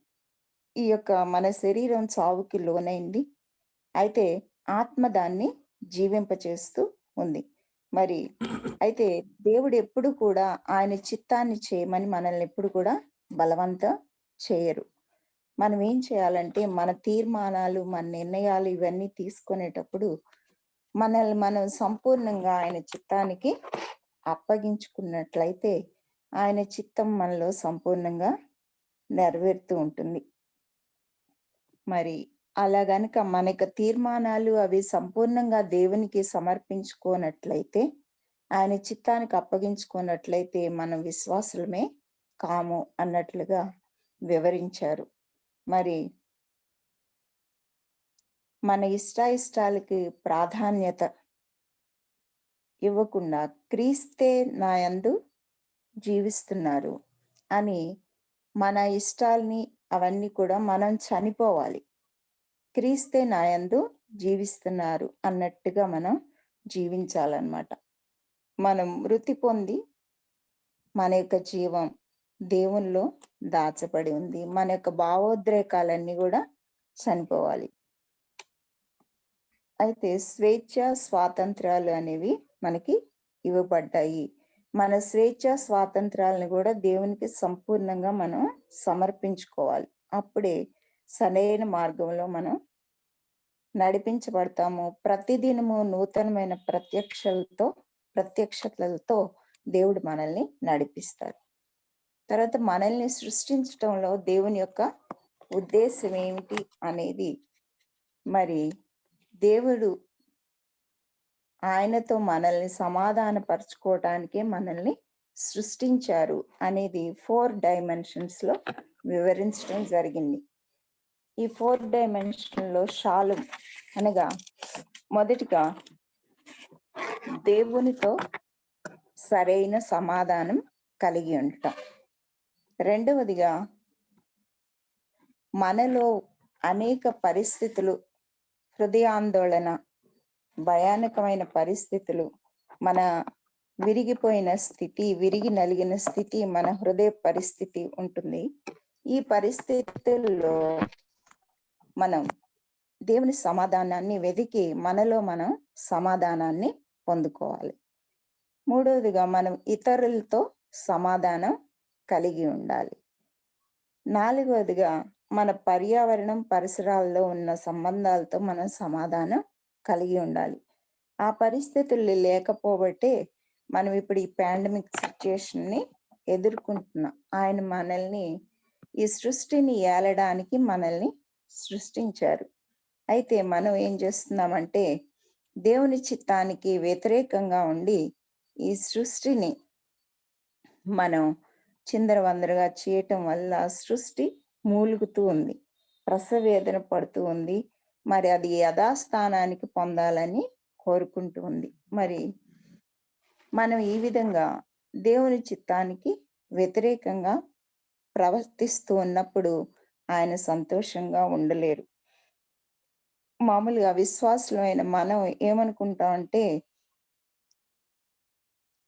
ఈ యొక్క మన శరీరం చావుకి లోనైంది, అయితే ఆత్మ దాన్ని జీవింపచేస్తూ ఉంది. మరి అయితే దేవుడు ఎప్పుడు కూడా ఆయన చిత్తాన్ని చేయమని మనల్ని ఎప్పుడు కూడా బలవంతం చేయరు. మనం ఏం చేయాలంటే మన తీర్మానాలు, మన నిర్ణయాలు ఇవన్నీ తీసుకునేటప్పుడు మనల్ని మనం సంపూర్ణంగా ఆయన చిత్తానికి అప్పగించుకున్నట్లయితే ఆయన చిత్తం మనలో సంపూర్ణంగా నెరవేరుతూ ఉంటుంది. మరి అలా గనక మన యొక్క తీర్మానాలు అవి సంపూర్ణంగా దేవునికి సమర్పించుకోనట్లయితే, ఆయన చిత్తానికి అప్పగించుకున్నట్లయితే మనం విశ్వాసులమే కాము అన్నట్లుగా వివరించారు. మరి మన ఇష్టాయిష్టాలకి ప్రాధాన్యత ఇవ్వకుండా క్రీస్తే నా యందు జీవిస్తున్నారు అని మన ఇష్టాల్ని అవన్నీ కూడా మనం చనిపోవాలి. క్రీస్తే నా యందు జీవిస్తున్నారు అన్నట్టుగా మనం జీవించాలన్నమాట. మనం మృతి పొంది మన యొక్క జీవం దేవునిలో దాచబడి ఉంది. మన యొక్క భావోద్రేకాలన్నీ కూడా చనిపోవాలి. అయితే స్వేచ్ఛ స్వాతంత్రాలు అనేవి మనకి ఇవ్వబడ్డాయి. మన స్వేచ్ఛ స్వాతంత్రాలను కూడా దేవునికి సంపూర్ణంగా మనం సమర్పించుకోవాలి. అప్పుడే సరైన మార్గంలో మనం నడిపించబడతాము. ప్రతిదినము నూతనమైన ప్రత్యక్షతలతో దేవుడు మనల్ని నడిపిస్తారు. తర్వాత మనల్ని సృష్టించటంలో దేవుని యొక్క ఉద్దేశం ఏమిటి అనేది, మరి దేవుడు ఆయనతో మనల్ని సమాధానపరచుకోవటానికే మనల్ని సృష్టించారు అనేది 4 డైమెన్షన్స్ లో వివరించడం జరిగింది. ఈ 4 డైమెన్షన్ లో షాలోమ్ అనగా మొదటిగా దేవునితో సరైన సమాధానం కలిగి ఉండటం, రెండవదిగా మనలో అనేక పరిస్థితులు, హృదయాందోళన, భయానకమైన పరిస్థితులు, మన విరిగిపోయిన స్థితి, విరిగి నలిగిన స్థితి మన హృదయ పరిస్థితి ఉంటుంది. ఈ పరిస్థితుల్లో మనం దేవుని సమాధానాన్ని వెతికి మనలో మనం సమాధానాన్ని పొందుకోవాలి. మూడవదిగా మనం ఇతరులతో సమాధానం కలిగి ఉండాలి. నాలుగవదిగా మన పర్యావరణం, పరిసరాల్లో ఉన్న సంబంధాలతో మనం సమాధానం కలిగి ఉండాలి. ఆ పరిస్థితులు లేకపోబట్టే మనం ఇప్పుడు ఈ పాండమిక్ సిచ్యుయేషన్ ని ఎదుర్కొంటున్నాం. ఆయన మనల్ని, ఈ సృష్టిని ఏలడానికి మనల్ని సృష్టించారు. అయితే మనం ఏం చేస్తున్నామంటే దేవుని చిత్తానికి వ్యతిరేకంగా ఉండి ఈ సృష్టిని మనం చిందరవందరగా చేయటం వల్ల సృష్టి మూలుగుతూ ఉంది, ప్రసవేదన పడుతూ ఉంది. మరి అది యథాస్థానానికి పొందాలని కోరుకుంటూ ఉంది. మరి మనం ఈ విధంగా దేవుని చిత్తానికి వ్యతిరేకంగా ప్రవర్తిస్తూ ఉన్నప్పుడు ఆయన సంతోషంగా ఉండలేరు. మామూలుగా విశ్వాసులమైన మనం ఏమనుకుంటామంటే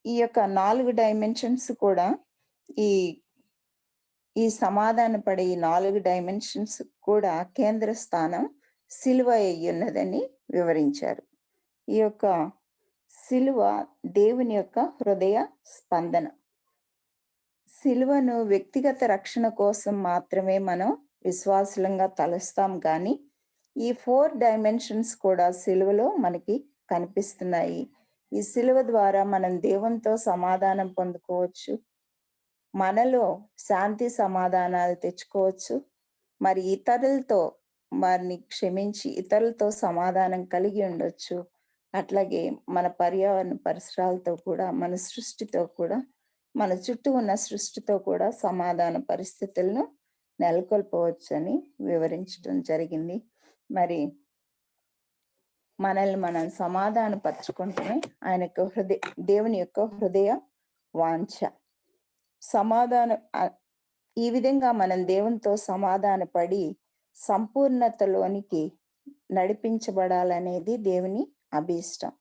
ఈ యొక్క 4 డైమెన్షన్స్ కూడా ఈ సమాధాన పడే ఈ 4 డైమెన్షన్స్ కూడా కేంద్ర స్థానం సిలువ అయ్యున్నదని వివరించారు. ఈ యొక్క సిలువ దేవుని యొక్క హృదయ స్పందన. సిలువను వ్యక్తిగత రక్షణ కోసం మాత్రమే మనం విశ్వాసులంగా తలుస్తాం, కానీ ఈ 4 డైమెన్షన్స్ కూడా సిలువలో మనకి కనిపిస్తున్నాయి. ఈ సిలువ ద్వారా మనం దేవునితో సమాధానం పొందుకోవచ్చు, మనలో శాంతి సమాధానాలు తెచ్చుకోవచ్చు, మరి ఇతరులతో వారిని క్షమించి ఇతరులతో సమాధానం కలిగి ఉండొచ్చు. అట్లాగే మన పర్యావరణ పరిసరాలతో కూడా, మన సృష్టితో కూడా, మన చుట్టూ ఉన్న సృష్టితో కూడా సమాధాన పరిస్థితులను నెలకొల్పవచ్చు అని వివరించడం జరిగింది. మరి మనల్ని మనం సమాధాన పరచుకుంటూనే ఆయన యొక్క దేవుని యొక్క హృదయ వాంఛ. ఈ విధంగా మనం దేవునితో సమాధాన పడి సంపూర్ణతలోనికి నడిపించబడాలనేది దేవుని అభీష్టం.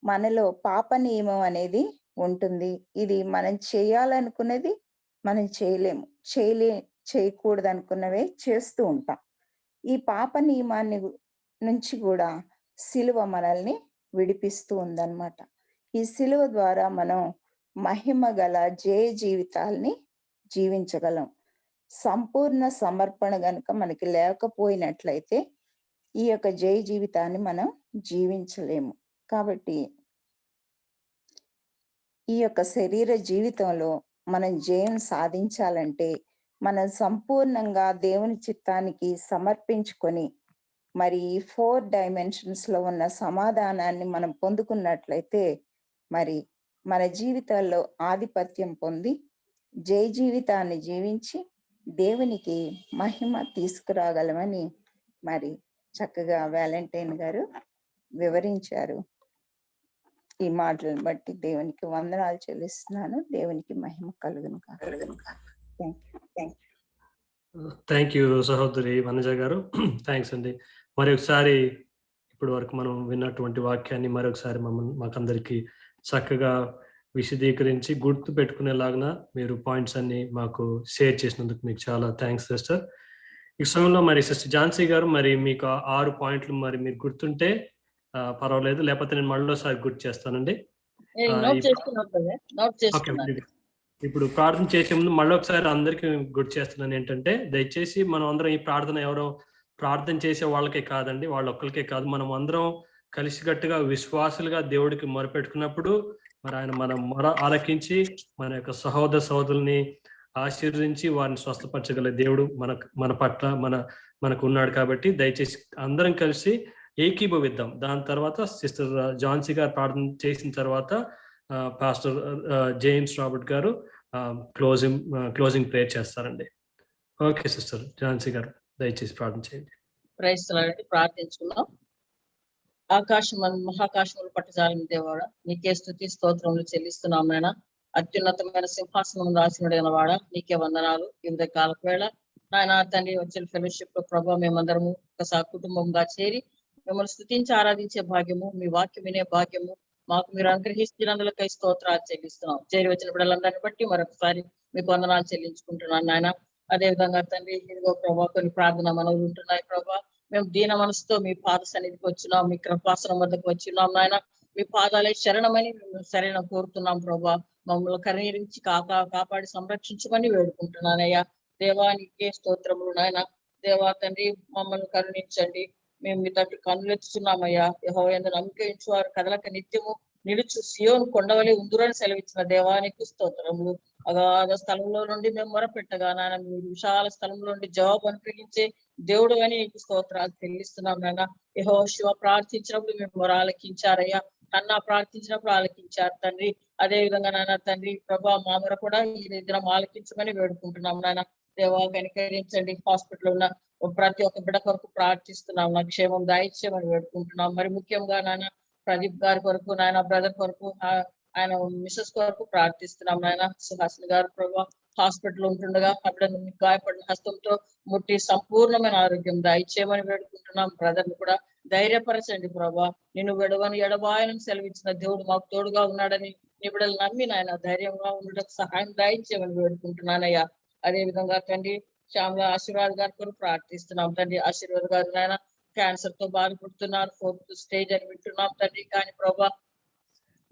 మనలో పాప నియమం అనేది ఉంటుంది. ఇది మనం చేయాలనుకున్నది మనం చేయలేము, చేయకూడదు అనుకున్నవే చేస్తూ ఉంటాం. ఈ పాప నియమాన్ని నుంచి కూడా సిలువ మనల్ని విడిపిస్తూ ఉందన్నమాట. ఈ సిలువ ద్వారా మనం మహిమ గల జయ జీవితాల్ని జీవించగలం. సంపూర్ణ సమర్పణ గనుక మనకి లేకపోయినట్లయితే ఈ యొక్క జయ జీవితాన్ని మనం జీవించలేము. కాబట్టి ఈ యొక్క శరీర జీవితంలో మనం జయం సాధించాలంటే మనం సంపూర్ణంగా దేవుని చిత్తానికి సమర్పించుకొని మరి ఈ 4 డైమెన్షన్స్ లో ఉన్న సమాధానాన్ని మనం పొందుకున్నట్లయితే మరి మన జీవితాల్లో ఆధిపత్యం పొంది జయ జీవితాన్ని జీవించి దేవునికి మహిమ తీసుకురాగలమని మరి చక్కగా వ్యాలంటైన్ గారు వివరించారు. ఈ మాటలను బట్టి దేవునికి వందనాలు చెల్లిస్తున్నాను. దేవునికి మహిమ కలుగును కాక. థ్యాంక్ యూ సహోదరి వనజ గారు. థ్యాంక్స్ అండి. మరొకసారి ఇప్పటి వరకు మనం విన్నటువంటి వాక్యాన్ని మరొకసారి మాకందరికి చక్కగా విశదీకరించి గుర్తు పెట్టుకునేలాగా మీరు పాయింట్స్ అన్ని మాకు షేర్ చేసినందుకు మీకు చాలా థ్యాంక్స్ సిస్టర్. ఈ సమయంలో మరి సిస్టర్ ఝాన్సీ గారు, మరి మీకు 6 పాయింట్లు మరి మీరు గుర్తుంటే పర్వాలేదు, లేకపోతే నేను మళ్ళీసారి గుర్తు చేస్తానండి. ఇప్పుడు ప్రార్థన చేసే ముందు మళ్ళీ ఒకసారి అందరికీ గుర్తు చేస్తున్నాను ఏంటంటే, దయచేసి మనం అందరం ఈ ప్రార్థన ఎవరో ప్రార్థన చేసే వాళ్ళకే కాదండి, వాళ్ళ ఒక్కరికే కాదు, మనం అందరం కలిసికట్టుగా విశ్వాసులుగా దేవుడికి మొరపెట్టుకున్నప్పుడు మరి ఆయన మన మొర ఆలకించి మన యొక్క సహోదరుల్ని ఆశీర్వదించి వారిని స్వస్థపరచగల దేవుడు మన పట్ల మనకు ఉన్నాడు. కాబట్టి దయచేసి అందరం కలిసి ఏకీభవిద్దాం. దాని తర్వాత సిస్టర్ ఝాన్సీ గారు ప్రార్థన చేసిన తర్వాత పాస్టర్ జేమ్స్ రాబర్ట్ గారు క్లోజింగ్ ప్రేయర్ చేస్తారండి. ఓకే సిస్టర్ ఝాన్సీ గారు దయచేసి ప్రార్థన చేయండి. క్రైస్తవులండి ప్రార్థించుకున్నాం. మహాకాశములు పట్టజాలం దేవాడ, నీకే స్తుతి స్తోత్రములు చెల్లిస్తున్నాం నాయన. అత్యున్నతమైన సింహాసనం రాసినడైన వాడ, నీకే వందనాలు. వివిధ కాలకు వేళ నాయన తండ్రి వచ్చిన ఫెలోషిప్ లో ప్రభావ మేమందరము ఒకసారి కుటుంబంగా చేరి మిమ్మల్ని స్తుతించి ఆరాధించే భాగ్యము, మీ వాక్యం వినే భాగ్యము మాకు మీరు అనుగ్రహిస్తున్నందులకై స్తోత్రాలు చెల్లిస్తున్నాం. చేరి వచ్చిన బిడ్డలందరిని బట్టి మరొకసారి మీకు వందనాలు చెల్లించుకుంటున్నాను నాయన. అదే విధంగా తండ్రి ఇదిగో ప్రభావ కొన్ని ప్రార్థన మనవులు ఉంటున్నాయి ప్రభావ. మేము దీన మనసుతో మీ పాద సన్నిధికి వచ్చినాం, మీ కృపాసనం వద్దకు వచ్చినాం నాయన. మీ పాదాలే శరణమని మేము సరైన కోరుతున్నాం ప్రభా. మమ్మల్ని కరుణించి కాపాడి సంరక్షించమని వేడుకుంటున్నానయ్యా. దేవానికే స్తోత్రములు నాయన. దేవా తండ్రి మమ్మల్ని కరుణించండి. మేము మీ తట్టు కన్నులెత్తుతున్నామయ్యా. యెహోవా యందు నమ్మిక ఉంచువారు కదలక నిత్యము నిలుచు సియోను కొండవలే ఉందురని సెలవిచ్చిన దేవానికి స్తోత్రములు. అగాధ స్థలంలో నుండి మేము మొరపెట్టగా నాయన మీరు విశాల స్థలంలో నుండి జవాబు అనుగ్రహించే దేవుడు అని నీకు స్తోత్రాలు చెల్లిస్తున్నాం నాయన. యెహోషువ ప్రార్థించినప్పుడు మేము మొర ఆలకించారయ్యా. అన్న ప్రార్థించినప్పుడు ఆలకించారు తండ్రి. అదే విధంగా నాయన తండ్రి ప్రభా మా మొర కూడా ఈ దినం ఆలకించమని వేడుకుంటున్నాం నాయన. దేవా కనికరించండి. హాస్పిటల్ ఉన్న ప్రతి ఒక్క బిడ్డ కొరకు ప్రార్థిస్తున్నాం. నా క్షేమం దాయిచ్చేమని వేడుకుంటున్నాం. మరి ముఖ్యంగా నాయన ప్రదీప్ గారి కొరకు, నాయన బ్రదర్ కొరకు, ఆయన మిస్సెస్ కొరకు ప్రార్థిస్తున్నాం నాయన. సుహాసిని గారు ప్రభా హాస్పిటల్ ఉంటుండగా అక్కడ గాయపడిన హస్తంతో ముట్టి సంపూర్ణమైన ఆరోగ్యం దయచేయమని వేడుకుంటున్నాం. బ్రదర్ ని కూడా ధైర్యపరచండి ప్రభా. నిన్ను విడవని ఎడబాయని సెలవిచ్చిన దేవుడు మాకు తోడుగా ఉన్నాడని నీ బిడ్డలు నమ్మి నాయన ధైర్యంగా ఉండటకు సహాయం దయచేయమని వేడుకుంటున్నానయ్యా. అదే విధంగా తండ్రి శ్యామల ఆశీర్వాద్ గారి కొరకు ప్రార్థిస్తున్నాం తండ్రి. ఆశీర్వాద్ గారు నాయన క్యాన్సర్ తో బాధపడుతున్నారు, 4th స్టేజ్ అని వింటున్నాం తండ్రి. కానీ ప్రభా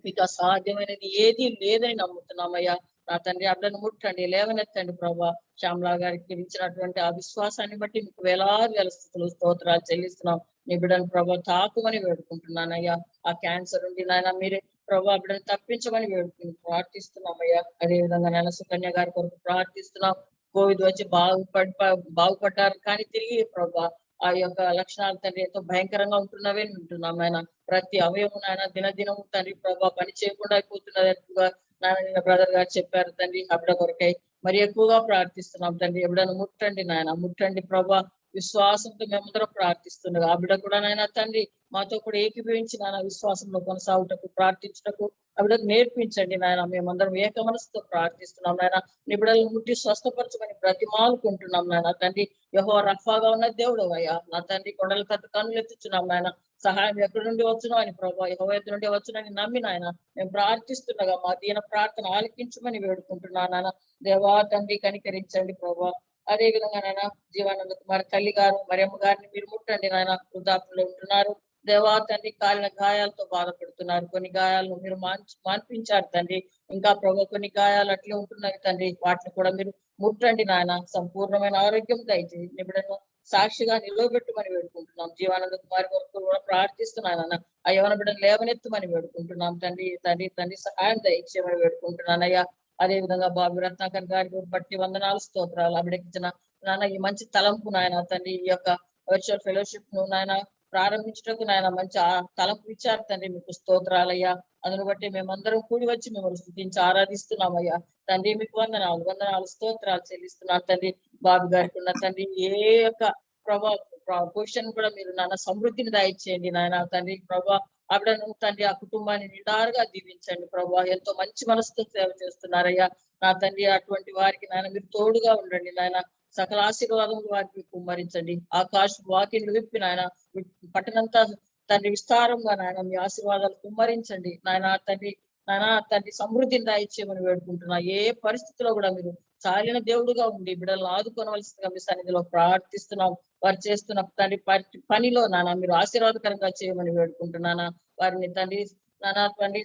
మీకు అసాధ్యమైనది ఏది లేదని నమ్ముతున్నామయ్యా. నా తండ్రి అడ్డను ముట్టండి, లేవనెత్తండి ప్రభా. శ్యామలా గారికి ఇచ్చినటువంటి ఆ విశ్వాసాన్ని బట్టి మీకు వేలాది వేల స్థుతులు స్తోత్రాలు చెల్లిస్తున్నాం. నీ బిడ్డను ప్రభా తాకుమని వేడుకుంటున్నానయ్యా. ఆ క్యాన్సర్ ఉండి నాయన మీరే ప్రభా బిడ్డను తప్పించమని ప్రార్థిస్తున్నామయ్యా. అదే విధంగా నాయన సుకన్య గారి కొరకు ప్రార్థిస్తున్నాం. కోవిడ్ వచ్చి బాగుపడ్డారు కానీ తిరిగి ప్రభా ఆ యొక్క లక్షణాలు తండ్రి ఎంతో భయంకరంగా ఉంటున్నవే వింటున్నాం ఆయన. ప్రతి అవయవం నాయన దినదినం తండ్రి ప్రభా పని చేయకుండా అయిపోతున్నట్టుగా నాయన బ్రదర్ గారు చెప్పారు తండ్రి. అబిడ కొరకై మరి ఎక్కువగా ప్రార్థిస్తున్నాం తండ్రి. ఎప్పుడైనా ముట్టండి నాయన, ముట్టండి ప్రభా. విశ్వాసంతో మేమందరం ప్రార్థిస్తుండగా ఆ బిడ్డ కూడా నాయన తండ్రి మాతో కూడా ఏకీభవించి నాయన విశ్వాసంలో కొనసాగుటకు ప్రార్థించటకు అవిడకు నేర్పించండి నాయన. మేమందరం ఏక మనసుతో ప్రార్థిస్తున్నాం నాయన. నీ బిడ్డలను ముట్టి స్వస్థపరచమని బ్రతిమాలుకుంటున్నాం నాయన తండ్రి. యెహోవా రఫాగా ఉన్న దేవుడు అయ్యా. నా తండ్రి కొండల కన్నులు ఎత్తుచున్నాం నాయన. సహాయం ఎక్కడి నుండి వచ్చునో అని ప్రభా యెహోవా ఎదురు నుండి వచ్చునని నమ్మి నాయన మేము ప్రార్థిస్తుండగా మా దీన ప్రార్థన ఆలకించమని వేడుకుంటున్నాను నాయన. దేవా తండ్రి కనికరించండి ప్రభా. అదే విధంగా నాయన జీవానంద కుమార్ తల్లి గారు మరియమ్మ గారిని మీరు ముట్టండి నాయన. వృద్ధాప్యంలో ఉంటున్నారు దేవా తండ్రి. కాలిన గాయాలతో బాధపడుతున్నారు. కొన్ని గాయాలను మీరు మాన్పించారు తండ్రి. ఇంకా ప్రభు కొన్ని గాయాలు అట్లే ఉంటున్నాయి తండ్రి. వాటిని కూడా మీరు ముట్టండి నాయన. సంపూర్ణమైన ఆరోగ్యం దయచేసి నిబిడను సాక్షిగా నిలవబెట్టమని వేడుకుంటున్నాం. జీవానంద కుమారి వరకు కూడా ప్రార్థిస్తున్నాను నాన్న. ఆ యవన బిడ్డను లేవనెత్తమని వేడుకుంటున్నాం తండ్రి. తండ్రి సహాయం దయచేయమని వేడుకుంటున్నానయ్యా. అదే విధంగా బాబు రత్నాకర్ గారికి బట్టి వందనాలు స్తోత్రాలు. అభిడకించిన నాన్న ఈ మంచి తలంపు నాయన తండ్రి. ఈ యొక్క వర్చువల్ ఫెలోషిప్ ను నాయన ప్రారంభించటకు నాయన మంచి తలంపు ఇచ్చారు తండ్రి. మీకు స్తోత్రాలయ్యా. అందును బట్టి మేమందరం కూడి వచ్చి మిమ్మల్ని స్తుతించి ఆరాధిస్తున్నామయ్యా తండ్రి. మీకు వందనాలు స్తోత్రాలు చెల్లిస్తున్నాను తండ్రి. బాబు గారికి ఉన్న తండ్రి ఏ యొక్క పొజిషన్ కూడా మీరు నాన్న సమృద్ధిని దయచేయండి నాయన తండ్రి. ప్రభా ఆవిడను తండ్రి ఆ కుటుంబాన్ని నిండారుగా దీవించండి ప్రభా. ఎంతో మంచి మనసుతో సేవ చేస్తున్నారయ్యా నా తండ్రి. అటువంటి వారికి నాయన మీరు తోడుగా ఉండండి నాయన. సకల ఆశీర్వాదములు వారికి కుమ్మరించండి. ఆకాశ వాకిన్లు విప్పి నాయన పట్టణంతా తండ్రి విస్తారంగా నాయన మీ ఆశీర్వాదాలు కుమ్మరించండి నాయన తండ్రి. నాయన తండ్రి సమృద్ధిని దాయిచ్చేయమని వేడుకుంటున్నా. ఏ పరిస్థితిలో కూడా మీరు చాలిన దేవుడుగా ఉండి బిడ్డలను ఆదుకోవలసిందిగా మీ సన్నిధిలో ప్రార్థిస్తున్నాం. వారు చేస్తున్న తండ్రి పనిలో నాన్న మీరు ఆశీర్వాదకరంగా చేయమని వేడుకుంటున్నానా. వారిని తండ్రి నానా తండ్రి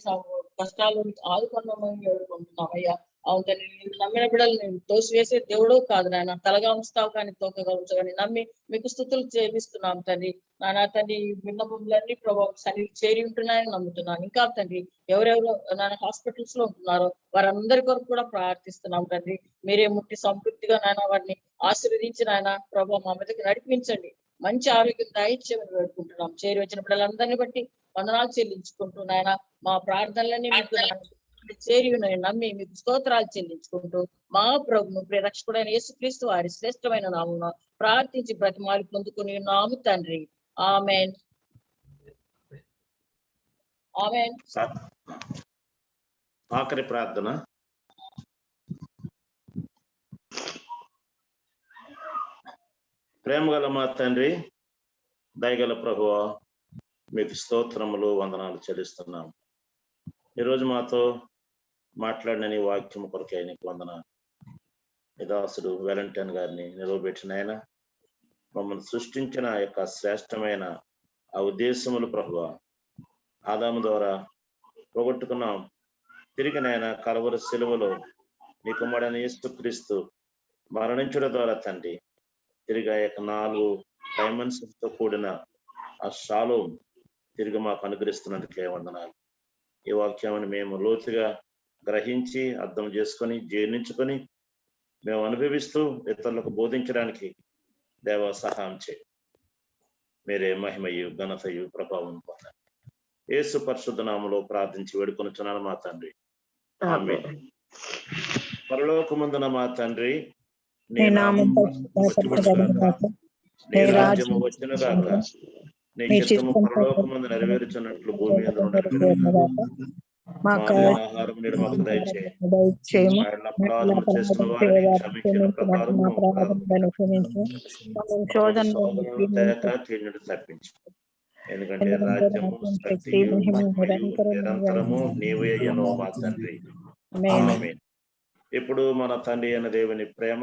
కష్టాలు ఆదుకోవమని వేడుకుంటున్నాం అయ్యా. అవును తండ్రి, నేను నమ్మిన బిడ్డలు నేను తోసివేసే దేవుడు కాదు నాయన, తలగా ఉంచుతావు కానీ తోకగా ఉంచవని నమ్మి మీకు స్తుతులు చెల్లిస్తున్నాం తండ్రి. నానా తండ్రి, విన్నపములన్నీ ప్రభావం సన్నిధి చేరి ఉంటున్నాయని నమ్ముతున్నాను. ఇంకా తండ్రి, ఎవరెవరు నాన్న హాస్పిటల్స్ లో ఉంటున్నారో వారందరి కొరకు కూడా ప్రార్థిస్తున్నాం తండ్రి. మీరే ముట్టి సంతృప్తిగా నాయన వారిని ఆశీర్వదించి నాయన ప్రభావం మా మీదకి నడిపించండి. మంచి ఆరోగ్యం దయచేయమని వేడుకుంటున్నాం. చేరి వచ్చిన బిడ్డలందరినీ బట్టి వందనాలు చెల్లించుకుంటూ నాయన మా ప్రార్థనలన్నీ మీకు చేరి ఉన్నాయని నమ్మి మీకు స్తోత్రాలు చెల్లించుకుంటూ మా ప్రభును ప్రియరక్షకుడైన యేసుక్రీస్తు వారి శ్రేష్టమైన నామమున ప్రార్థించి బ్రతిమాలి పొందుకుని ఉన్నాము తండ్రి. ఆమేన్. ఆమేన్. ఆఖరి ప్రార్థన. ప్రేమగల మా తండ్రి, దయగల ప్రభువా, మీకు స్తోత్రములు వందనాలు చెల్లిస్తున్నాం. ఈరోజు మాతో మాట్లాడిన నీ వాక్యము కొరకే నీకు వందనాలు. ఈ దాసుడు వ్యాలంటైన్ గారిని నిలవబెట్టిన ఆయన మమ్మల్ని సృష్టించిన యొక్క శ్రేష్టమైన ఆ ఉద్దేశములు ప్రభువా, ఆదాము ద్వారా పోగొట్టుకున్నాం. తిరిగి నాయన కలవరి సిలువలో నీ కుమారుడైన యేసుక్రీస్తు మరణించడం ద్వారా తండ్రి తిరిగి ఆ యొక్క 4 డైమెన్షన్స్ తో కూడిన ఆ షాలోమ్ తిరిగి మాకు అనుగ్రహిస్తున్నందుకే వందనాలు. ఈ వాక్యాన్ని మేము లోతుగా గ్రహించి అర్థం చేసుకొని జీర్ణించుకొని మేము అనుభవిస్తూ ఇతరులకు బోధించడానికి దేవ సహాయం చేయి. మీరే మహిమయు ఘనతయు ప్రభావం పొందండి. యేసు పరిశుద్ధ నామములో ప్రార్థించి వేడుకొనుచున్నాను మా తండ్రి. ఆమేన్. పరలోకమందున మా తండ్రి, నీ నామము నీ రాజ్యము వచ్చును గాక, నీ చిత్తము పరలోకమందు నెరవేర్చున్నట్లు భూమి మీద మా ఆహారం నేడు మాకు దయచేయి. అపరాధము చేసిన వారిని క్షమించిన ప్రకారము శోధనను తప్పించు. ఎందుకంటే రాజ్యము, శక్తియు, మహిమయు నిరంతరము నీవే అయ్యను మా తండ్రి. ఆమేన్. ఇప్పుడు మన తండ్రి అయిన దేవుని ప్రేమ,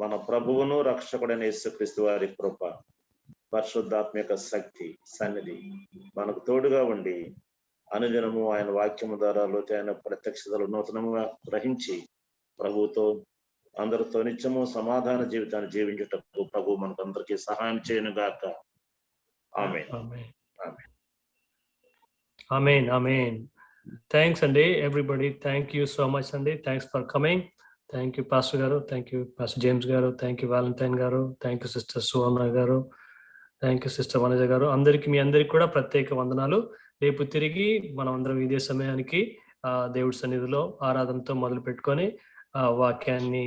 మన ప్రభువును రక్షకుడైన యేసుక్రీస్తు వారి కృప, పరిశుద్ధాత్మిక శక్తి సన్నిధి మనకు తోడుగా ఉండి అనుదినము ఆయన వాక్యము ద్వారా లోతైన ప్రత్యక్షతలు నూతనముగా గ్రహించి ప్రభువుతో అందరితో నిత్యము సమాధాన జీవితాన్ని జీవించుటకు ప్రభు మనకు అందరికీ సహాయం చేయను గాక. ఆమేన్. Amen. Amen. Thanks, Andy. Everybody, thank you so much, Andy. Thanks for coming. Thank you, Pastor Garu. Thank you, Pastor James Garu. Thank you, Valentine Garu. Thank you, Sister Suwana Garu. Thank you, Sister Vanaja Garu. అందరికి మీ అందరికి కూడా ప్రత్యేక వందనాలు. రేపు తిరిగి మనం అందరం ఇదే సమయానికి దేవుడి సన్నిధిలో ఆరాధనతో మొదలు పెట్టుకొని వాక్యాన్ని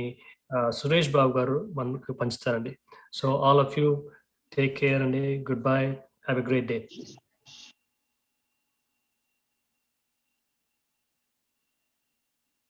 సురేష్ బాబు గారు మనకు పంచుతారండి. So all of you take care అండి. Good bye. Have a great day.